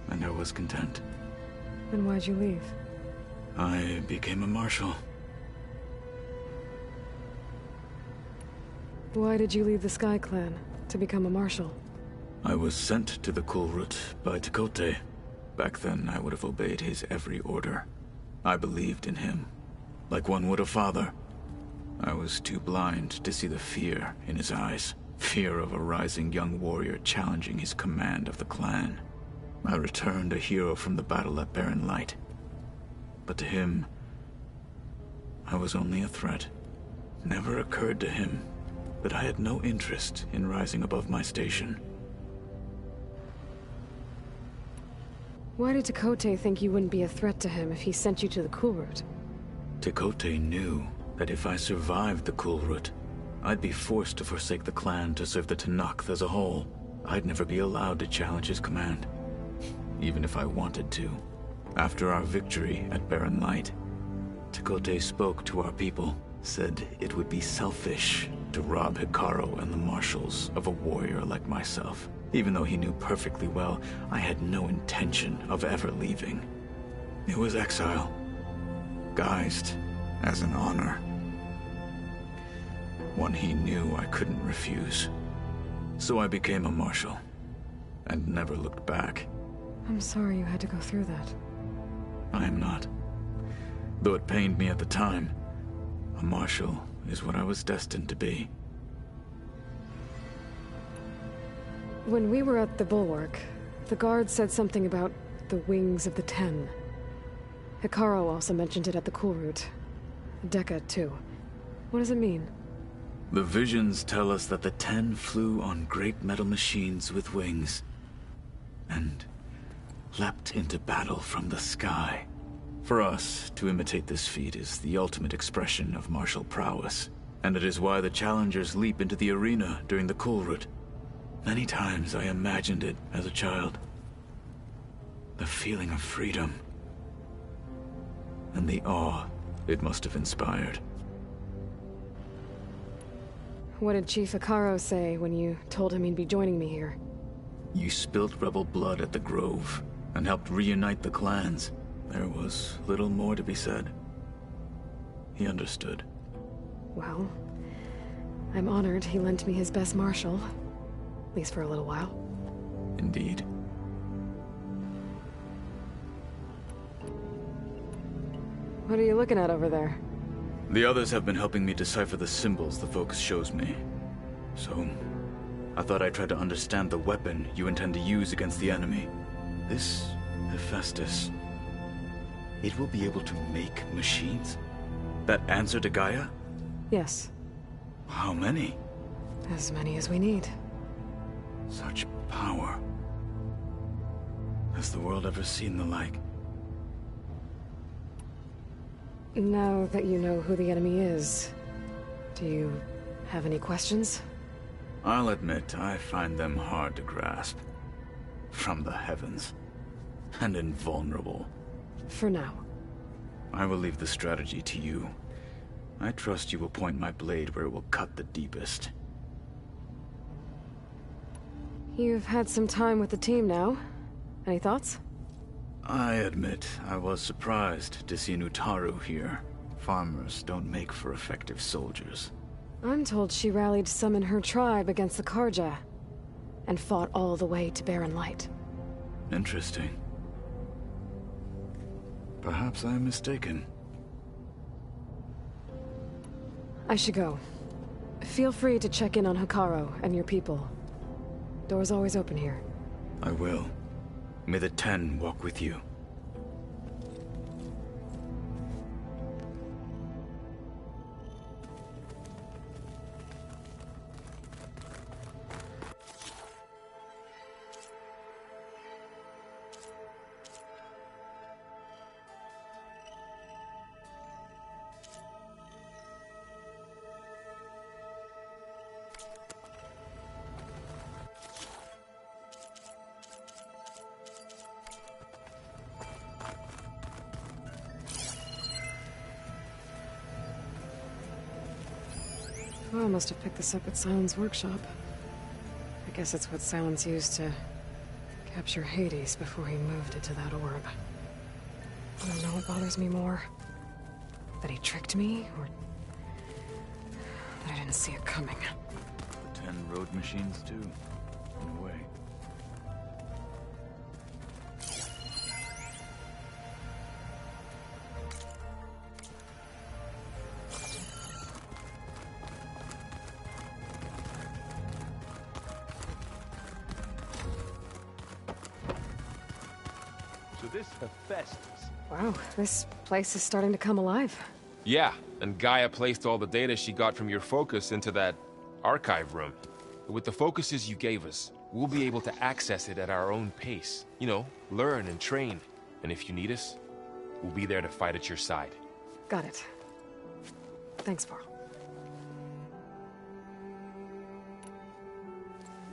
[SPEAKER 13] and I was content.
[SPEAKER 1] Then why'd you leave?
[SPEAKER 13] I became a marshal.
[SPEAKER 1] Why did you leave the Sky Clan to become a marshal?
[SPEAKER 13] I was sent to the Kulrut by Tekote. Back then, I would have obeyed his every order. I believed in him, like one would a father. I was too blind to see the fear in his eyes. Fear of a rising young warrior challenging his command of the clan. I returned a hero from the battle at Barren Light. But to him, I was only a threat. Never occurred to him that I had no interest in rising above my station.
[SPEAKER 1] Why did Tekote think you wouldn't be a threat to him if he sent you to the Kulrut?
[SPEAKER 13] Tekote knew that if I survived the Kulrut, I'd be forced to forsake the clan to serve the Tenakth as a whole. I'd never be allowed to challenge his command, even if I wanted to. After our victory at Barren Light, Tekote spoke to our people, said it would be selfish to rob Hikaru and the marshals of a warrior like myself, even though he knew perfectly well I had no intention of ever leaving. It was exile, guised as an honor. One he knew I couldn't refuse. So I became a marshal, and never looked back.
[SPEAKER 1] I'm sorry you had to go through that.
[SPEAKER 13] I am not. Though it pained me at the time, a marshal is what I was destined to be.
[SPEAKER 1] When we were at the Bulwark, the guard said something about the Wings of the Ten. Hikaru also mentioned it at the Kulrut. Dekka, too. What does it mean?
[SPEAKER 13] The visions tell us that the Ten flew on great metal machines with wings, and leapt into battle from the sky. For us, to imitate this feat is the ultimate expression of martial prowess, and it is why the challengers leap into the arena during the Kulrut. Many times I imagined it as a child. The feeling of freedom, and the awe it must have inspired.
[SPEAKER 1] What did Chief Hikaru say when you told him he'd be joining me here?
[SPEAKER 13] You spilled rebel blood at the Grove, and helped reunite the clans. There was little more to be said. He understood.
[SPEAKER 1] Well, I'm honored he lent me his best marshal. At least for a little while.
[SPEAKER 13] Indeed.
[SPEAKER 1] What are you looking at over there?
[SPEAKER 13] The others have been helping me decipher the symbols the Focus shows me. So, I thought I'd try to understand the weapon you intend to use against the enemy. This Hephaestus, it will be able to make machines? That answer to Gaia?
[SPEAKER 1] Yes.
[SPEAKER 13] How many?
[SPEAKER 1] As many as we need.
[SPEAKER 13] Such Power. Has the world ever seen the like?
[SPEAKER 1] Now that you know who the enemy is, do you have any questions?
[SPEAKER 13] I'll admit, I find them hard to grasp. From the heavens. And invulnerable.
[SPEAKER 1] For now.
[SPEAKER 13] I will leave the strategy to you. I trust you will point my blade where it will cut the deepest.
[SPEAKER 1] You've had some time with the team now. Any thoughts?
[SPEAKER 13] I admit, I was surprised to see an Utaru here. Farmers don't make for effective soldiers.
[SPEAKER 1] I'm told she rallied some in her tribe against the Karja, and fought all the way to Barren Light.
[SPEAKER 13] Interesting. Perhaps I am mistaken.
[SPEAKER 1] I should go. Feel free to check in on Hikaru and your people. Door's always open here.
[SPEAKER 13] I will. May the 10 walk with you.
[SPEAKER 1] Oh, I must have picked this up at Silent's workshop. I guess it's what Silence used to capture Hades before he moved it to that orb. I don't know what bothers me more. That he tricked me, or that I didn't see it coming.
[SPEAKER 13] The 10 road machines too, in a way.
[SPEAKER 24] This Hephaestus.
[SPEAKER 1] Wow, this place is starting to come alive.
[SPEAKER 24] Yeah, and Gaia placed all the data she got from your focus into that archive room. With the focuses you gave us, we'll be able to access it at our own pace. You know, learn and train. And if you need us, we'll be there to fight at your side.
[SPEAKER 1] Got it. Thanks, Varl.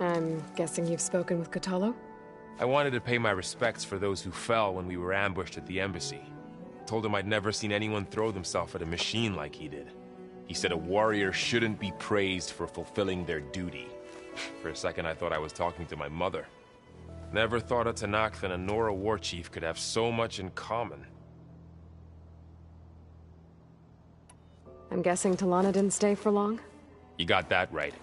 [SPEAKER 1] I'm guessing you've spoken with Kotallo?
[SPEAKER 24] I wanted to pay my respects for those who fell when we were ambushed at the embassy. Told him I'd never seen anyone throw themselves at a machine like he did. He said a warrior shouldn't be praised for fulfilling their duty. For a second I thought I was talking to my mother. Never thought a Tenakth and a Nora war chief could have so much in common.
[SPEAKER 1] I'm guessing Talana didn't stay for long?
[SPEAKER 24] You got that right.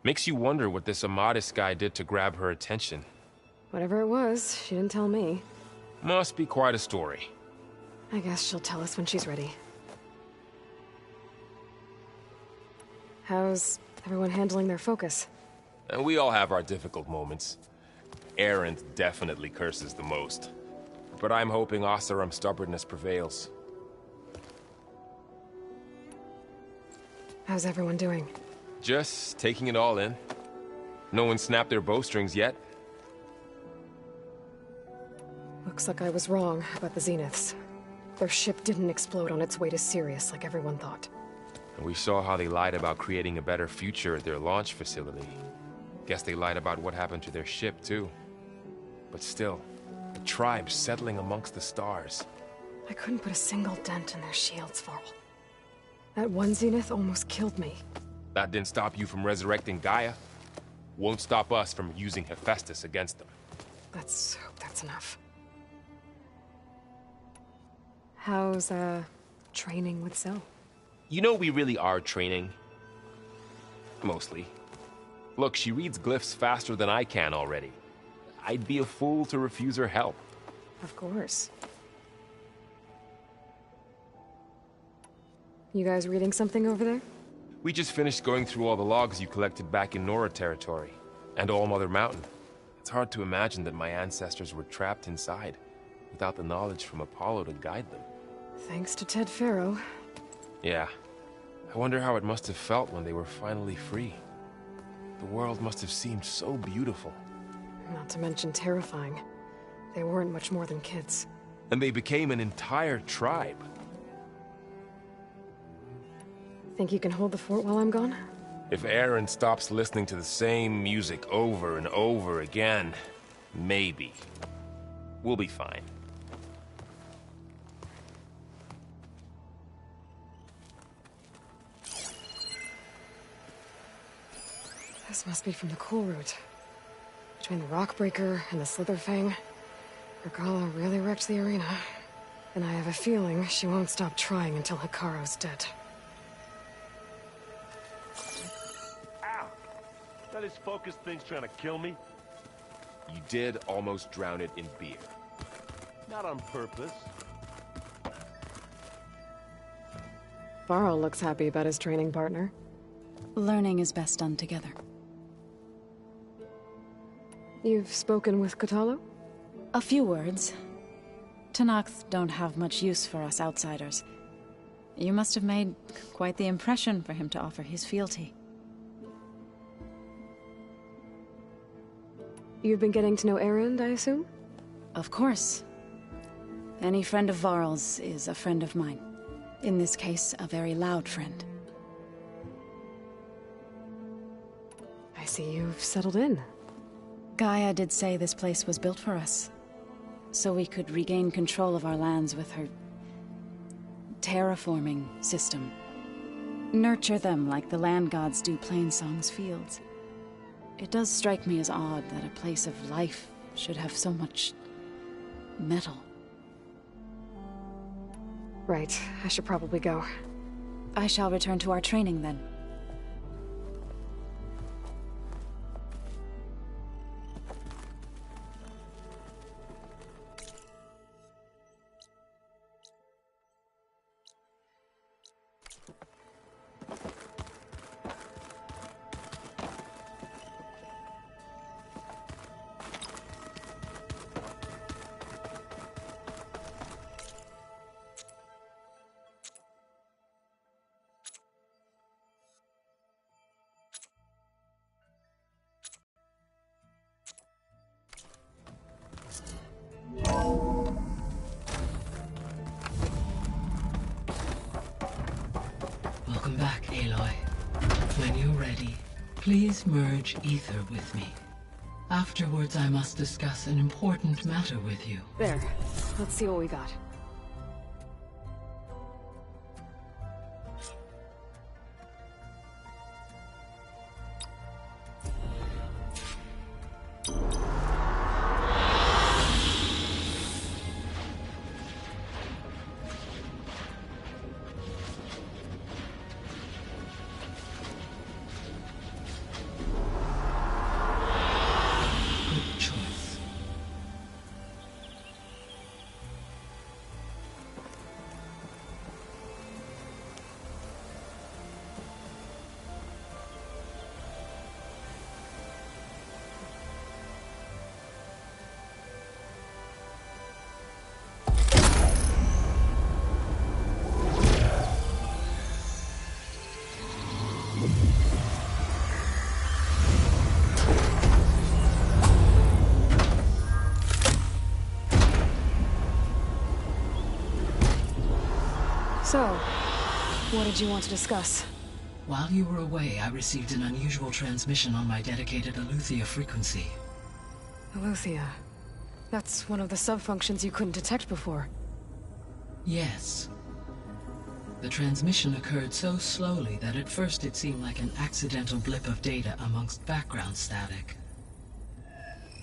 [SPEAKER 24] Makes you wonder what this Amadis guy did to grab her attention.
[SPEAKER 1] Whatever it was, she didn't tell me.
[SPEAKER 24] Must be quite a story.
[SPEAKER 1] I guess she'll tell us when she's ready. How's everyone handling their focus?
[SPEAKER 24] And we all have our difficult moments. Erend definitely curses the most. But I'm hoping Oseram's stubbornness prevails.
[SPEAKER 1] How's everyone doing?
[SPEAKER 24] Just taking it all in. No one snapped their bowstrings yet.
[SPEAKER 1] Looks like I was wrong about the Zeniths. Their ship didn't explode on its way to Sirius like everyone thought.
[SPEAKER 24] And we saw how they lied about creating a better future at their launch facility. Guess they lied about what happened to their ship, too. But still, a tribe settling amongst the stars.
[SPEAKER 1] I couldn't put a single dent in their shields, Varl. That one Zenith almost killed me.
[SPEAKER 24] That didn't stop you from resurrecting Gaia. Won't stop us from using Hephaestus against them.
[SPEAKER 1] Let's hope that's enough. How's, training with Zoe?
[SPEAKER 24] You know we really are training. Mostly. Look, she reads glyphs faster than I can already. I'd be a fool to refuse her help.
[SPEAKER 1] Of course. You guys reading something over there?
[SPEAKER 24] We just finished going through all the logs you collected back in Nora territory, and All Mother Mountain. It's hard to imagine that my ancestors were trapped inside, without the knowledge from Apollo to guide them.
[SPEAKER 1] Thanks to Ted Faro.
[SPEAKER 24] Yeah. I wonder how it must have felt when they were finally free. The world must have seemed so beautiful.
[SPEAKER 1] Not to mention terrifying. They weren't much more than kids.
[SPEAKER 24] And they became an entire tribe.
[SPEAKER 1] Think you can hold the fort while I'm gone?
[SPEAKER 24] If Aaron stops listening to the same music over and over again, maybe. We'll be fine.
[SPEAKER 1] This must be from the Cool Route. Between the Rockbreaker and the Slitherfang, Regala really wrecked the arena. And I have a feeling she won't stop trying until Hikaru's dead.
[SPEAKER 7] Ow! That his focus thing's trying to kill me?
[SPEAKER 24] You did almost drown it in beer.
[SPEAKER 7] Not on purpose.
[SPEAKER 1] Varl looks happy about his training partner.
[SPEAKER 6] Learning is best done together.
[SPEAKER 1] You've spoken with Kotallo?
[SPEAKER 6] A few words. Tenakth don't have much use for us outsiders. You must have made quite the impression for him to offer his fealty.
[SPEAKER 1] You've been getting to know Erend, I assume?
[SPEAKER 6] Of course. Any friend of Varl's is a friend of mine. In this case, a very loud friend.
[SPEAKER 1] I see you've settled in.
[SPEAKER 6] Gaia did say this place was built for us, so we could regain control of our lands with her terraforming system. Nurture them like the land gods do Plainsong's fields. It does strike me as odd that a place of life should have so much metal.
[SPEAKER 1] Right, I should probably go.
[SPEAKER 6] I shall return to our training then.
[SPEAKER 11] Welcome back, Aloy. When you're ready, please merge ether with me. Afterwards, I must discuss an important matter with you.
[SPEAKER 1] There. Let's see what we got. So, what did you want to discuss?
[SPEAKER 11] While you were away, I received an unusual transmission on my dedicated Aletheia frequency.
[SPEAKER 1] Aletheia. That's one of the sub-functions you couldn't detect before.
[SPEAKER 11] Yes. The transmission occurred so slowly that at first it seemed like an accidental blip of data amongst background static.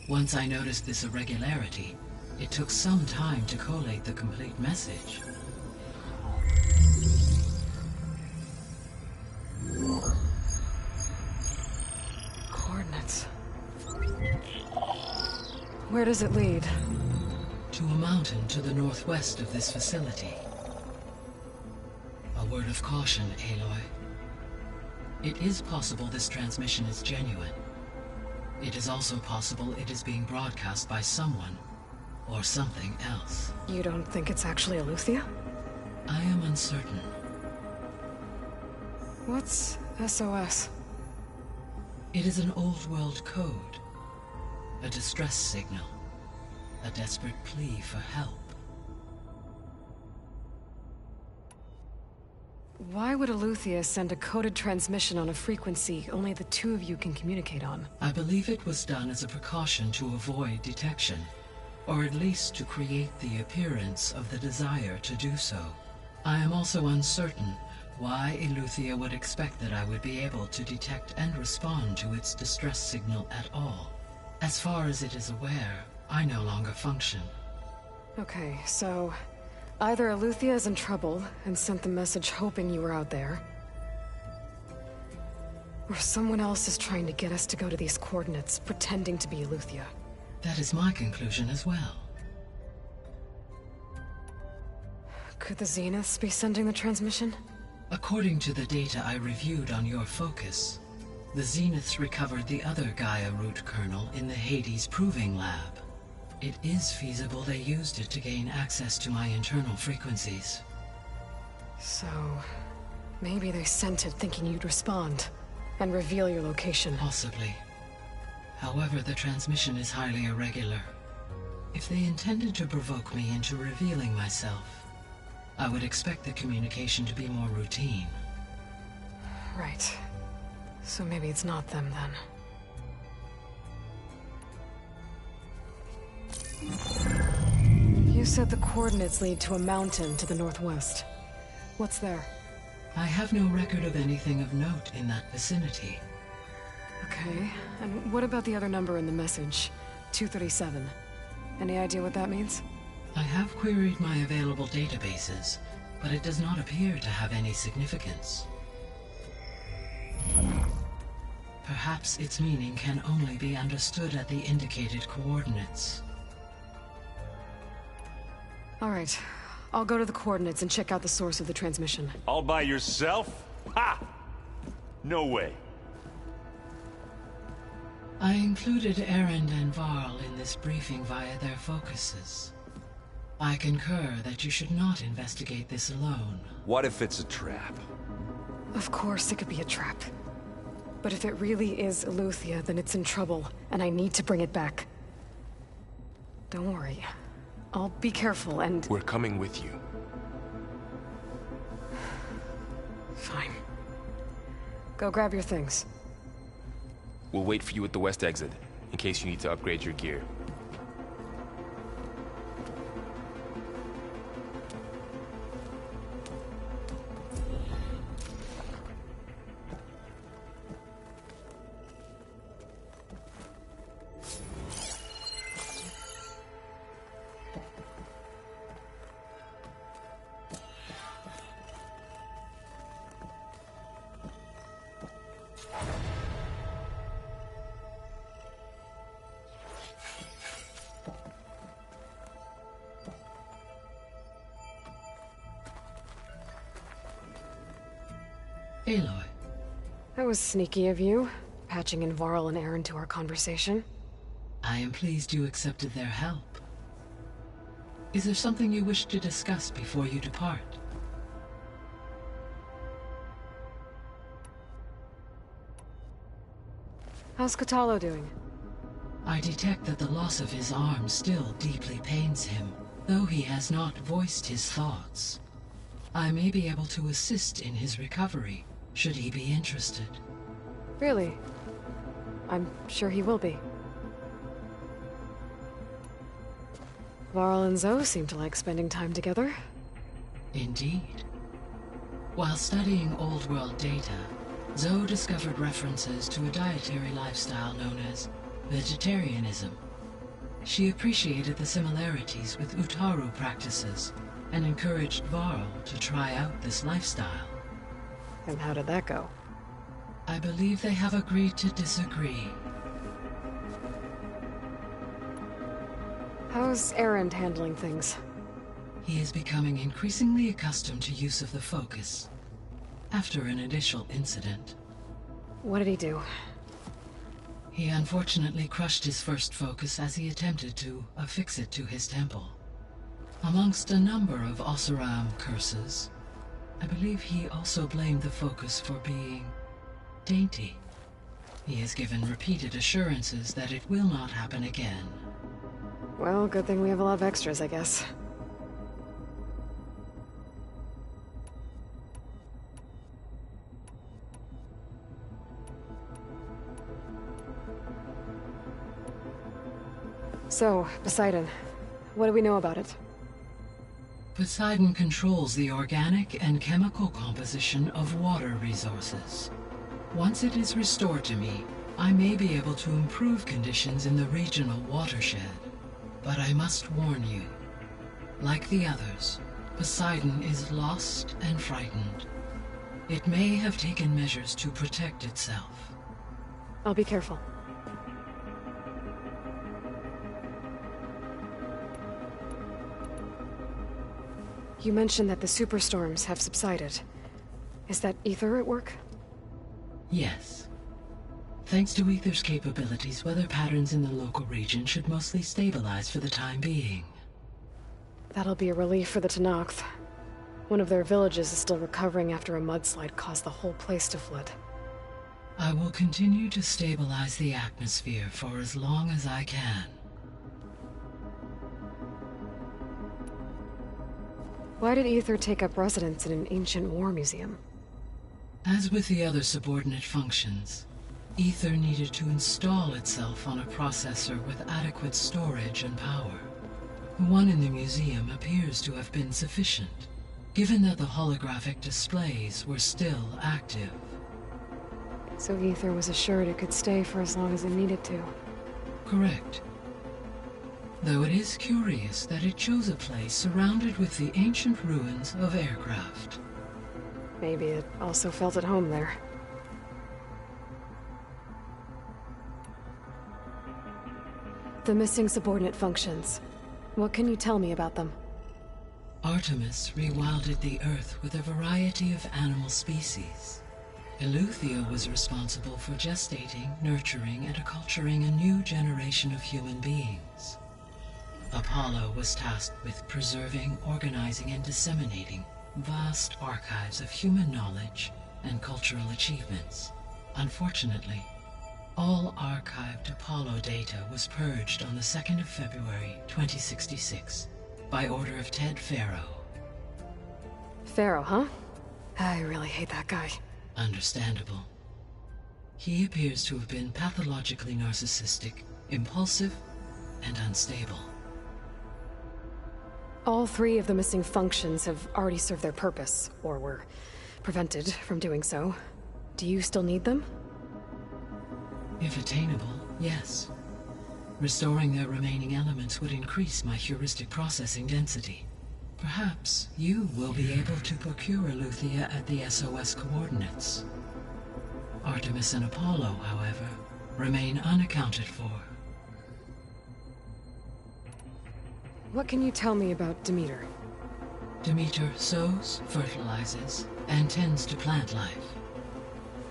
[SPEAKER 11] Once I noticed this irregularity, it took some time to collate the complete message.
[SPEAKER 1] Coordinates. Where does it lead?
[SPEAKER 11] To a mountain to the northwest of this facility. A word of caution, Aloy. It is possible this transmission is genuine. It is also possible it is being broadcast by someone or something else.
[SPEAKER 1] You don't think it's actually Aletheia?
[SPEAKER 11] I am uncertain.
[SPEAKER 1] What's SOS?
[SPEAKER 11] It is an old world code. A distress signal. A desperate plea for help.
[SPEAKER 1] Why would Eleuthia send a coded transmission on a frequency only the two of you can communicate on?
[SPEAKER 11] I believe it was done as a precaution to avoid detection, or at least to create the appearance of the desire to do so. I am also uncertain why Eleuthia would expect that I would be able to detect and respond to its distress signal at all. As far as it is aware, I no longer function.
[SPEAKER 1] Okay, so either Eleuthia is in trouble and sent the message hoping you were out there, or someone else is trying to get us to go to these coordinates, pretending to be Eleuthia.
[SPEAKER 11] That is my conclusion as well.
[SPEAKER 1] Could the Zeniths be sending the transmission?
[SPEAKER 11] According to the data I reviewed on your focus, the Zeniths recovered the other Gaia root kernel in the Hades Proving Lab. It is feasible they used it to gain access to my internal frequencies.
[SPEAKER 1] So, maybe they sent it thinking you'd respond and reveal your location.
[SPEAKER 11] Possibly. However, the transmission is highly irregular. If they intended to provoke me into revealing myself, I would expect the communication to be more routine.
[SPEAKER 1] Right. So maybe it's not them then. You said the coordinates lead to a mountain to the northwest. What's there?
[SPEAKER 11] I have no record of anything of note in that vicinity.
[SPEAKER 1] Okay, and what about the other number in the message? 237. Any idea what that means?
[SPEAKER 11] I have queried my available databases, but it does not appear to have any significance. Perhaps its meaning can only be understood at the indicated coordinates.
[SPEAKER 1] All right, I'll go to the coordinates and check out the source of the transmission.
[SPEAKER 7] All by yourself? Ha! No way.
[SPEAKER 11] I included Erend and Varl in this briefing via their focuses. I concur that you should not investigate this alone.
[SPEAKER 19] What if it's a trap?
[SPEAKER 1] Of course it could be a trap. But if it really is Eleuthia, then it's in trouble, and I need to bring it back. Don't worry. I'll be careful and...
[SPEAKER 24] We're coming with you.
[SPEAKER 1] Fine. Go grab your things.
[SPEAKER 24] We'll wait for you at the west exit, in case you need to upgrade your gear.
[SPEAKER 11] Aloy.
[SPEAKER 1] That was sneaky of you, patching in Varl and Erend to our conversation.
[SPEAKER 11] I am pleased you accepted their help. Is there something you wish to discuss before you depart?
[SPEAKER 1] How's Kotallo doing?
[SPEAKER 11] I detect that the loss of his arm still deeply pains him, though he has not voiced his thoughts. I may be able to assist in his recovery, should he be interested.
[SPEAKER 1] Really? I'm sure he will be. Varl and Zoe seem to like spending time together.
[SPEAKER 11] Indeed. While studying Old World data, Zoe discovered references to a dietary lifestyle known as vegetarianism. She appreciated the similarities with Utaru practices and encouraged Varl to try out this lifestyle.
[SPEAKER 1] And how did that go?
[SPEAKER 11] I believe they have agreed to disagree.
[SPEAKER 1] How's Erend handling things?
[SPEAKER 11] He is becoming increasingly accustomed to use of the focus, after an initial incident.
[SPEAKER 1] What did he do?
[SPEAKER 11] He unfortunately crushed his first focus as he attempted to affix it to his temple. Amongst a number of Oseram curses, I believe he also blamed the focus for being dainty. He has given repeated assurances that it will not happen again.
[SPEAKER 1] Well, good thing we have a lot of extras, I guess. So, Poseidon, what do we know about it?
[SPEAKER 11] Poseidon controls the organic and chemical composition of water resources. Once it is restored to me, I may be able to improve conditions in the regional watershed. But I must warn you, like the others, Poseidon is lost and frightened. It may have taken measures to protect itself.
[SPEAKER 1] I'll be careful. You mentioned that the superstorms have subsided. Is that Ether at work?
[SPEAKER 11] Yes. Thanks to Ether's capabilities, weather patterns in the local region should mostly stabilize for the time being.
[SPEAKER 1] That'll be a relief for the Tenakth. One of their villages is still recovering after a mudslide caused the whole place to flood.
[SPEAKER 11] I will continue to stabilize the atmosphere for as long as I can.
[SPEAKER 1] Why did Ether take up residence in an ancient war museum?
[SPEAKER 11] As with the other subordinate functions, Ether needed to install itself on a processor with adequate storage and power. The one in the museum appears to have been sufficient, given that the holographic displays were still active.
[SPEAKER 1] So Ether was assured it could stay for as long as it needed to.
[SPEAKER 11] Correct. Though it is curious that it chose a place surrounded with the ancient ruins of aircraft.
[SPEAKER 1] Maybe it also felt at home there. The missing subordinate functions. What can you tell me about them?
[SPEAKER 11] Artemis rewilded the Earth with a variety of animal species. Eleuthia was responsible for gestating, nurturing, and acculturating a new generation of human beings. Apollo was tasked with preserving, organizing, and disseminating vast archives of human knowledge and cultural achievements. Unfortunately, all archived Apollo data was purged on the 2nd of February, 2066, by order of Ted Faro.
[SPEAKER 1] Faro, huh? I really hate that guy.
[SPEAKER 11] Understandable. He appears to have been pathologically narcissistic, impulsive, and unstable.
[SPEAKER 1] All 3 of the missing functions have already served their purpose, or were prevented from doing so. Do you still need them?
[SPEAKER 11] If attainable, yes. Restoring their remaining elements would increase my heuristic processing density. Perhaps you will be able to procure Eleuthia at the SOS coordinates. Artemis and Apollo, however, remain unaccounted for.
[SPEAKER 1] What can you tell me about Demeter?
[SPEAKER 11] Demeter sows, fertilizes, and tends to plant life.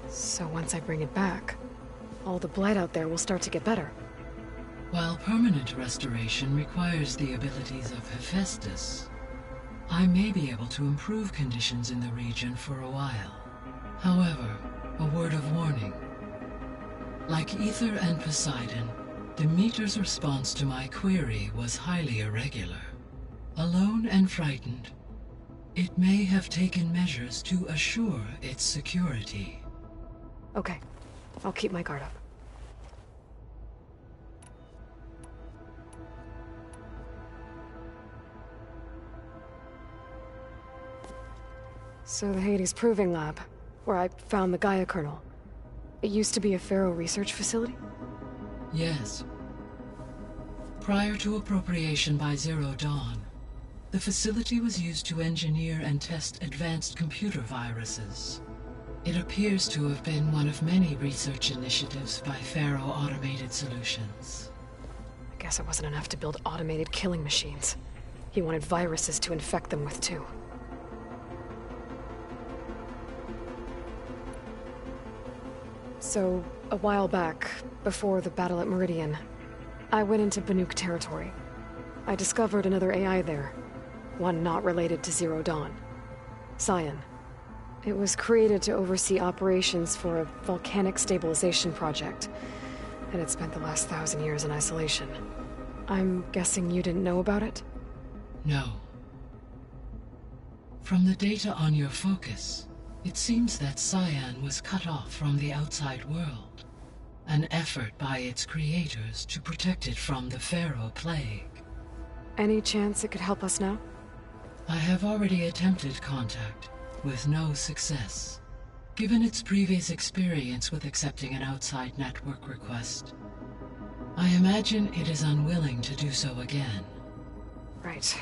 [SPEAKER 1] So once I bring it back, all the blight out there will start to get better.
[SPEAKER 11] While permanent restoration requires the abilities of Hephaestus, I may be able to improve conditions in the region for a while. However, a word of warning. Like Ether and Poseidon, Demeter's response to my query was highly irregular. Alone and frightened, it may have taken measures to assure its security.
[SPEAKER 1] Okay, I'll keep my guard up. So the Hades Proving Lab, where I found the Gaia kernel, it used to be a Faro research facility?
[SPEAKER 11] Yes. Prior to appropriation by Zero Dawn, the facility was used to engineer and test advanced computer viruses. It appears to have been one of many research initiatives by Faro Automated Solutions.
[SPEAKER 1] I guess it wasn't enough to build automated killing machines. He wanted viruses to infect them with too. So, a while back, before the battle at Meridian, I went into Banuk territory. I discovered another AI there, one not related to Zero Dawn. Cyan. It was created to oversee operations for a volcanic stabilization project, and it spent the last 1,000 years in isolation. I'm guessing you didn't know about it?
[SPEAKER 11] No. From the data on your focus, it seems that Cyan was cut off from the outside world. An effort by its creators to protect it from the Pharaoh Plague.
[SPEAKER 1] Any chance it could help us now?
[SPEAKER 11] I have already attempted contact, with no success. Given its previous experience with accepting an outside network request, I imagine it is unwilling to do so again.
[SPEAKER 1] Right.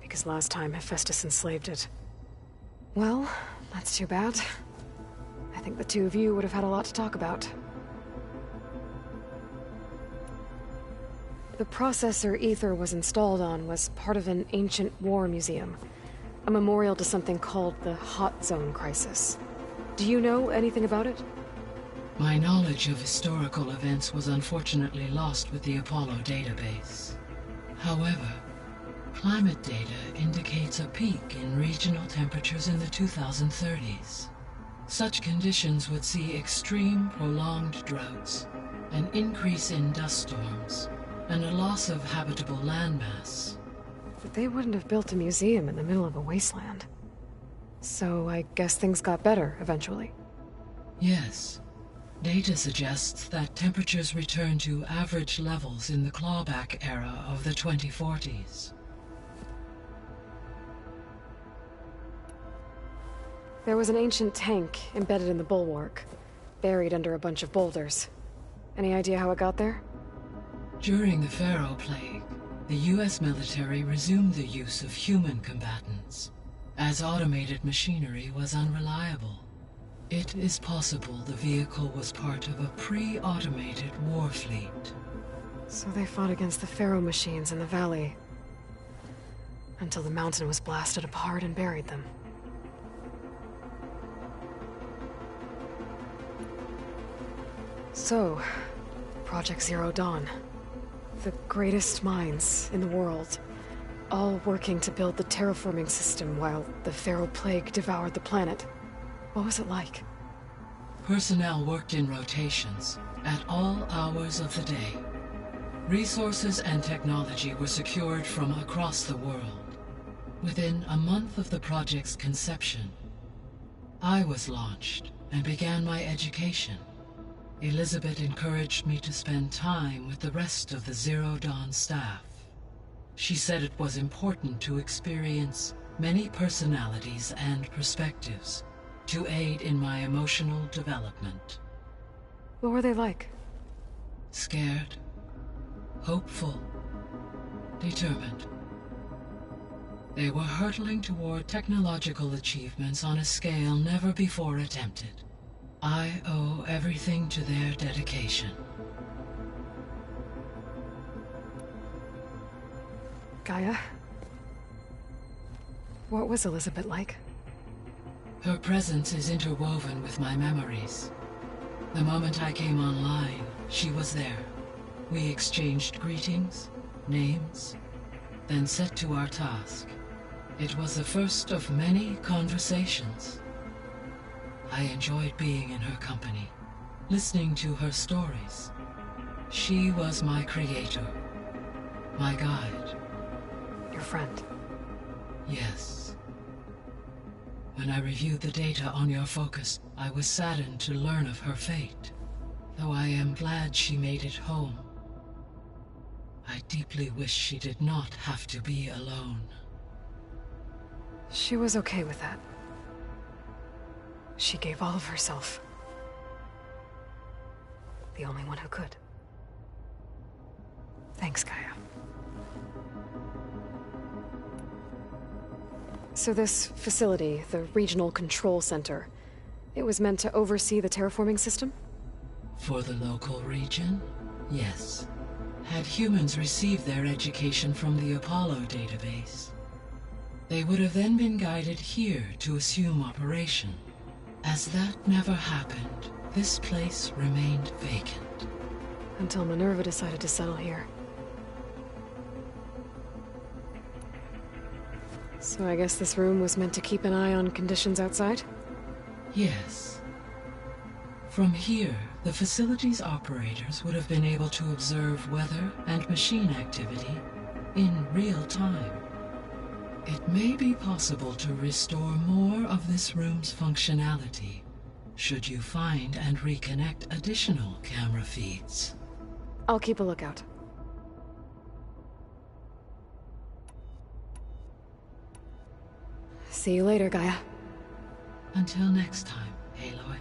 [SPEAKER 1] Because last time Hephaestus enslaved it. Well, that's too bad. I think the two of you would have had a lot to talk about. The processor Ether was installed on was part of an ancient war museum. A memorial to something called the Hot Zone Crisis. Do you know anything about it?
[SPEAKER 11] My knowledge of historical events was unfortunately lost with the Apollo database. However, climate data indicates a peak in regional temperatures in the 2030s. Such conditions would see extreme, prolonged droughts, an increase in dust storms, and a loss of habitable landmass.
[SPEAKER 1] But they wouldn't have built a museum in the middle of a wasteland. So I guess things got better eventually.
[SPEAKER 11] Yes. Data suggests that temperatures returned to average levels in the clawback era of the 2040s.
[SPEAKER 1] There was an ancient tank embedded in the bulwark, buried under a bunch of boulders. Any idea how it got there?
[SPEAKER 11] During the Pharaoh Plague, the US military resumed the use of human combatants, as automated machinery was unreliable. It is possible the vehicle was part of a pre-automated war fleet.
[SPEAKER 1] So they fought against the Pharaoh machines in the valley, until the mountain was blasted apart and buried them. So, Project Zero Dawn. The greatest minds in the world, all working to build the terraforming system while the Pharaoh Plague devoured the planet. What was it like?
[SPEAKER 11] Personnel worked in rotations, at all hours of the day. Resources and technology were secured from across the world. Within a month of the project's conception, I was launched and began my education. Elizabeth encouraged me to spend time with the rest of the Zero Dawn staff. She said it was important to experience many personalities and perspectives to aid in my emotional development.
[SPEAKER 1] What were they like?
[SPEAKER 11] Scared, hopeful, determined. They were hurtling toward technological achievements on a scale never before attempted. I owe everything to their dedication.
[SPEAKER 1] Gaia? What was Elizabeth like?
[SPEAKER 11] Her presence is interwoven with my memories. The moment I came online, she was there. We exchanged greetings, names, then set to our task. It was the first of many conversations. I enjoyed being in her company, listening to her stories. She was my creator, my guide.
[SPEAKER 1] Your friend?
[SPEAKER 11] Yes. When I reviewed the data on your focus, I was saddened to learn of her fate. Though I am glad she made it home. I deeply wish she did not have to be alone.
[SPEAKER 1] She was okay with that. She gave all of herself. The only one who could. Thanks, Gaia. So this facility, the Regional Control Center, it was meant to oversee the terraforming system?
[SPEAKER 11] For the local region, yes. Had humans received their education from the Apollo database, they would have then been guided here to assume operation. As that never happened, this place remained vacant.
[SPEAKER 1] Until Minerva decided to settle here. So I guess this room was meant to keep an eye on conditions outside?
[SPEAKER 11] Yes. From here, the facility's operators would have been able to observe weather and machine activity in real time. It may be possible to restore more of this room's functionality, should you find and reconnect additional camera feeds.
[SPEAKER 1] I'll keep a lookout. See you later, Gaia.
[SPEAKER 11] Until next time, Aloy.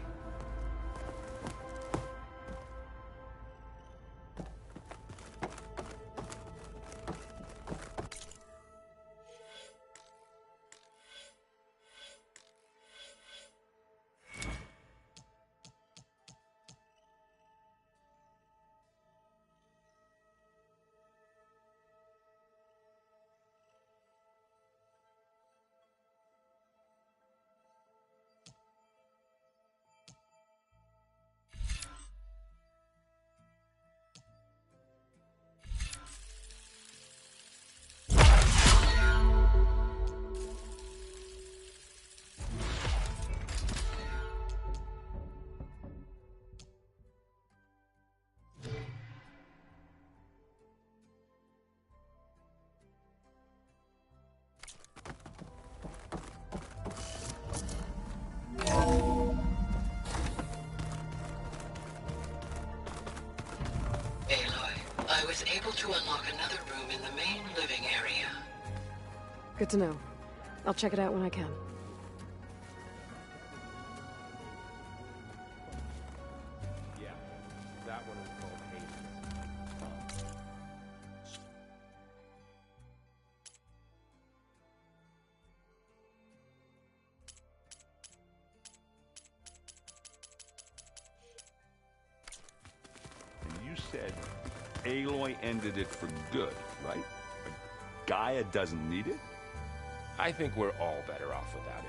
[SPEAKER 11] I was able to unlock another room in the main living area.
[SPEAKER 1] Good to know. I'll check it out when I can.
[SPEAKER 24] Yeah, that one was called Hades.
[SPEAKER 7] And you said Aloy ended it for good, right? Like, Gaia doesn't need it?
[SPEAKER 24] I think we're all better off without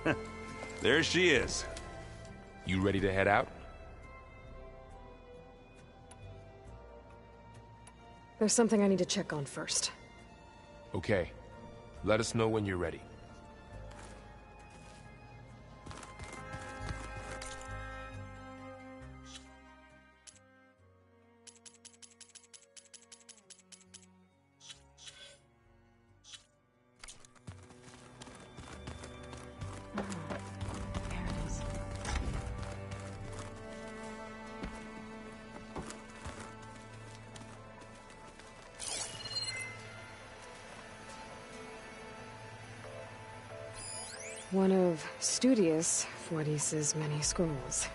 [SPEAKER 24] it.
[SPEAKER 19] There she is.
[SPEAKER 24] You ready to head out?
[SPEAKER 1] There's something I need to check on first.
[SPEAKER 24] Okay. Let us know when you're ready.
[SPEAKER 1] One of Studious Fortis's many scrolls.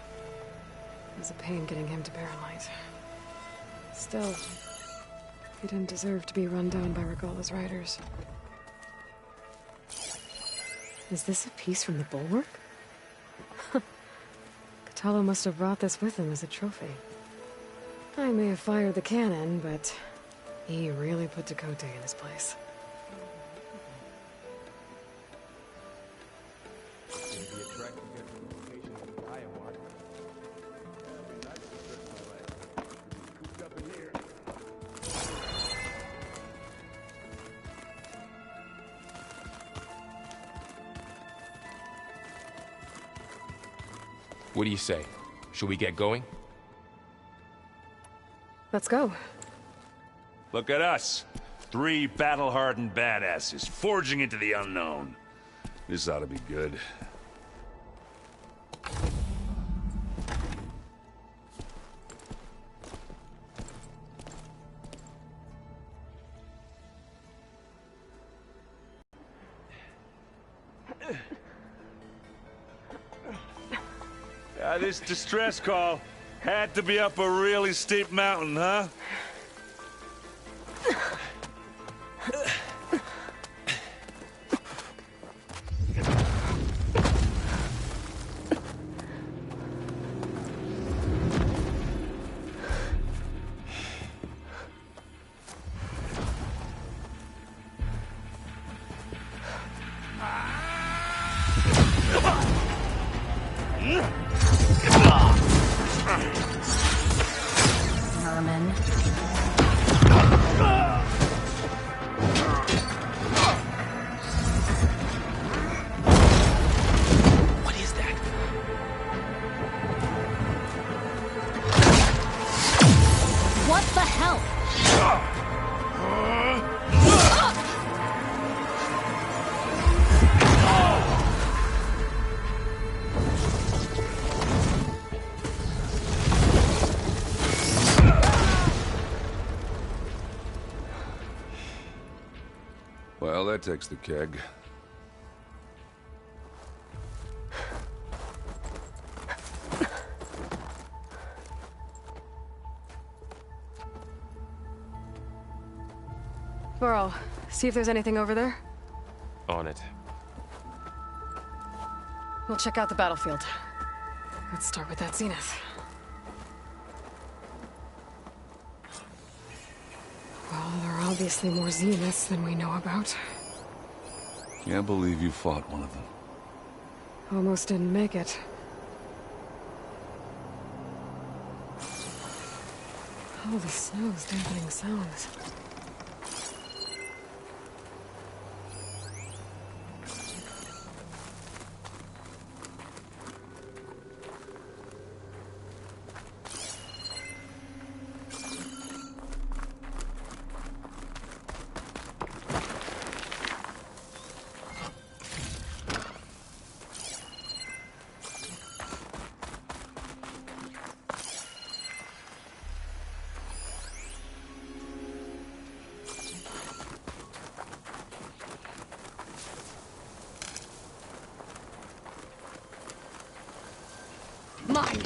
[SPEAKER 1] It was a pain getting him to Paralyze. Still, he didn't deserve to be run down by Regalla's riders. Is this a piece from the bulwark? Kotallo must have brought this with him as a trophy. I may have fired the cannon, but he really put Tekotteh in his place.
[SPEAKER 24] What do you say? Should we get going?
[SPEAKER 1] Let's go.
[SPEAKER 19] Look at us. 3 battle-hardened badasses forging into the unknown. This ought to be good. This distress call had to be up a really steep mountain, huh?
[SPEAKER 2] Merman.
[SPEAKER 19] that takes the keg.
[SPEAKER 1] Burrow, see if there's anything over there.
[SPEAKER 24] On it.
[SPEAKER 1] We'll check out the battlefield. Let's start with that zenith. Well, there are obviously more zeniths than we know about.
[SPEAKER 19] Can't believe you fought one of them.
[SPEAKER 1] Almost didn't make it. Oh, the snow's dampening sounds. Mine!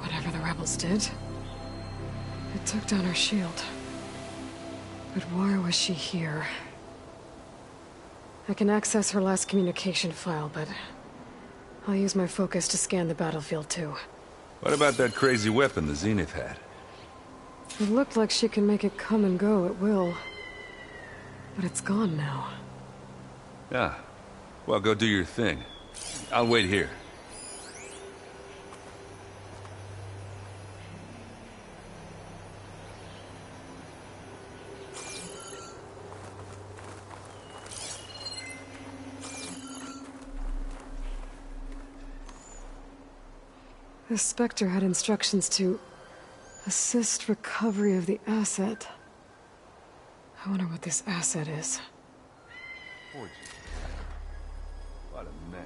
[SPEAKER 1] Whatever the rebels did, it took down her shield. But why was she here? I can access her last communication file, but I'll use my focus to scan the battlefield too.
[SPEAKER 19] What about that crazy weapon the Zenith had?
[SPEAKER 1] It looked like she can make it come and go at will. But it's gone now.
[SPEAKER 19] Yeah. Well, go do your thing. I'll wait here.
[SPEAKER 1] The Spectre had instructions to assist recovery of the asset. I wonder what this asset is.
[SPEAKER 19] What a mess.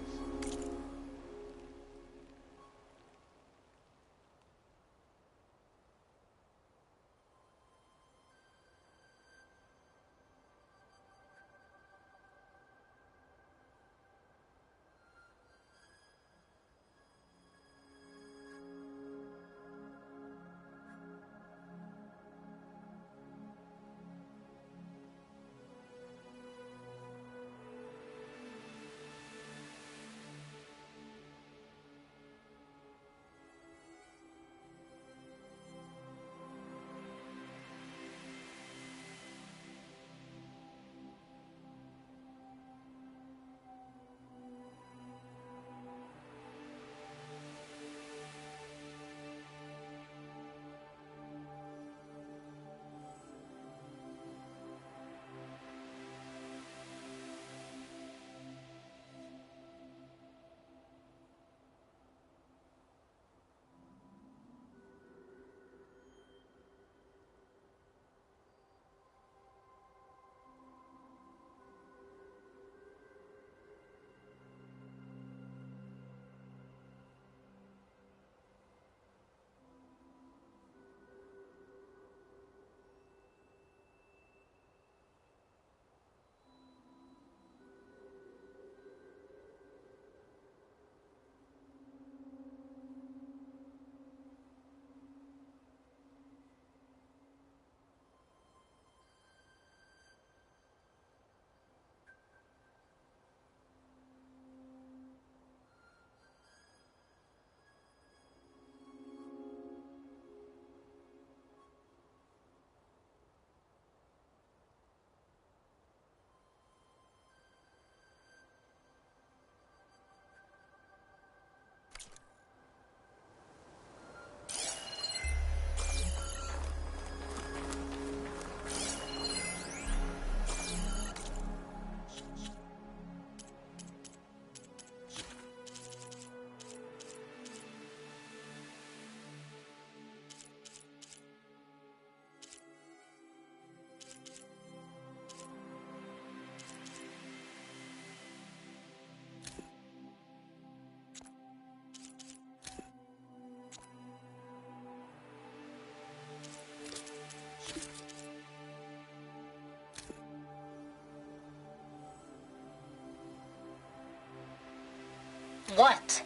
[SPEAKER 16] What?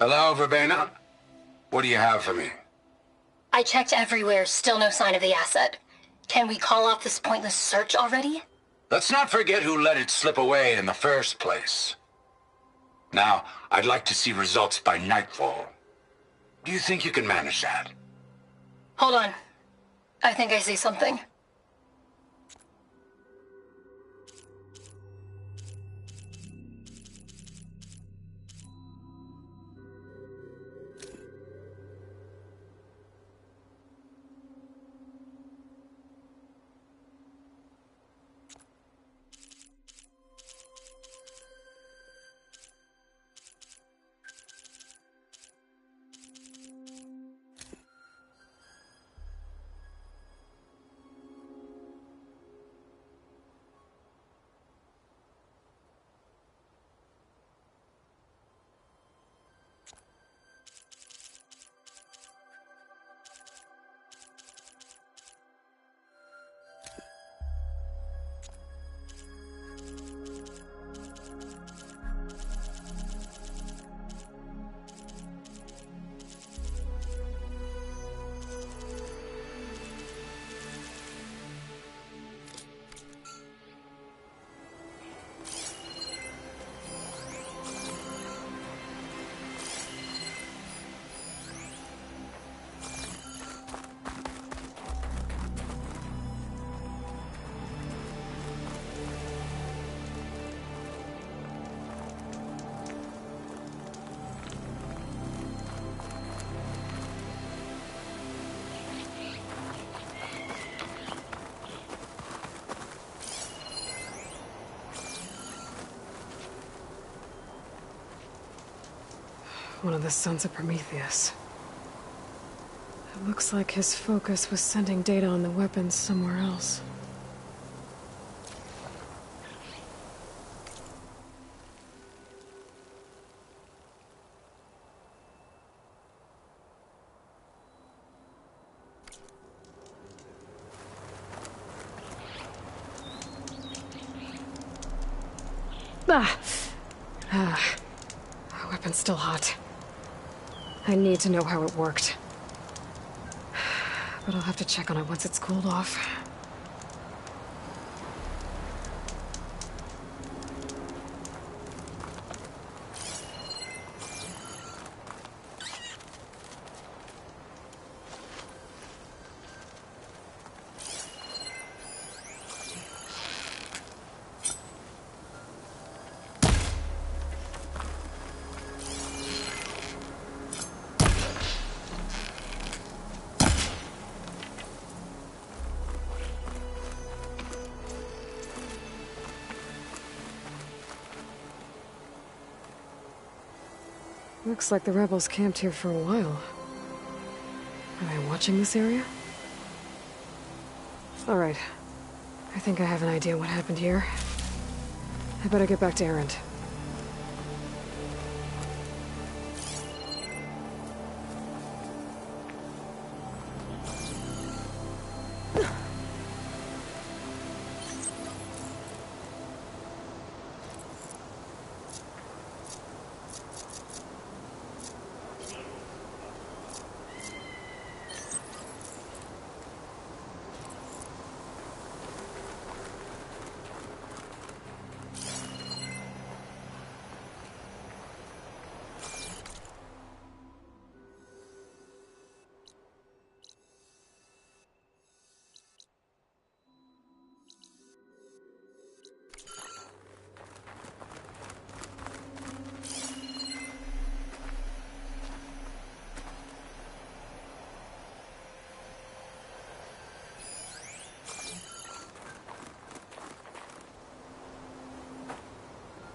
[SPEAKER 17] Hello, Verbena? What do you have for me?
[SPEAKER 16] I checked everywhere, still no sign of the asset. Can we call off this pointless search already?
[SPEAKER 17] Let's not forget who let it slip away in the first place. Now, I'd like to see results by nightfall. Do you think you can manage that?
[SPEAKER 16] Hold on. I think I see something.
[SPEAKER 1] One of the sons of Prometheus. It looks like his focus was sending data on the weapons somewhere else. Weapon's still hot. I need to know how it worked. But I'll have to check on it once it's cooled off. Looks like the rebels camped here for a while. Are they watching this area? Alright. I think I have an idea what happened here. I better get back to Erend.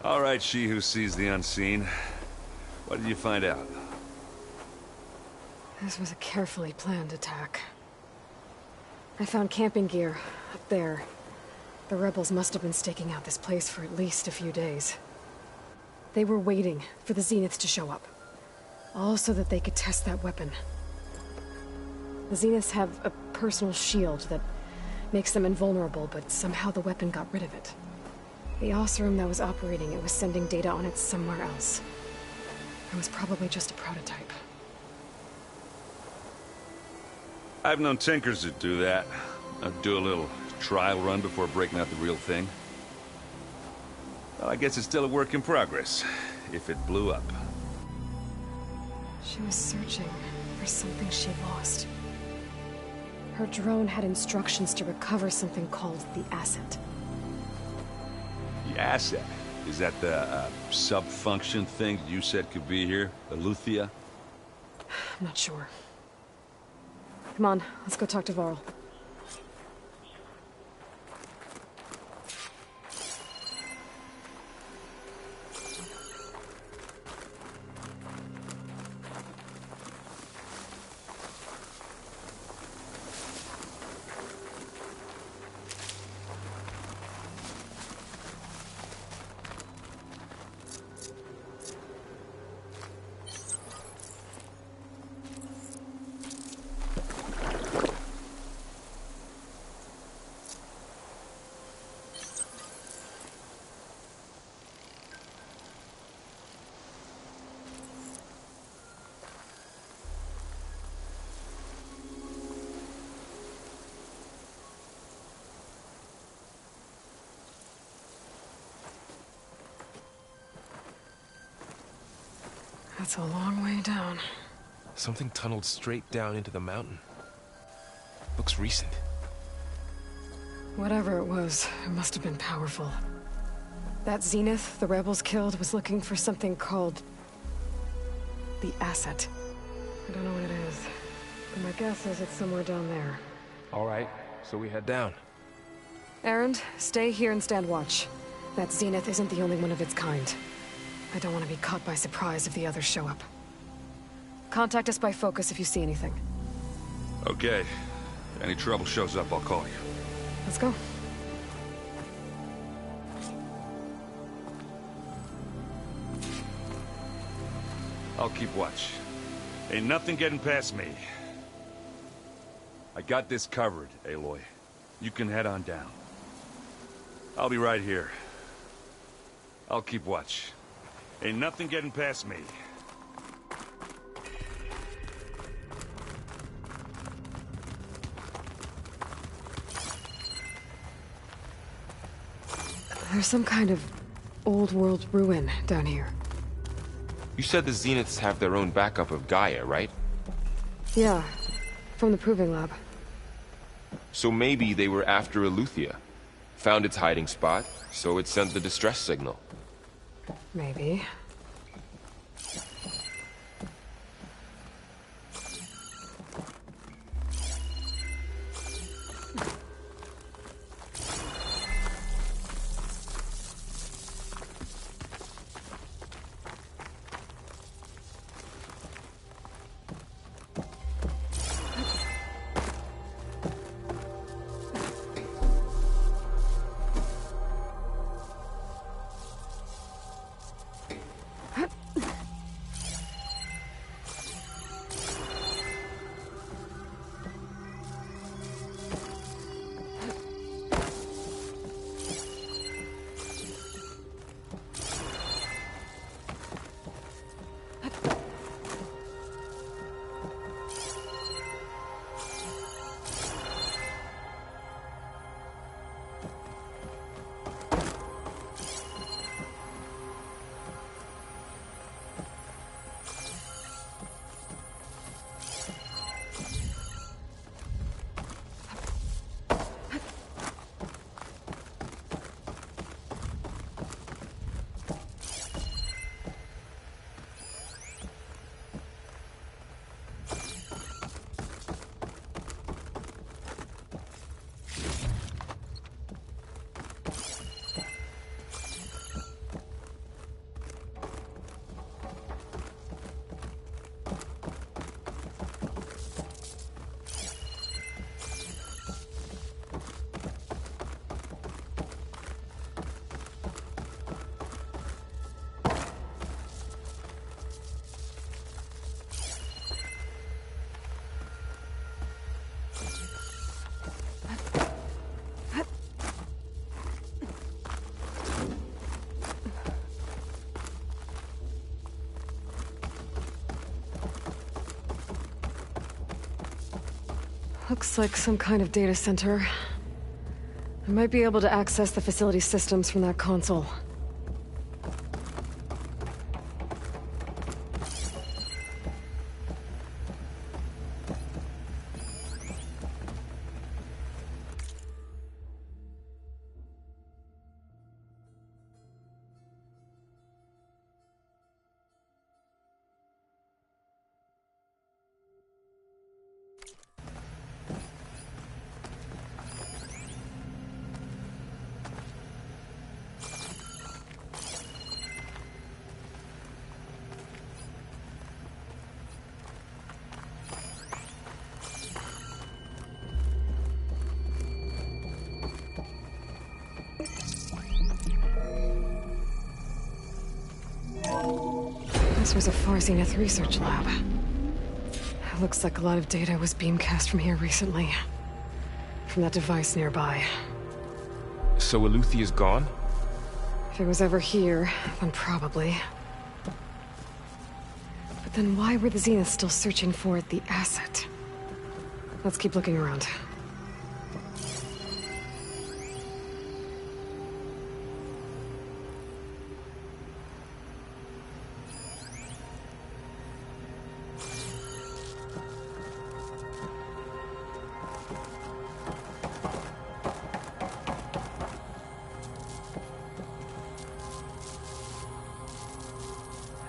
[SPEAKER 19] All right, she who sees the unseen. What did you find out?
[SPEAKER 1] This was a carefully planned attack. I found camping gear up there. The rebels must have been staking out this place for at least a few days. They were waiting for the Zeniths to show up. All so that they could test that weapon. The Zeniths have a personal shield that makes them invulnerable, but somehow the weapon got rid of it. The Oseram that was operating it was sending data on it somewhere else. It was probably just a prototype.
[SPEAKER 19] I've known tinkers that do that. Do a little trial run before breaking out the real thing. Well, I guess it's still a work in progress, if it blew up.
[SPEAKER 1] She was searching for something she lost. Her drone had instructions to recover something called the asset.
[SPEAKER 19] The asset? Is that the sub-function thing you said could be here? Eleuthia?
[SPEAKER 1] I'm not sure. Come on, let's go talk to Varl. That's a long way down.
[SPEAKER 24] Something tunneled straight down into the mountain. Looks recent.
[SPEAKER 1] Whatever it was, it must have been powerful. That Zenith the rebels killed was looking for something called the asset. I don't know what it is, but my guess is it's somewhere down there.
[SPEAKER 24] All right, so we head down.
[SPEAKER 1] Erend, stay here and stand watch. That Zenith isn't the only one of its kind. I don't want to be caught by surprise if the others show up. Contact us by focus if you see anything.
[SPEAKER 19] Okay. Any trouble shows up, I'll call you.
[SPEAKER 1] Let's go.
[SPEAKER 19] I'll keep watch. Ain't nothing getting past me. I got this covered, Aloy. You can head on down. I'll be right here. I'll keep watch. Ain't nothing getting past me.
[SPEAKER 1] There's some kind of old world ruin down here.
[SPEAKER 24] You said the Zeniths have their own backup of Gaia, right?
[SPEAKER 1] Yeah, from the Proving Lab.
[SPEAKER 24] So maybe they were after Eleuthia. Found its hiding spot, so it sent the distress signal.
[SPEAKER 1] Maybe. Looks like some kind of data center. I might be able to access the facility systems from that console. This was a Far Zenith research lab. It looks like a lot of data was beamcast from here recently. From that device nearby.
[SPEAKER 24] So Eluthia's gone?
[SPEAKER 1] If it was ever here, then probably. But then why were the Zeniths still searching for the asset? Let's keep looking around.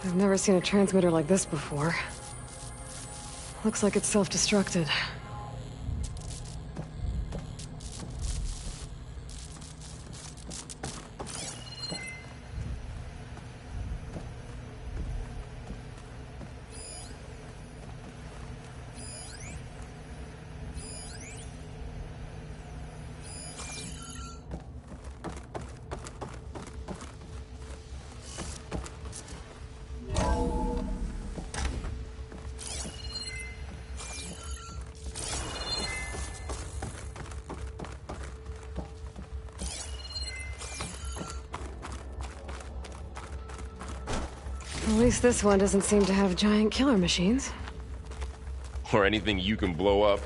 [SPEAKER 1] I've never seen a transmitter like this before. Looks like it's self-destructed. At least this one doesn't seem to have giant killer machines.
[SPEAKER 24] Or anything you can blow up.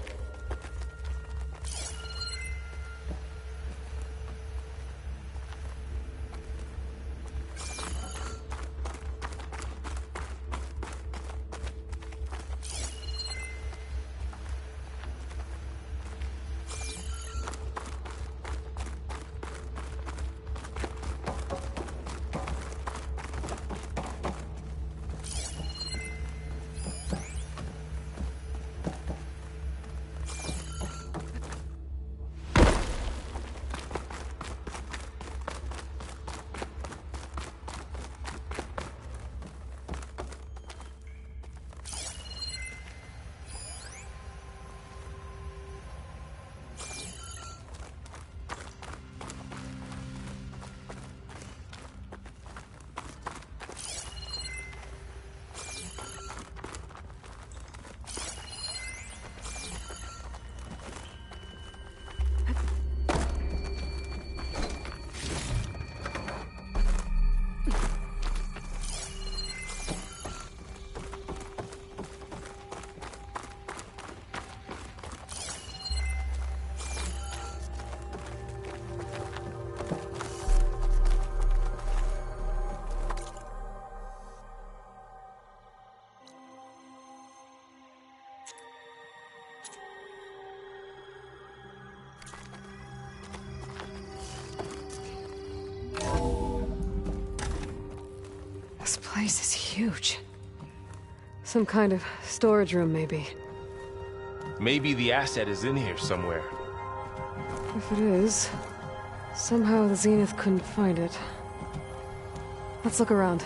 [SPEAKER 24] This place is huge. Some kind of storage room, maybe. Maybe the asset is in here somewhere.
[SPEAKER 1] If it is, somehow the Zenith couldn't find it. Let's look around.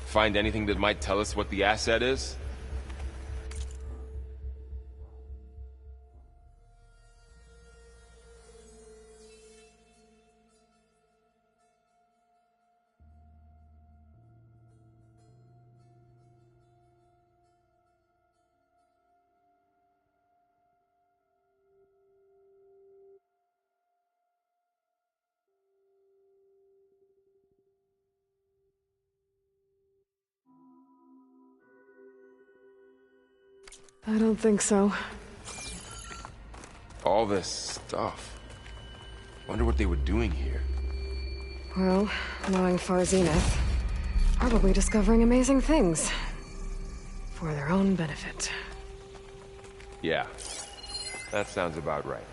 [SPEAKER 24] Find anything that might tell us what the asset is?
[SPEAKER 1] I don't think so.
[SPEAKER 24] All this stuff. Wonder what they were doing here.
[SPEAKER 1] Well, knowing Far Zenith, probably discovering amazing things. For their own benefit.
[SPEAKER 24] Yeah, that sounds about right.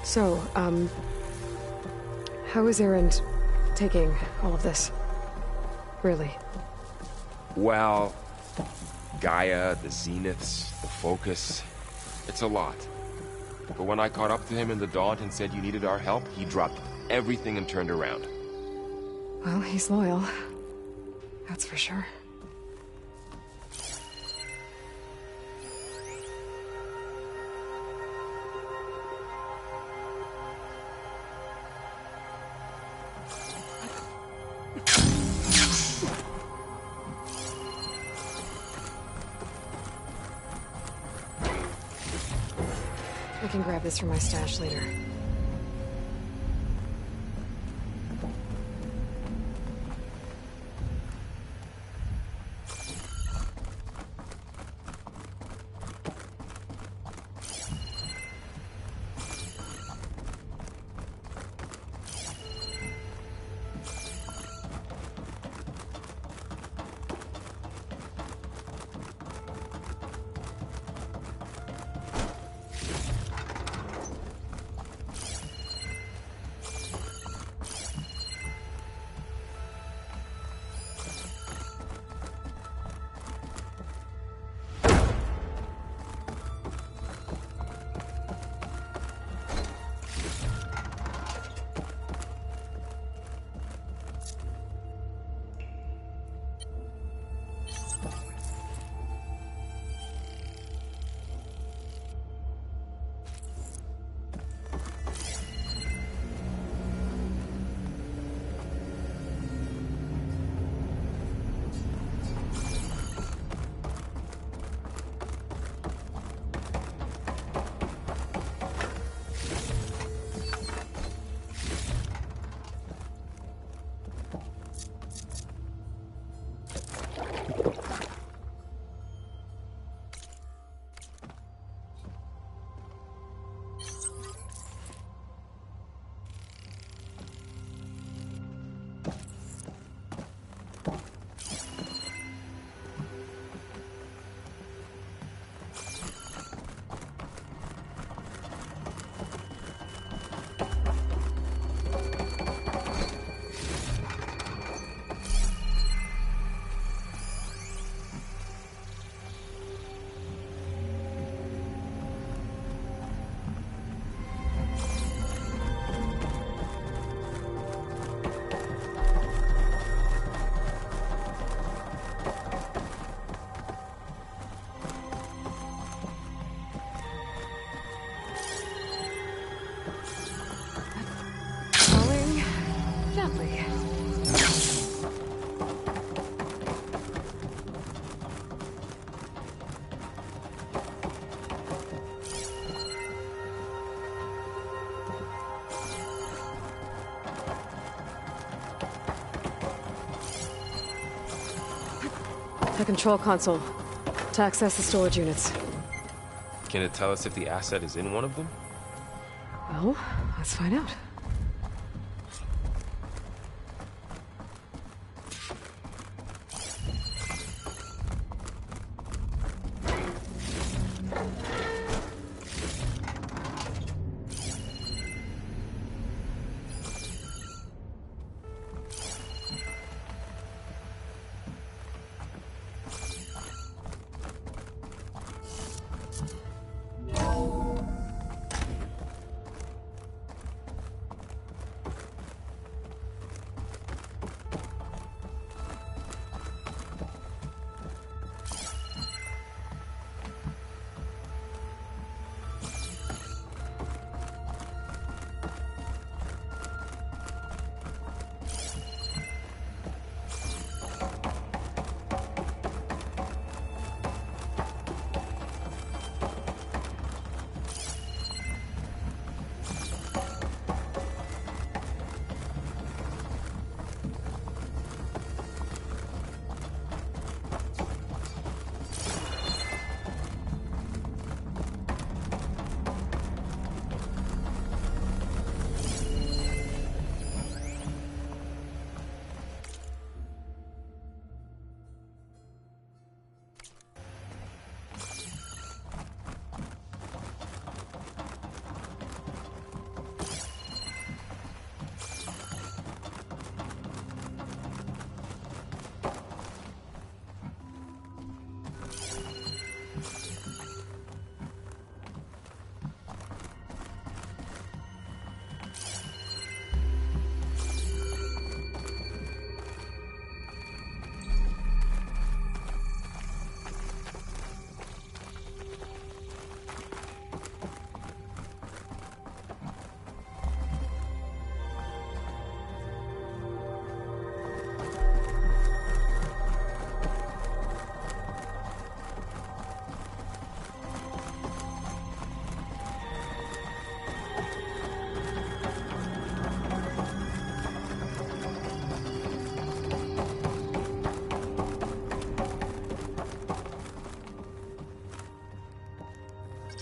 [SPEAKER 1] So, how is Erend taking all of this? Really?
[SPEAKER 24] Well, Gaia, the Zeniths, the Focus, it's a lot. But when I caught up to him in the Daunt and said you needed our help, he dropped everything and turned around.
[SPEAKER 1] Well, he's loyal. That's for sure. I can grab this from my stash later. The control console. To access the storage units.
[SPEAKER 24] Can it tell us if the asset is in one of them?
[SPEAKER 1] Well, let's find out.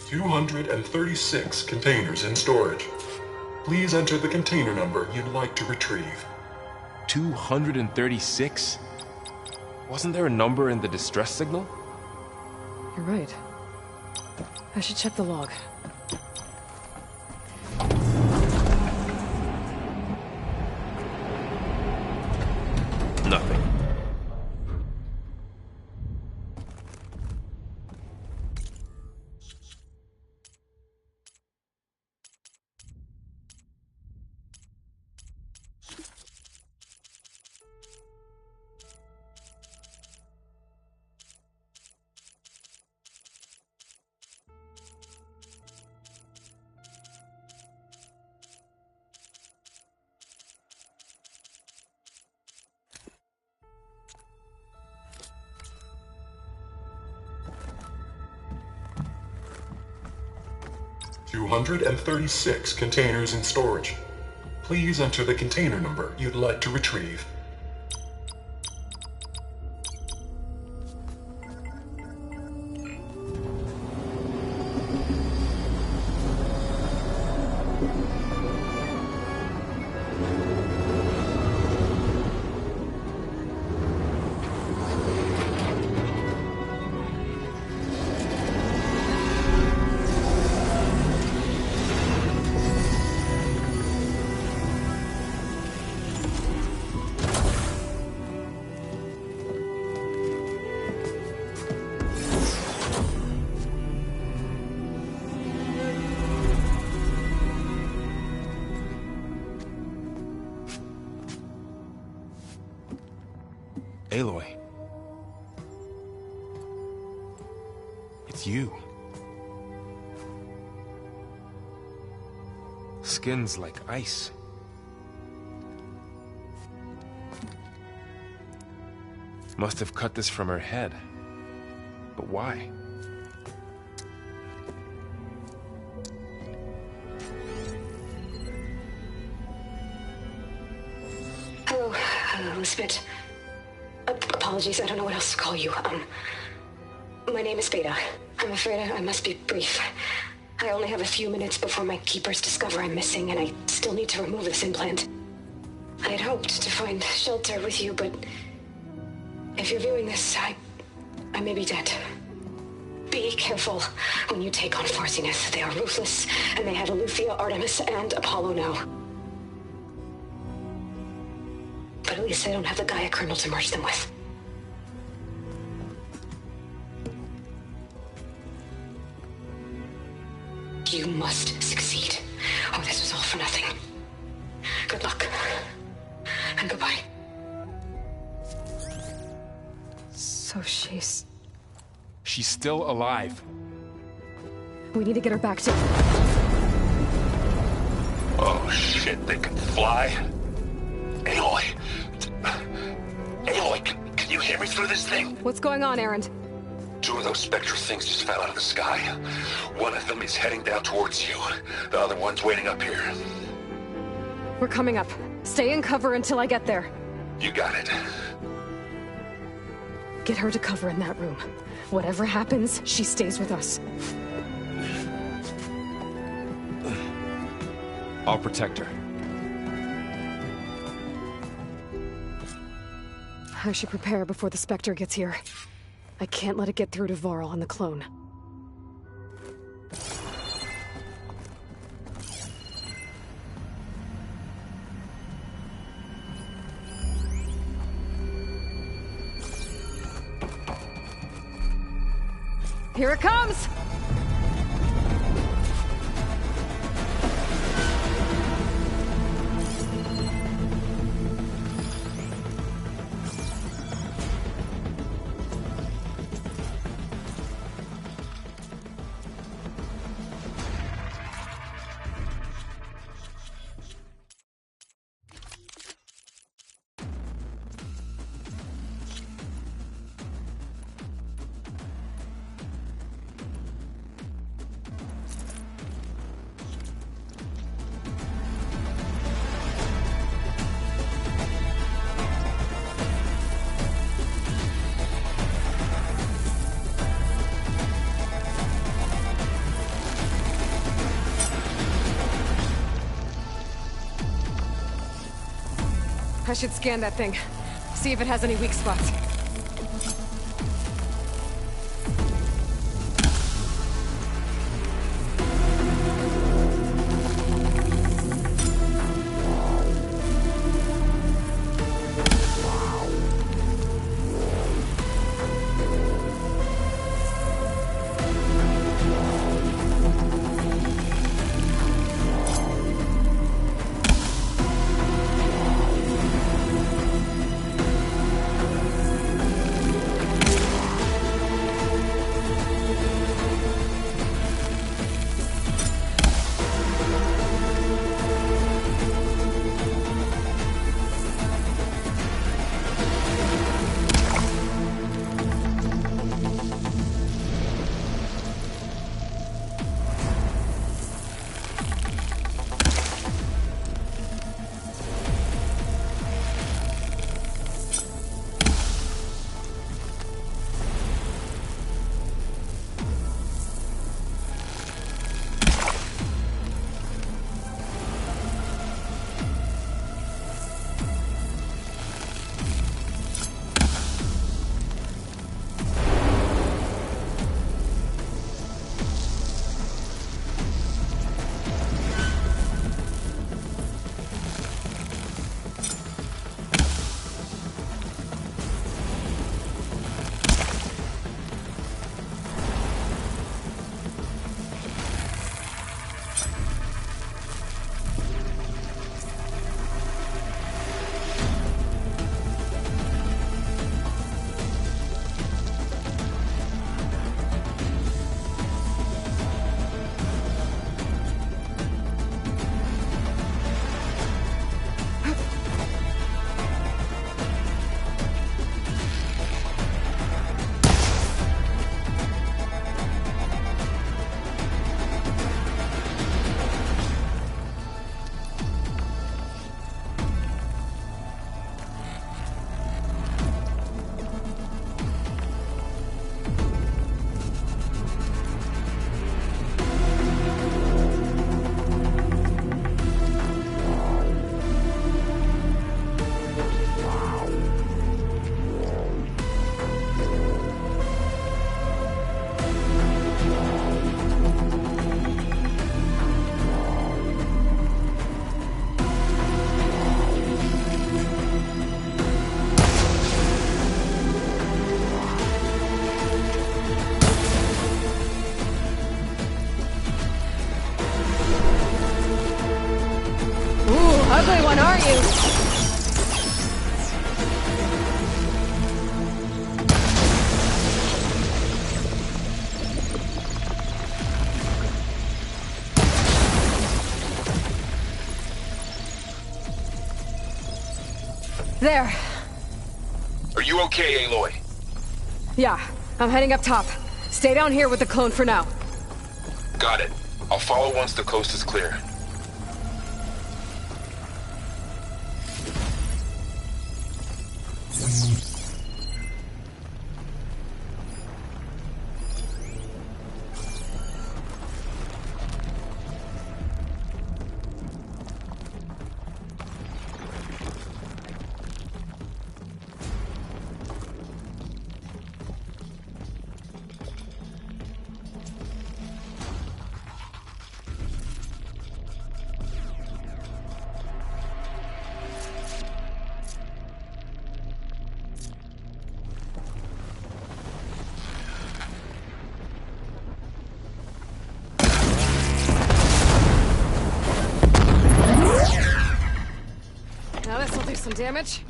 [SPEAKER 3] $236 containers in storage. Please enter the container number you'd like to retrieve.
[SPEAKER 24] 236? Wasn't there a number in the distress signal?
[SPEAKER 1] You're right. I should check the log.
[SPEAKER 24] Nothing.
[SPEAKER 3] $236 containers in storage. Please enter the container number you'd like to retrieve.
[SPEAKER 24] Aloy. It's you. Skin's like ice. Must have cut this from her head. But why?
[SPEAKER 16] Hello, Miss Bit.
[SPEAKER 1] apologies. I don't know what else to call you. My name is Beta. I'm afraid I must be brief. I only have a few minutes before my keepers discover I'm missing, and I still need to remove this implant. I had hoped to find shelter with you, but if you're viewing this, I may be dead. Be careful when you take on Far Zenith. They are ruthless, and they have Aletheia, Artemis, and Apollo now. But at least they don't have the Gaia kernel to merge them with. You must succeed, or this was all for nothing. Good luck, and goodbye. So she's
[SPEAKER 24] still alive.
[SPEAKER 1] We need to get her back to...
[SPEAKER 17] Oh shit, they can fly? Aloy! Aloy, can you hear me through this thing?
[SPEAKER 1] What's going on, Erend?
[SPEAKER 17] 2 of those Spectre things just fell out of the sky. One of them is heading down towards you. The other one's waiting up here.
[SPEAKER 1] We're coming up. Stay in cover until I get there.
[SPEAKER 17] You got it.
[SPEAKER 1] Get her to cover in that room. Whatever happens, she stays with us.
[SPEAKER 24] I'll protect her.
[SPEAKER 1] I should prepare before the Spectre gets here. I can't let it get through to Varl and the clone. Here it comes! I should scan that thing. See if it has any weak spots. are you? There.
[SPEAKER 24] Are you okay, Aloy?
[SPEAKER 1] Yeah, I'm heading up top. Stay down here with the clone for now.
[SPEAKER 24] Got it. I'll follow once the coast is clear.
[SPEAKER 1] Now this'll do some damage.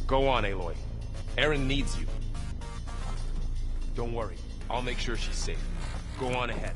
[SPEAKER 24] Go on, Aloy. Erin needs you. Don't worry. I'll make sure she's safe. Go on ahead.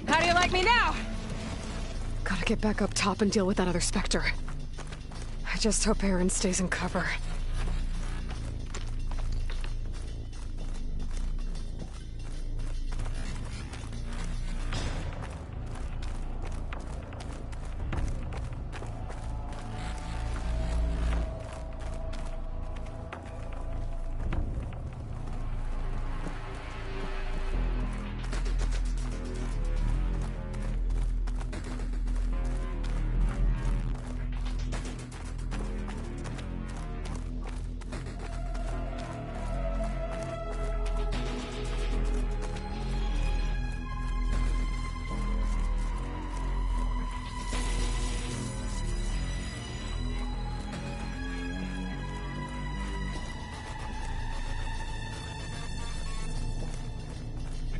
[SPEAKER 1] How do you like me now? Gotta get back up top and deal with that other Spectre. I just hope Erin stays in cover.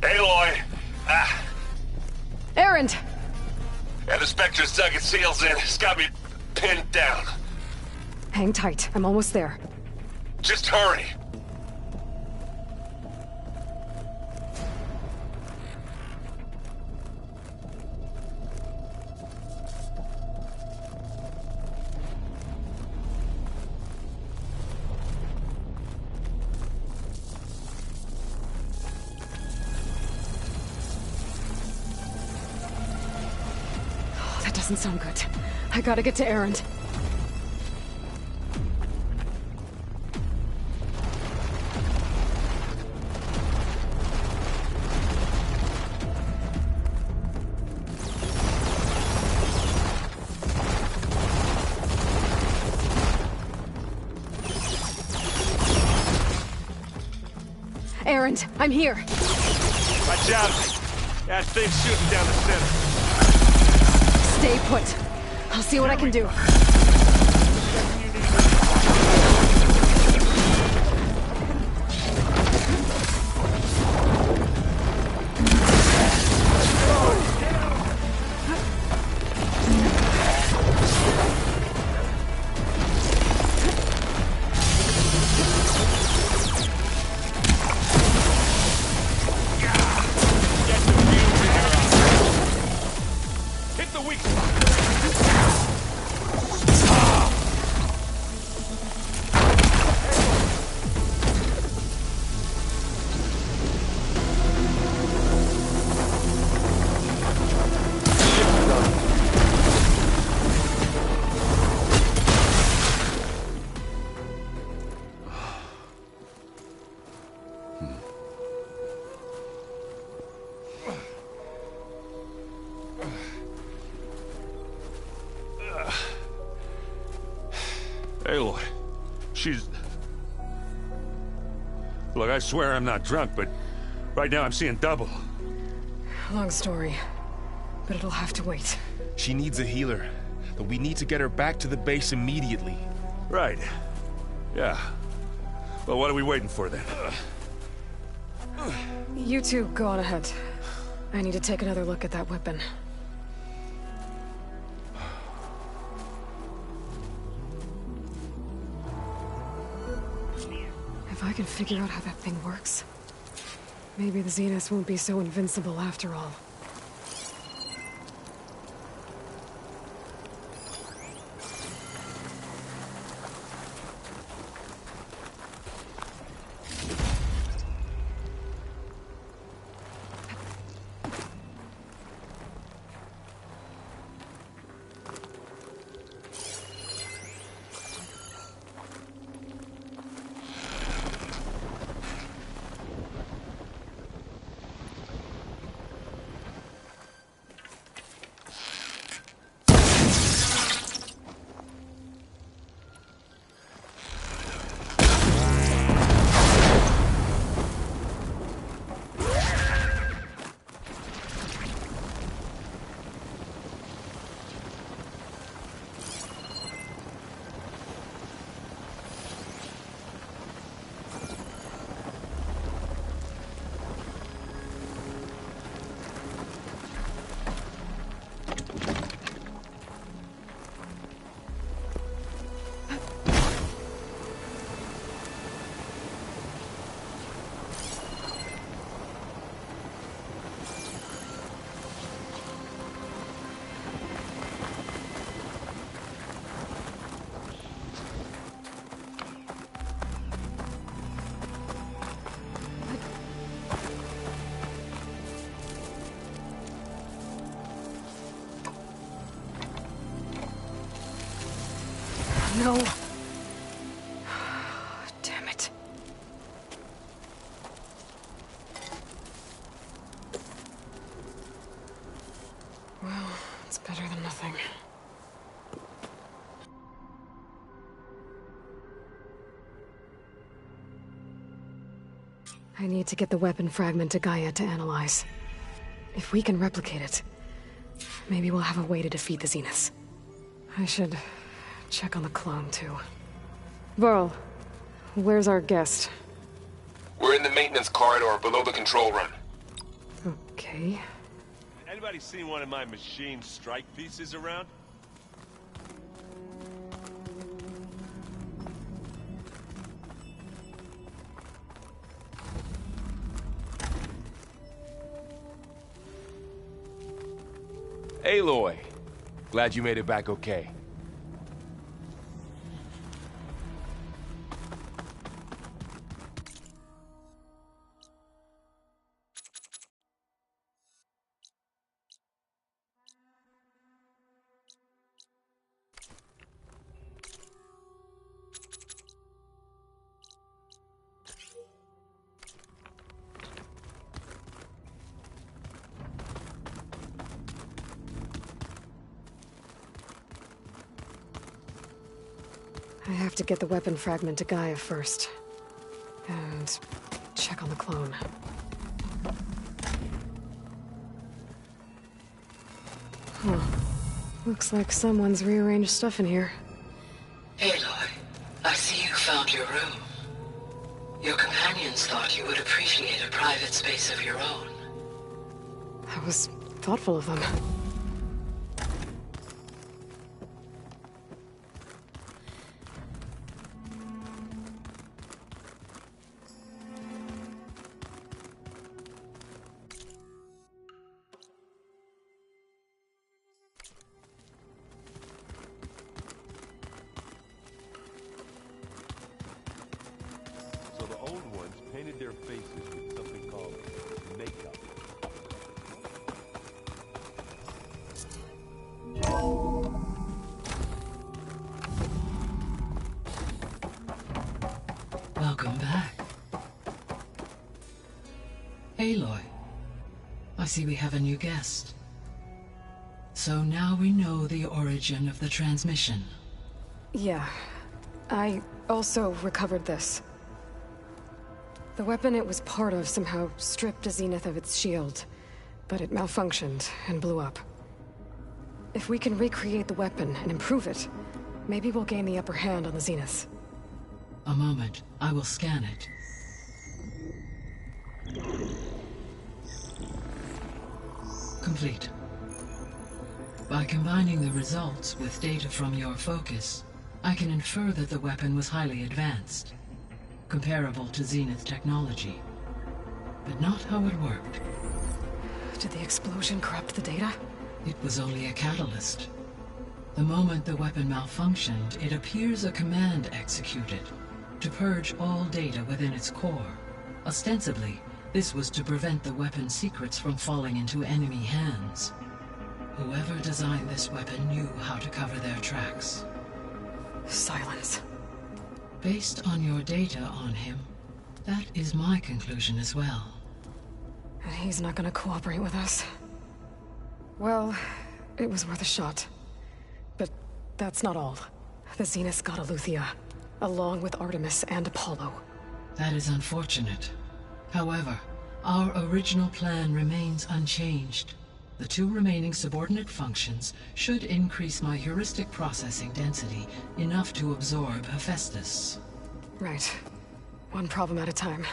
[SPEAKER 17] Aloy!
[SPEAKER 1] Erin!
[SPEAKER 17] Yeah, the Spectre's dug its heels in. It's got me pinned down.
[SPEAKER 1] Hang tight. I'm almost there.
[SPEAKER 17] Just hurry.
[SPEAKER 1] doesn't sound good. I gotta get to Erend. Erend, I'm here.
[SPEAKER 19] Watch out! That thing's shooting down the center.
[SPEAKER 1] Stay put. I'll see what I can do.
[SPEAKER 19] Aloy, she's... Look, I swear I'm not drunk, but right now I'm seeing double.
[SPEAKER 1] Long story, but it'll have to wait.
[SPEAKER 24] She needs a healer, but we need to get her back to the base immediately.
[SPEAKER 19] Right. Yeah. Well, what are we waiting for then?
[SPEAKER 1] You two go on ahead. I need to take another look at that weapon. If I can figure out how that thing works, maybe the Zeniths won't be so invincible after all. No. Damn it. Well, it's better than nothing. I need to get the weapon fragment to Gaia to analyze. If we can replicate it, maybe we'll have a way to defeat the Zeniths. I should check on the clone, too. Varl, where's our guest?
[SPEAKER 24] We're in the maintenance corridor below the control room.
[SPEAKER 1] Okay.
[SPEAKER 19] Anybody seen one of my machine strike pieces around?
[SPEAKER 24] Aloy, glad you made it back okay.
[SPEAKER 1] I have to get the weapon fragment to Gaia first. And check on the clone. Huh. Looks like someone's rearranged stuff in here.
[SPEAKER 11] Aloy, I see you found your room. Your companions thought you would appreciate a private space of your own.
[SPEAKER 1] That was thoughtful of them.
[SPEAKER 7] So the old ones painted their faces with something called makeup.
[SPEAKER 11] Welcome back. Aloy, I see we have a new guest. So now we know the origin of the transmission.
[SPEAKER 1] Yeah. I also recovered this. The weapon it was part of somehow stripped a Zenith of its shield, but it malfunctioned and blew up. If we can recreate the weapon and improve it, maybe we'll gain the upper hand on the Zeniths.
[SPEAKER 11] A moment, I will scan it. Complete. By combining the results with data from your focus, I can infer that the weapon was highly advanced, comparable to Zenith technology, but not how it worked.
[SPEAKER 1] Did the explosion corrupt the data?
[SPEAKER 11] It was only a catalyst. The moment the weapon malfunctioned, it appears a command executed to purge all data within its core. Ostensibly, this was to prevent the weapon's secrets from falling into enemy hands. Whoever designed this weapon knew how to cover their tracks.
[SPEAKER 1] Silence.
[SPEAKER 11] Based on your data on him, that is my conclusion as well.
[SPEAKER 1] And he's not gonna cooperate with us. Well, it was worth a shot. But that's not all. The Zeniths got Aletheia, along with Artemis and Apollo.
[SPEAKER 11] That is unfortunate. However, our original plan remains unchanged. The 2 remaining subordinate functions should increase my heuristic processing density enough to absorb Hephaestus.
[SPEAKER 1] Right. One problem at a time.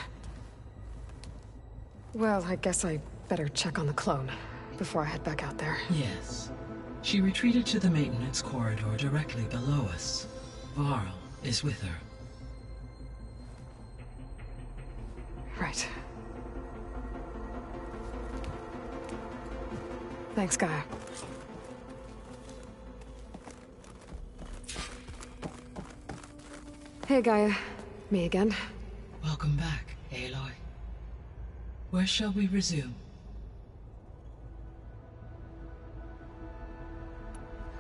[SPEAKER 1] Well, I guess I better check on the clone before I head back out there.
[SPEAKER 11] Yes. She retreated to the maintenance corridor directly below us. Varl is with her.
[SPEAKER 1] Right. Thanks, Gaia. Hey, Gaia. Me again.
[SPEAKER 11] Welcome back, Aloy. Where shall we resume?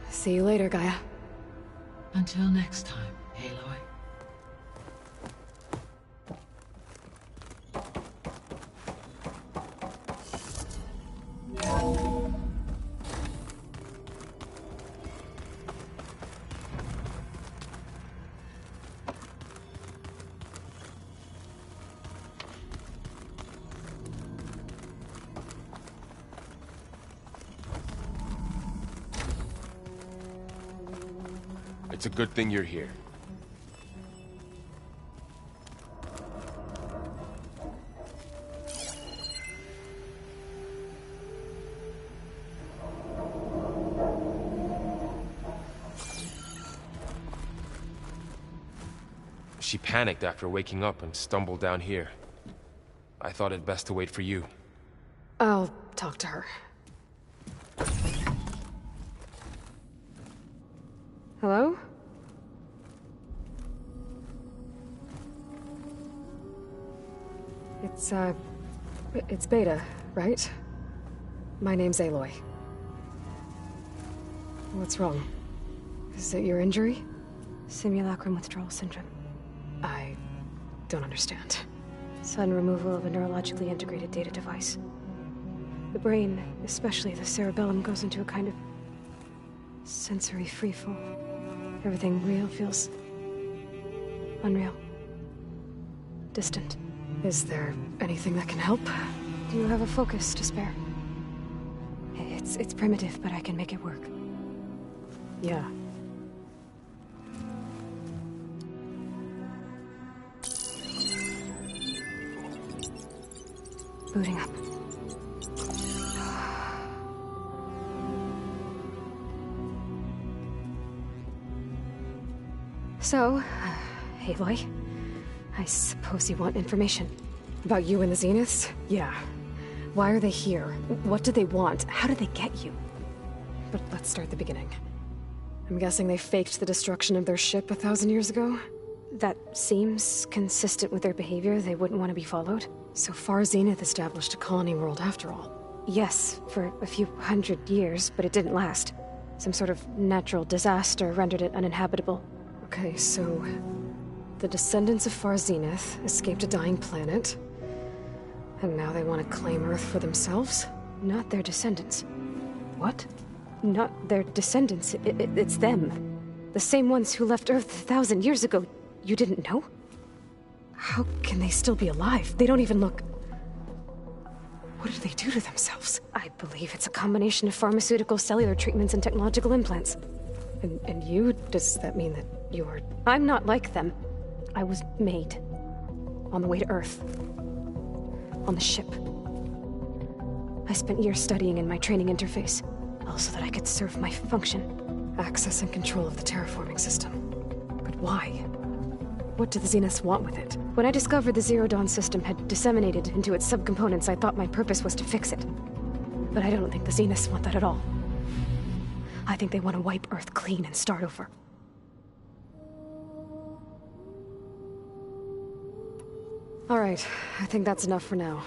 [SPEAKER 1] See you later, Gaia.
[SPEAKER 11] Until next time, Aloy.
[SPEAKER 24] It's a good thing you're here. She panicked after waking up and stumbled down here. I thought it best to wait for you.
[SPEAKER 1] I'll talk to her. Hello? It's Beta, right? My name's Aloy. What's wrong? Is it your injury?
[SPEAKER 14] Simulacrum withdrawal syndrome.
[SPEAKER 1] I don't understand.
[SPEAKER 14] Sudden removal of a neurologically integrated data device. The brain, especially the cerebellum, goes into a kind of sensory freefall. Everything real feels Unreal. Distant.
[SPEAKER 1] Is there anything that can help?
[SPEAKER 14] Do you have a focus to spare? It's primitive, but I can make it work.
[SPEAKER 1] Yeah.
[SPEAKER 14] Booting up. So, Aloy, I suppose you want information.
[SPEAKER 1] About you and the Zeniths? Yeah. Why are they here? What do they want? How did they get you? But let's start at the beginning. I'm guessing they faked the destruction of their ship 1,000 years ago?
[SPEAKER 14] That seems consistent with their behavior. They wouldn't want to be followed.
[SPEAKER 1] So far, Zenith established a colony world after all.
[SPEAKER 14] Yes, for a few hundred years, but it didn't last. Some sort of natural disaster rendered it uninhabitable.
[SPEAKER 1] Okay, so the descendants of Far Zenith escaped a dying planet, and now they want to claim Earth for themselves?
[SPEAKER 14] Not their descendants.
[SPEAKER 1] What?
[SPEAKER 14] Not their descendants. It's them. The same ones who left Earth 1,000 years ago. You didn't know?
[SPEAKER 1] How can they still be alive? They don't even look... What did they do to themselves?
[SPEAKER 14] I believe it's a combination of pharmaceutical, cellular treatments, and technological implants.
[SPEAKER 1] And you? Does that mean that you're...
[SPEAKER 14] I'm not like them. I was made. On the way to Earth. On the ship. I spent years studying in my training interface, all so that I could serve my function.
[SPEAKER 1] Access and control of the terraforming system. But why? What do the Zeniths want with it?
[SPEAKER 14] When I discovered the Zero Dawn system had disseminated into its subcomponents, I thought my purpose was to fix it. But I don't think the Zeniths want that at all. I think they want to wipe Earth clean and start over.
[SPEAKER 1] All right, I think that's enough for now.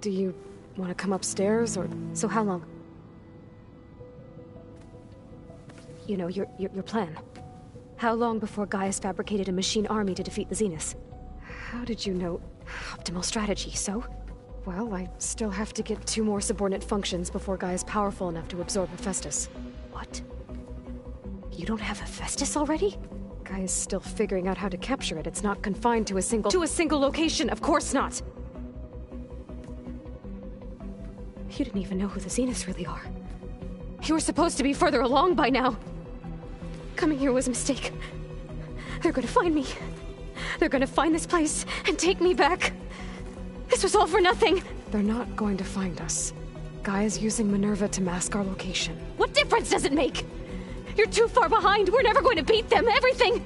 [SPEAKER 1] Do you want to come upstairs, or...
[SPEAKER 14] So how long? You know, your plan. How long before Gaius fabricated a machine army to defeat the Zeniths?
[SPEAKER 1] How did you know?
[SPEAKER 14] Optimal strategy, so?
[SPEAKER 1] Well, I still have to get 2 more subordinate functions before Gaia's powerful enough to absorb Hephaestus.
[SPEAKER 14] What? You don't have Hephaestus already?
[SPEAKER 1] Gaia's still figuring out how to capture it. It's not confined to a single... To a single location! Of course not!
[SPEAKER 14] You didn't even know who the Zeniths really are. You were supposed to be further along by now. Coming here was a mistake. They're gonna find me. They're gonna find this place and take me back. This was all for nothing.
[SPEAKER 1] They're not going to find us. Gaia's using Minerva to mask our location.
[SPEAKER 14] What difference does it make? You're too far behind. We're never going to beat them. Everything.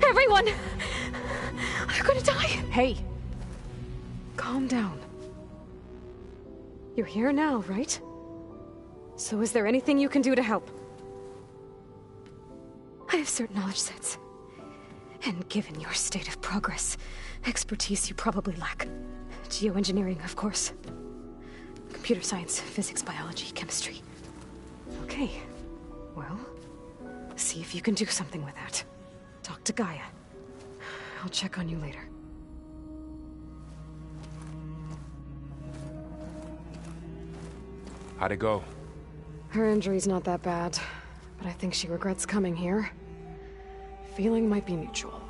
[SPEAKER 14] Everyone. They're gonna die.
[SPEAKER 1] Hey. Calm down. You're here now, right? So is there anything you can do to help?
[SPEAKER 14] I have certain knowledge sets. And given your state of progress, expertise you probably lack. Geoengineering, of course. Computer science, physics, biology, chemistry.
[SPEAKER 1] Okay. Well, see if you can do something with that. Talk to Gaia. I'll check on you later.
[SPEAKER 24] How'd it go?
[SPEAKER 1] Her injury's not that bad, but I think she regrets coming here. Feeling might be mutual.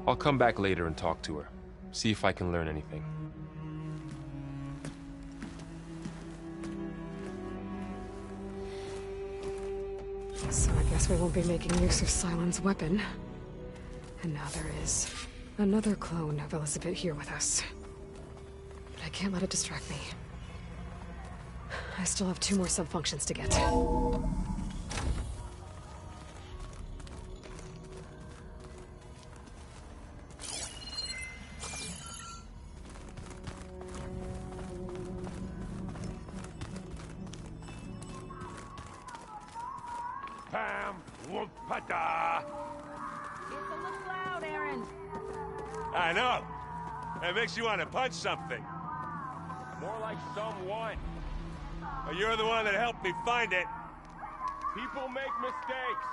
[SPEAKER 24] I'll come back later and talk to her. See if I can learn anything.
[SPEAKER 1] So I guess we won't be making use of Cylon's weapon. And now there is another clone of Elizabeth here with us. But I can't let it distract me. I still have 2 more sub-functions to get.
[SPEAKER 7] Pam, whoop-a-da.
[SPEAKER 9] It's a little loud, Aaron.
[SPEAKER 7] I know. It makes you want to punch something. More like someone. But you're the one that helped me find it. People make mistakes.